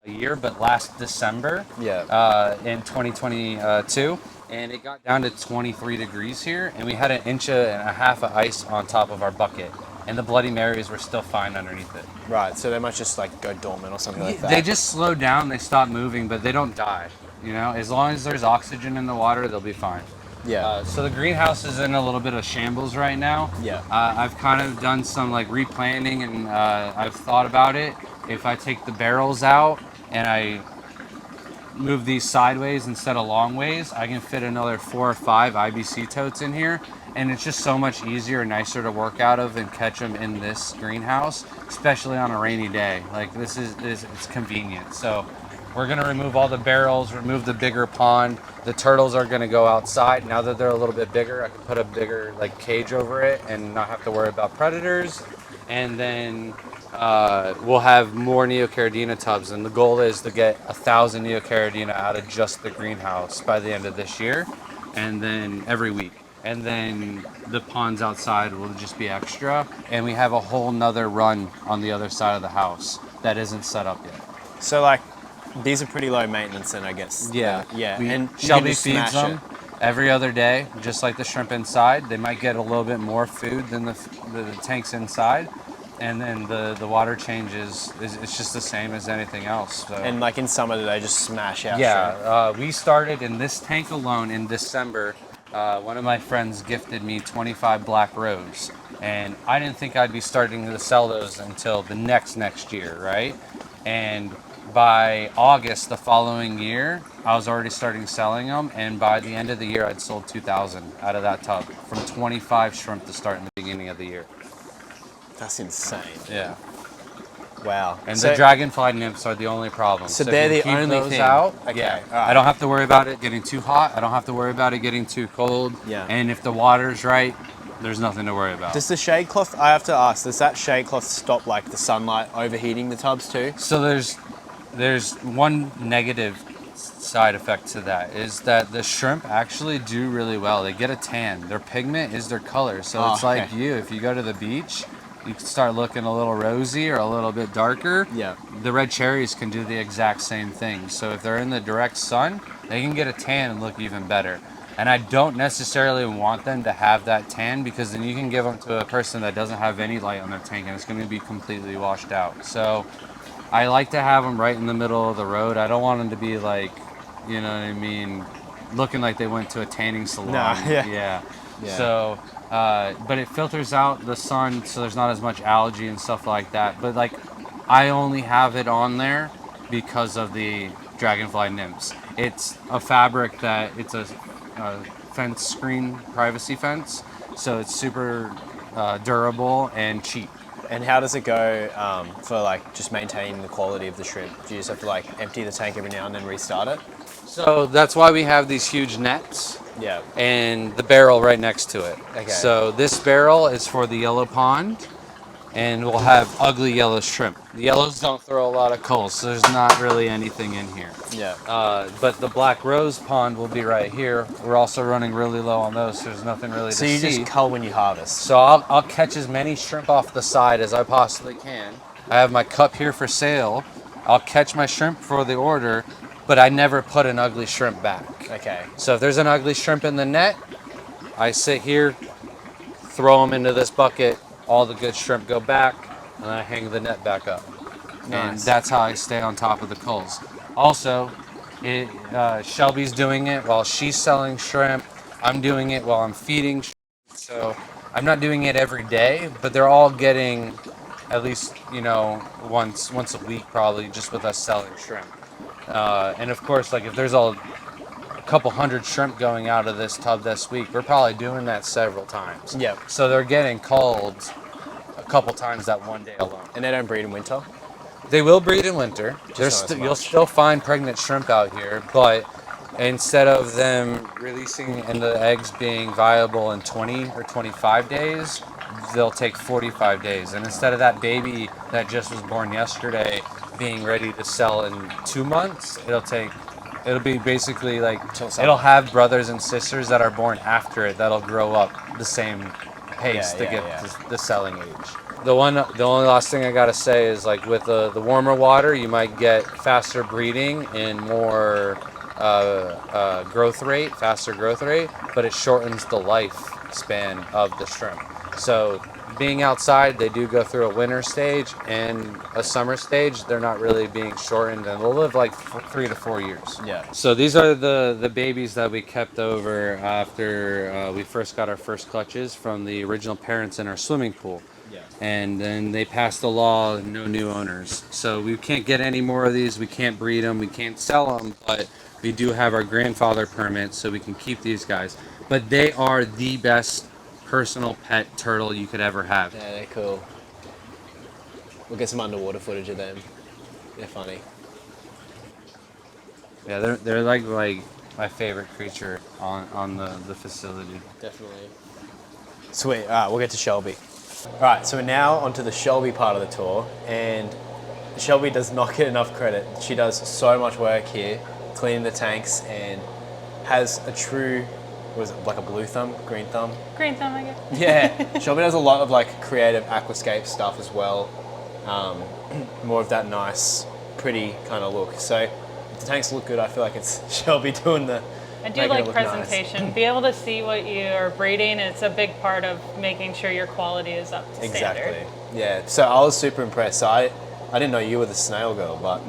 year, but last December Yeah. in 2022. And it got down to 23 degrees here, and we had an inch and a half of ice on top of our bucket. And the Bloody Marys were still fine underneath it. Right, so they might just like go dormant or something like that. They just slow down, they stop moving, but they don't die. You know, as long as there's oxygen in the water, they'll be fine. Yeah. So the greenhouse is in a little bit of shambles right now. Yeah. I've kind of done some like replanting, and I've thought about it. If I take the barrels out and I move these sideways instead of long ways, I can fit another 4 or 5 IBC totes in here, and it's just so much easier and nicer to work out of and catch them in this greenhouse, especially on a rainy day. Like this is it's convenient. So we're gonna remove all the barrels, remove the bigger pond. The turtles are gonna go outside. Now that they're a little bit bigger, I can put a bigger like cage over it and not have to worry about predators. And then we'll have more Neocaridina tubs, and the goal is to get 1,000 Neocaridina out of just the greenhouse by the end of this year, and then every week. And then the ponds outside will just be extra, and we have a whole nother run on the other side of the house that isn't set up yet. So like, these are pretty low maintenance then, I guess. Yeah. And you Shelby can just feeds smash them it. every other day, just like the shrimp inside. They might get a little bit more food than the tanks inside, and then the water changes. It's just the same as anything else. So. And like in summer, do they just smash out? Yeah, we started in this tank alone in December. One of my friends gifted me 25 black rose, and I didn't think I'd be starting to sell those until the next year, right? And by August the following year, I was already starting selling them, and by the end of the year, I'd sold 2,000 out of that tub from 25 shrimp to start in the beginning of the year. That's insane. Yeah. Wow. And So- the dragonfly nymphs are the only problem. So if they're you the keep only those thing. out. Okay, Yeah. all right. I don't have to worry about it getting too hot. I don't have to worry about it getting too cold. Yeah. And if the water's right, there's nothing to worry about. Does the shade cloth, I have to ask, does that shade cloth stop like the sunlight overheating the tubs too? So there's one negative side effect to that, is that the shrimp actually do really well. They get a tan. Their pigment is their color. So Oh, it's like okay. you, if you go to the beach, you can start looking a little rosy or a little bit darker. Yeah. The red cherries can do the exact same thing. So if they're in the direct sun, they can get a tan and look even better. And I don't necessarily want them to have that tan, because then you can give them to a person that doesn't have any light on their tank and it's going to be completely washed out. So I like to have them right in the middle of the road. I don't want them to be like, you know what I mean, looking like they went to a tanning salon. No, yeah. Yeah. So, but it filters out the sun, so there's not as much algae and stuff like that. But like, I only have it on there because of the dragonfly nymphs. It's a fabric that it's a fence screen, privacy fence, so it's super durable and cheap. And how does it go for like just maintaining the quality of the shrimp? Do you just have to like empty the tank every now and then restart it? So that's why we have these huge nets Yeah. and the barrel right next to it. Okay. So this barrel is for the yellow pond, and we'll have ugly yellow shrimp. The yellows don't throw a lot of culls, so there's not really anything in here. Yeah. But the black rose pond will be right here. We're also running really low on those, so there's nothing really So to you see. just cull when you harvest. So I'll catch as many shrimp off the side as I possibly can. I have my cup here for sale. I'll catch my shrimp for the order, but I never put an ugly shrimp back. Okay. So if there's an ugly shrimp in the net, I sit here, throw them into this bucket, all the good shrimp go back, and I hang the net back up. And Nice. that's how I stay on top of the culls. Also, Shelby's doing it while she's selling shrimp. I'm doing it while I'm feeding shrimp. So I'm not doing it every day, but they're all getting at least, once a week probably, just with us selling shrimp. And of course, like if there's a couple hundred shrimp going out of this tub this week. We're probably doing that several times. Yep. So they're getting culled a couple times that one day alone. And they don't breed in winter? They will breed in winter. Just not as You'll much. still find pregnant shrimp out here, but instead of them releasing and the eggs being viable in 20 or 25 days, they'll take 45 days. And instead of that baby that just was born yesterday being ready to sell in 2 months, it'll be basically like, it'll have brothers and sisters that are born after it that'll grow up the same pace to get the selling age. The only last thing I gotta say is, like, with the warmer water, you might get faster breeding and more faster growth rate, but it shortens the lifespan of the shrimp. So being outside, they do go through a winter stage and a summer stage. They're not really being shortened, and they'll live like 3 to 4 years. Yeah. So these are the babies that we kept over after we first got our first clutches from the original parents in our swimming pool. Yeah. And then they passed a law, no new owners. So we can't get any more of these. We can't breed them. We can't sell them. But we do have our grandfather permit, so we can keep these guys. But they are the best personal pet turtle you could ever have. Yeah, they're cool. We'll get some underwater footage of them. They're funny. Yeah, they're like my favorite creature on the facility. Definitely. Sweet. All right, we'll get to Shelby. All right, so we're now onto the Shelby part of the tour, and Shelby does not get enough credit. She does so much work here, cleaning the tanks, and has a true, what is it, like a blue thumb, green thumb? Green thumb, I guess. Yeah, Shelby does a lot of like creative aquascape stuff as well. More of that nice, pretty kind of look. So if the tanks look good, I feel like it's Shelby doing the. I do making it like look presentation. nice. Be able to see what you're breeding, it's a big part of making sure your quality is up to Exactly. standard. Yeah. So I was super impressed. So I didn't know you were the snail girl, but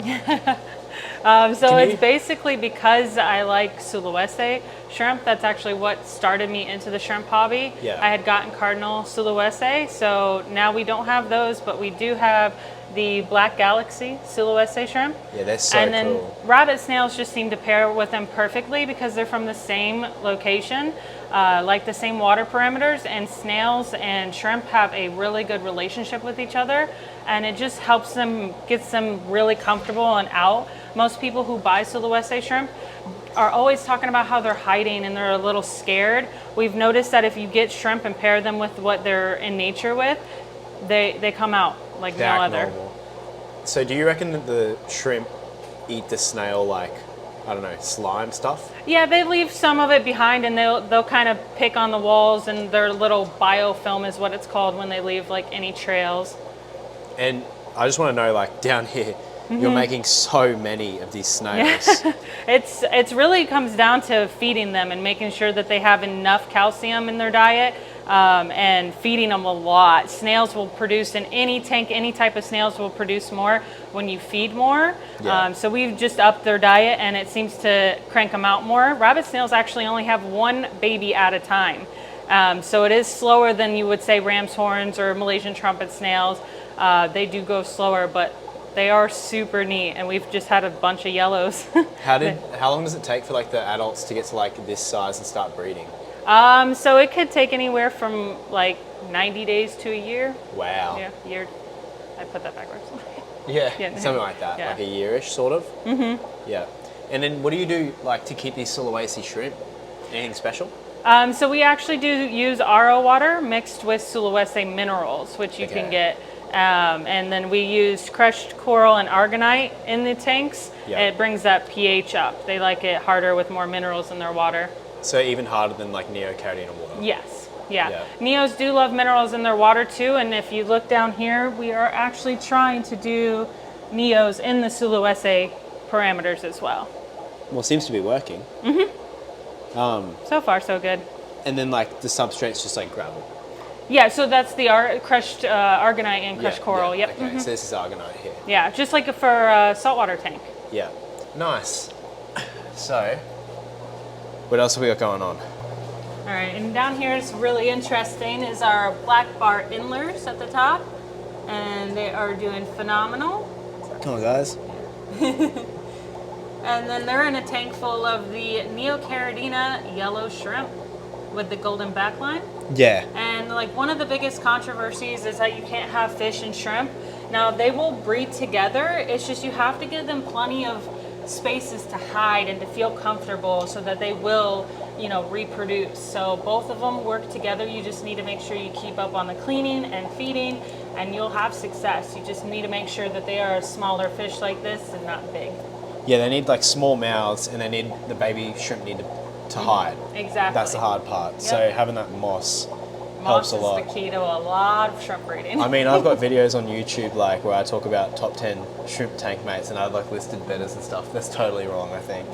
So Can it's you- basically because I like Sulawesi shrimp. That's actually what started me into the shrimp hobby. Yeah. I had gotten Cardinal Sulawesi, so now we don't have those, but we do have the Black Galaxy Sulawesi shrimp. yeah, they're so And then cool. rabbit snails just seem to pair with them perfectly because they're from the same location, like the same water parameters, and snails and shrimp have a really good relationship with each other, and it just helps them, gets them really comfortable and out. Most people who buy Sulawesi shrimp are always talking about how they're hiding and they're a little scared. We've noticed that if you get shrimp and pair them with what they're in nature with, they come out like They no act other. normal. So do you reckon that the shrimp eat the snail like, I don't know, slime stuff? Yeah, they leave some of it behind, and they'll kind of pick on the walls, and their little biofilm is what it's called when they leave like any trails. And I just want to know, like down here, you're making so many of these snails. It's really comes down to feeding them and making sure that they have enough calcium in their diet, and feeding them a lot. Snails will produce in any tank, any type of snails will produce more when you feed more. Yeah. So we've just upped their diet, and it seems to crank them out more. Rabbit snails actually only have one baby at a time. So it is slower than you would say ram's horns or Malaysian trumpet snails. They do go slower, but they are super neat, and we've just had a bunch of yellows. How long does it take for like the adults to get to like this size and start breeding? So it could take anywhere from like 90 days to a year. Wow. Yeah, year. I put that backwards. Yeah, Yeah. something like that, Yeah. like a yearish sort of. Mm-hmm. Yeah. And then what do you do like to keep these Sulawesi shrimp? Anything special? So we actually do use RO water mixed with Sulawesi minerals, which you can Okay. get. And then we use crushed coral and argonite in the tanks. Yeah. It brings that pH up. They like it harder with more minerals in their water. So even harder than like Neocaridina water? Yes. Yeah. Yeah. Neos do love minerals in their water too. And if you look down here, we are actually trying to do Neos in the Sulawesi parameters as well. Well, it seems to be working. So far, so good. And then like the substrate's just like gravel. Yeah, so that's the crushed argonite and crushed coral. Yeah. Yep. Okay, so this is argonite here. Yeah, just like for a saltwater tank. Yeah. Nice. So, what else have we got going on? All right, and down here is really interesting is our black bar inlers at the top, and they are doing phenomenal. Come on, guys. And then they're in a tank full of the Neocaridina yellow shrimp with the golden backline. Yeah. And like one of the biggest controversies is that you can't have fish and shrimp. Now they will breed together. It's just you have to give them plenty of spaces to hide and to feel comfortable so that they will, you know, reproduce. So both of them work together. You just need to make sure you keep up on the cleaning and feeding, and you'll have success. You just need to make sure that they are a smaller fish like this and not big. Yeah, they need like small mouths, and they need the baby shrimp need to hide. Exactly. That's the hard part. Yep. So having that moss helps a lot. Moss is the key to a lot of shrimp breeding. I mean, I've got videos on YouTube like where I talk about top 10 shrimp tank mates, and I've like listed betters and stuff. That's totally wrong, I think.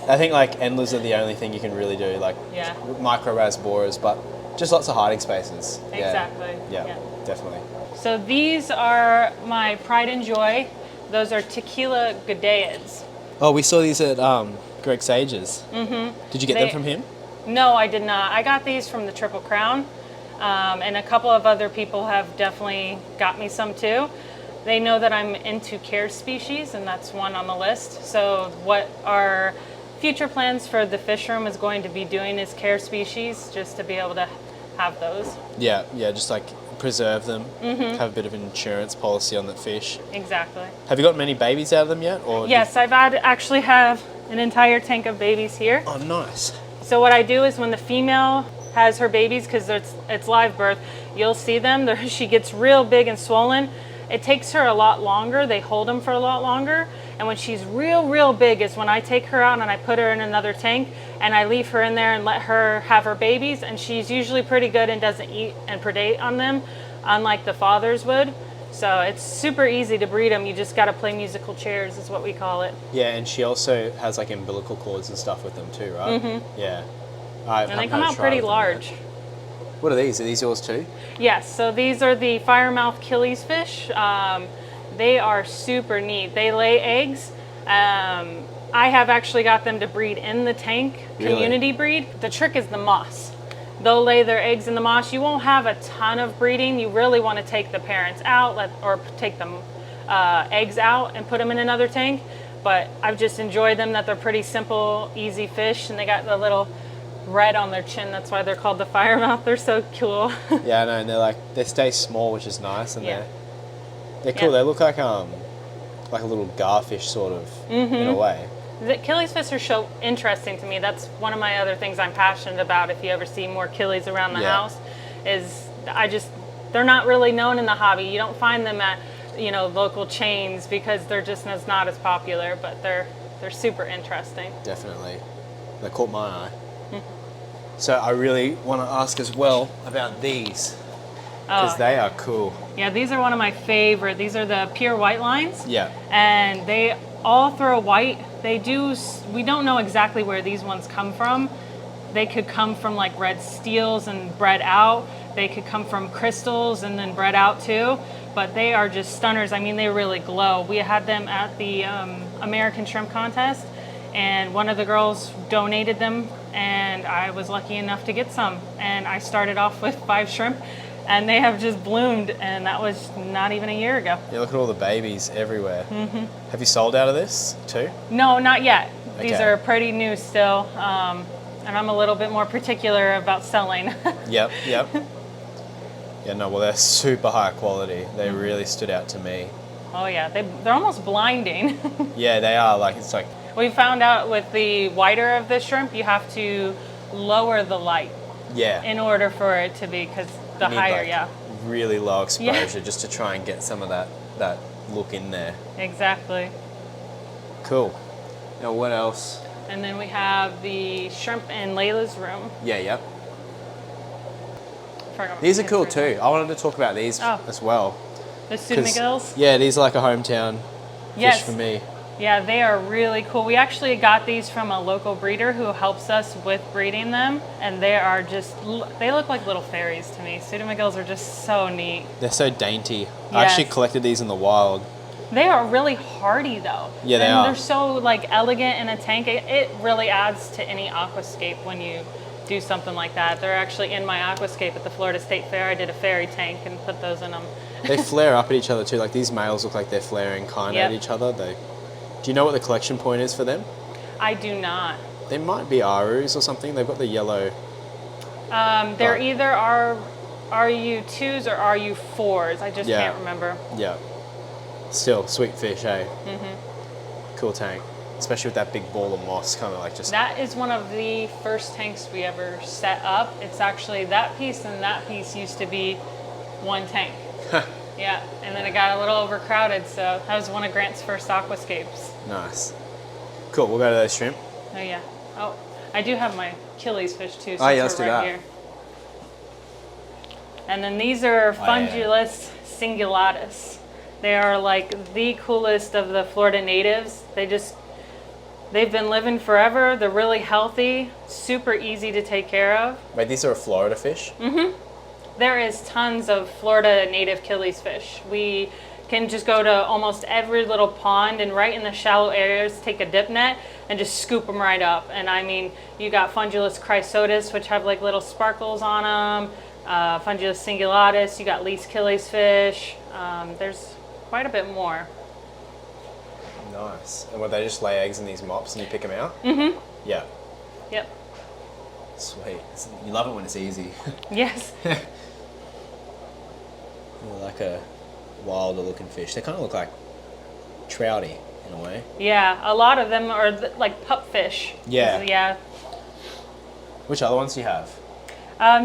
I think like endlers are the only thing you can really do, like Yeah. micro ras borers, but just lots of hiding spaces. Exactly. Yeah, definitely. So these are my pride and joy. Those are Tequila Godeids. Oh, we saw these at Greg Sage's. Mm-hmm. Did you get them from him? No, I did not. I got these from the Triple Crown, and a couple of other people have definitely got me some too. They know that I'm into care species, and that's one on the list. So what our future plans for the fish room is going to be doing is care species, just to be able to have those. Yeah, just like preserve them, have a bit of an insurance policy on the fish. Exactly. Have you got many babies out of them yet? Or Yes, actually have an entire tank of babies here. Oh, nice. So what I do is when the female has her babies, because it's live birth, you'll see them. She gets real big and swollen. It takes her a lot longer. They hold them for a lot longer. And when she's real big is when I take her out and I put her in another tank and I leave her in there and let her have her babies. And she's usually pretty good and doesn't eat and predate on them, unlike the fathers would. So it's super easy to breed them. You just got to play musical chairs is what we call it. Yeah, and she also has like umbilical cords and stuff with them too, right? Mm-hmm. Yeah. And they come out pretty large. What are these? Are these yours too? Yes, so these are the firemouth killies fish. They are super neat. They lay eggs. I have actually got them to breed in the tank, community breed. The trick is the moss. They'll lay their eggs in the moss. You won't have a ton of breeding. You really want to take the parents out or take them eggs out and put them in another tank. But I've just enjoyed them that they're pretty simple, easy fish, and they got the little red on their chin. That's why they're called the firemouth. They're so cool. Yeah, I know. And they stay small, which is nice, and they're cool. Yeah. They look like a little garfish sort of in a way. The killies fish are so interesting to me. That's one of my other things I'm passionate about. If you ever see more killies around the house, is they're not really known in the hobby. You don't find them at local chains because they're just not as popular. But they're super interesting. Definitely, they caught my eye. So I really want to ask as well about these because they are cool. Yeah, these are one of my favorite. These are the pure white lines. Yeah. And they all throw white. We don't know exactly where these ones come from. They could come from like red steels and bred out. They could come from crystals and then bred out too. But they are just stunners. I mean, they really glow. We had them at the American Shrimp Contest, and one of the girls donated them, and I was lucky enough to get some. And I started off with 5 shrimp, and they have just bloomed, and that was not even a year ago. Yeah, look at all the babies everywhere. Mm-hmm. Have you sold out of this too? No, not yet. These Okay. are pretty new still, and I'm a little bit more particular about selling. Yep. Yeah, no, well, they're super high quality. They really stood out to me. Oh yeah, they're almost blinding. Yeah, they are. It's like, We found out with the whiter of the shrimp, you have to lower the light yeah. in order for it to be, because the You need, higher, really low exposure just to try and get some of that look in there. Exactly. Cool. Now, what else? And then we have the shrimp in Leila's room. Yeah, yep. Forgot These are what cool his too. room I wanted to talk about these as well. was. The 'Cause, pseudomygills. yeah, these are like a hometown Yes. fish for me. Yeah, they are really cool. We actually got these from a local breeder who helps us with breeding them, and they look like little fairies to me. Pseudomygills are just so neat. They're so dainty. I actually Yes. collected these in the wild. They are really hardy though. Yeah, they and are. They're so elegant in a tank. It really adds to any aquascape when you do something like that. They're actually in my aquascape at the Florida State Fair. I did a fairy tank and put those in them. They flare up at each other too. Like these males look like they're flaring kind of Yep. at each other. Do you know what the collection point is for them? I do not. They might be Arus or something. They've got the yellow. They're either RU2s or RU4s. I just can't remember. Yeah. Still, sweet fish, eh? Cool tank. Especially with that big ball of moss, kind of like just... That is one of the first tanks we ever set up. It's actually that piece and that piece used to be one tank. Yeah, and then it got a little overcrowded, so that was one of Grant's first aquascapes. Nice. Cool, we'll go to those shrimp. Oh yeah. Oh, I do have my Achilles fish too, since let's we're do right that. here. And then these are Fungulus cingulatus. They are like the coolest of the Florida natives. They've been living forever. They're really healthy, super easy to take care of. Wait, these are a Florida fish? There is tons of Florida native Achilles fish. We can just go to almost every little pond and right in the shallow areas, take a dip net and just scoop them right up. And I mean, you got Fungulus chrysotis, which have like little sparkles on them. Fungulus cingulatus, you got least Achilles fish. There's quite a bit more. Nice. And what, they just lay eggs in these mops and you pick them out? Yeah. Yep. Sweet. You love it when it's easy. Yes. Like a wilder looking fish. They kind of look like trouty in a way. Yeah, a lot of them are like pupfish. Yeah. Yeah. Which other ones do you have?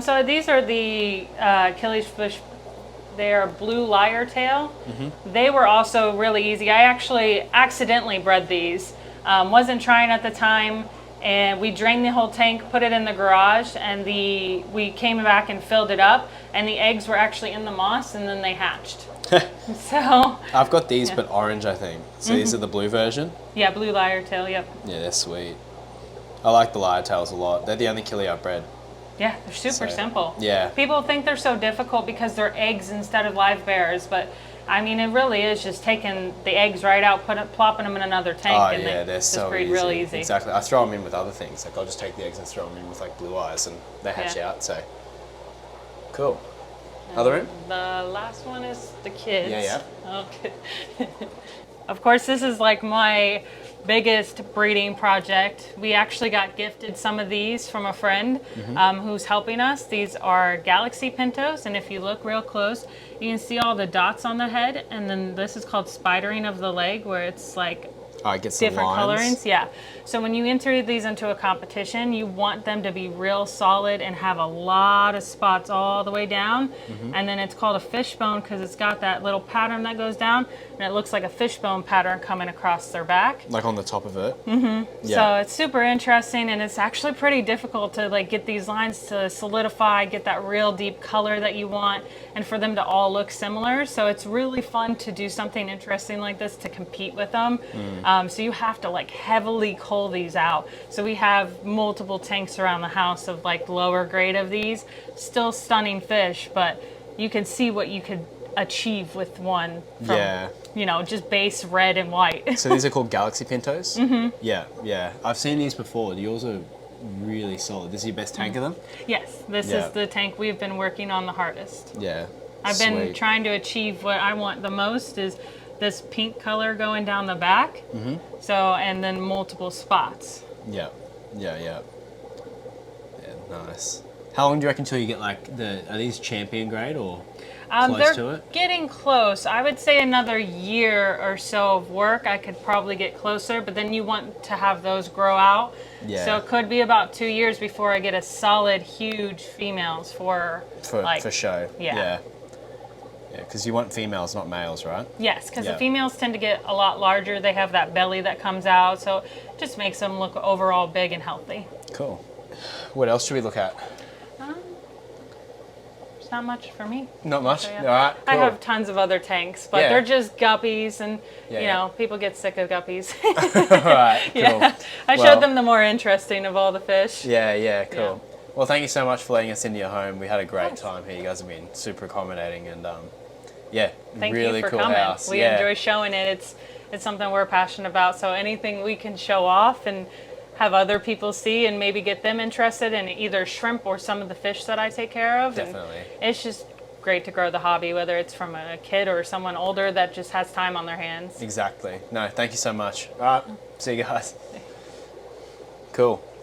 So these are the Achilles fish. They are blue lyre tail. They were also really easy. I actually accidentally bred these. Wasn't trying at the time, and we drained the whole tank, put it in the garage, and we came back and filled it up, and the eggs were actually in the moss, and then they hatched. So I've got these, but orange, I think. So these are the blue version? yeah, blue lyre tail, yep. Yeah, they're sweet. I like the lyre tails a lot. They're the only killie I've bred. Yeah, they're super simple. Yeah. People think they're so difficult because they're eggs instead of live bears, but I mean, it really is just taking the eggs right out, plopping them in another tank, and they're so breed easy. really easy. Exactly. I throw them in with other things. Like I'll just take the eggs and throw them in with like blue eyes, and they hatch out. So cool. Other room? The last one is the kids. Yeah. Okay. Of course, this is like my biggest breeding project. We actually got gifted some of these from a friend who's helping us. These are Galaxy Pintos, and if you look real close, you can see all the dots on the head, and then this is called spidering of the leg, where it's like I get some different lines. colorings. Yeah. So when you enter these into a competition, you want them to be real solid and have a lot of spots all the way down. And then it's called a fishbone because it's got that little pattern that goes down, and it looks like a fishbone pattern coming across their back. Like on the top of it. So it's super interesting, and it's actually pretty difficult to like get these lines to solidify, get that real deep color that you want, and for them to all look similar. So it's really fun to do something interesting like this to compete with them. So you have to like heavily cull these out. So we have multiple tanks around the house of like lower grade of these, still stunning fish, but you can see what you could achieve with one from, you know, just base red and white. So these are called Galaxy Pintos? Yeah. I've seen these before. Yours are really solid. This is your best tank of them? Yes, this is the tank we've been working on the hardest. Yeah. I've been trying to achieve what I want the most is this pink color going down the back. So, and then multiple spots. Yeah, nice. How long do you reckon till you get like are these champion grade or close to it? Getting close. I would say another year or so of work, I could probably get closer, but then you want to have those grow out. Yeah. So it could be about 2 years before I get a solid, huge females for show. Yeah. Yeah, because you want females, not males, right? Yes, because the females tend to get a lot larger. They have that belly that comes out, so it just makes them look overall big and healthy. Cool. What else should we look at? There's not much for me. Not much? So, All right, cool. I have tons of other tanks, but they're just guppies, and you know, people get sick of guppies. All right, cool. I showed them the more interesting of all the fish. Yeah, cool. Well, thank you so much for letting us into your home. We had a great time here. You guys have been super accommodating, and Thank really you for cool coming. house. We enjoy showing it. It's something we're passionate about. So anything we can show off and have other people see and maybe get them interested in either shrimp or some of the fish that I take care of. Definitely. And it's just great to grow the hobby, whether it's from a kid or someone older that just has time on their hands. Exactly. No, thank you so much. All right, see you guys. Cool.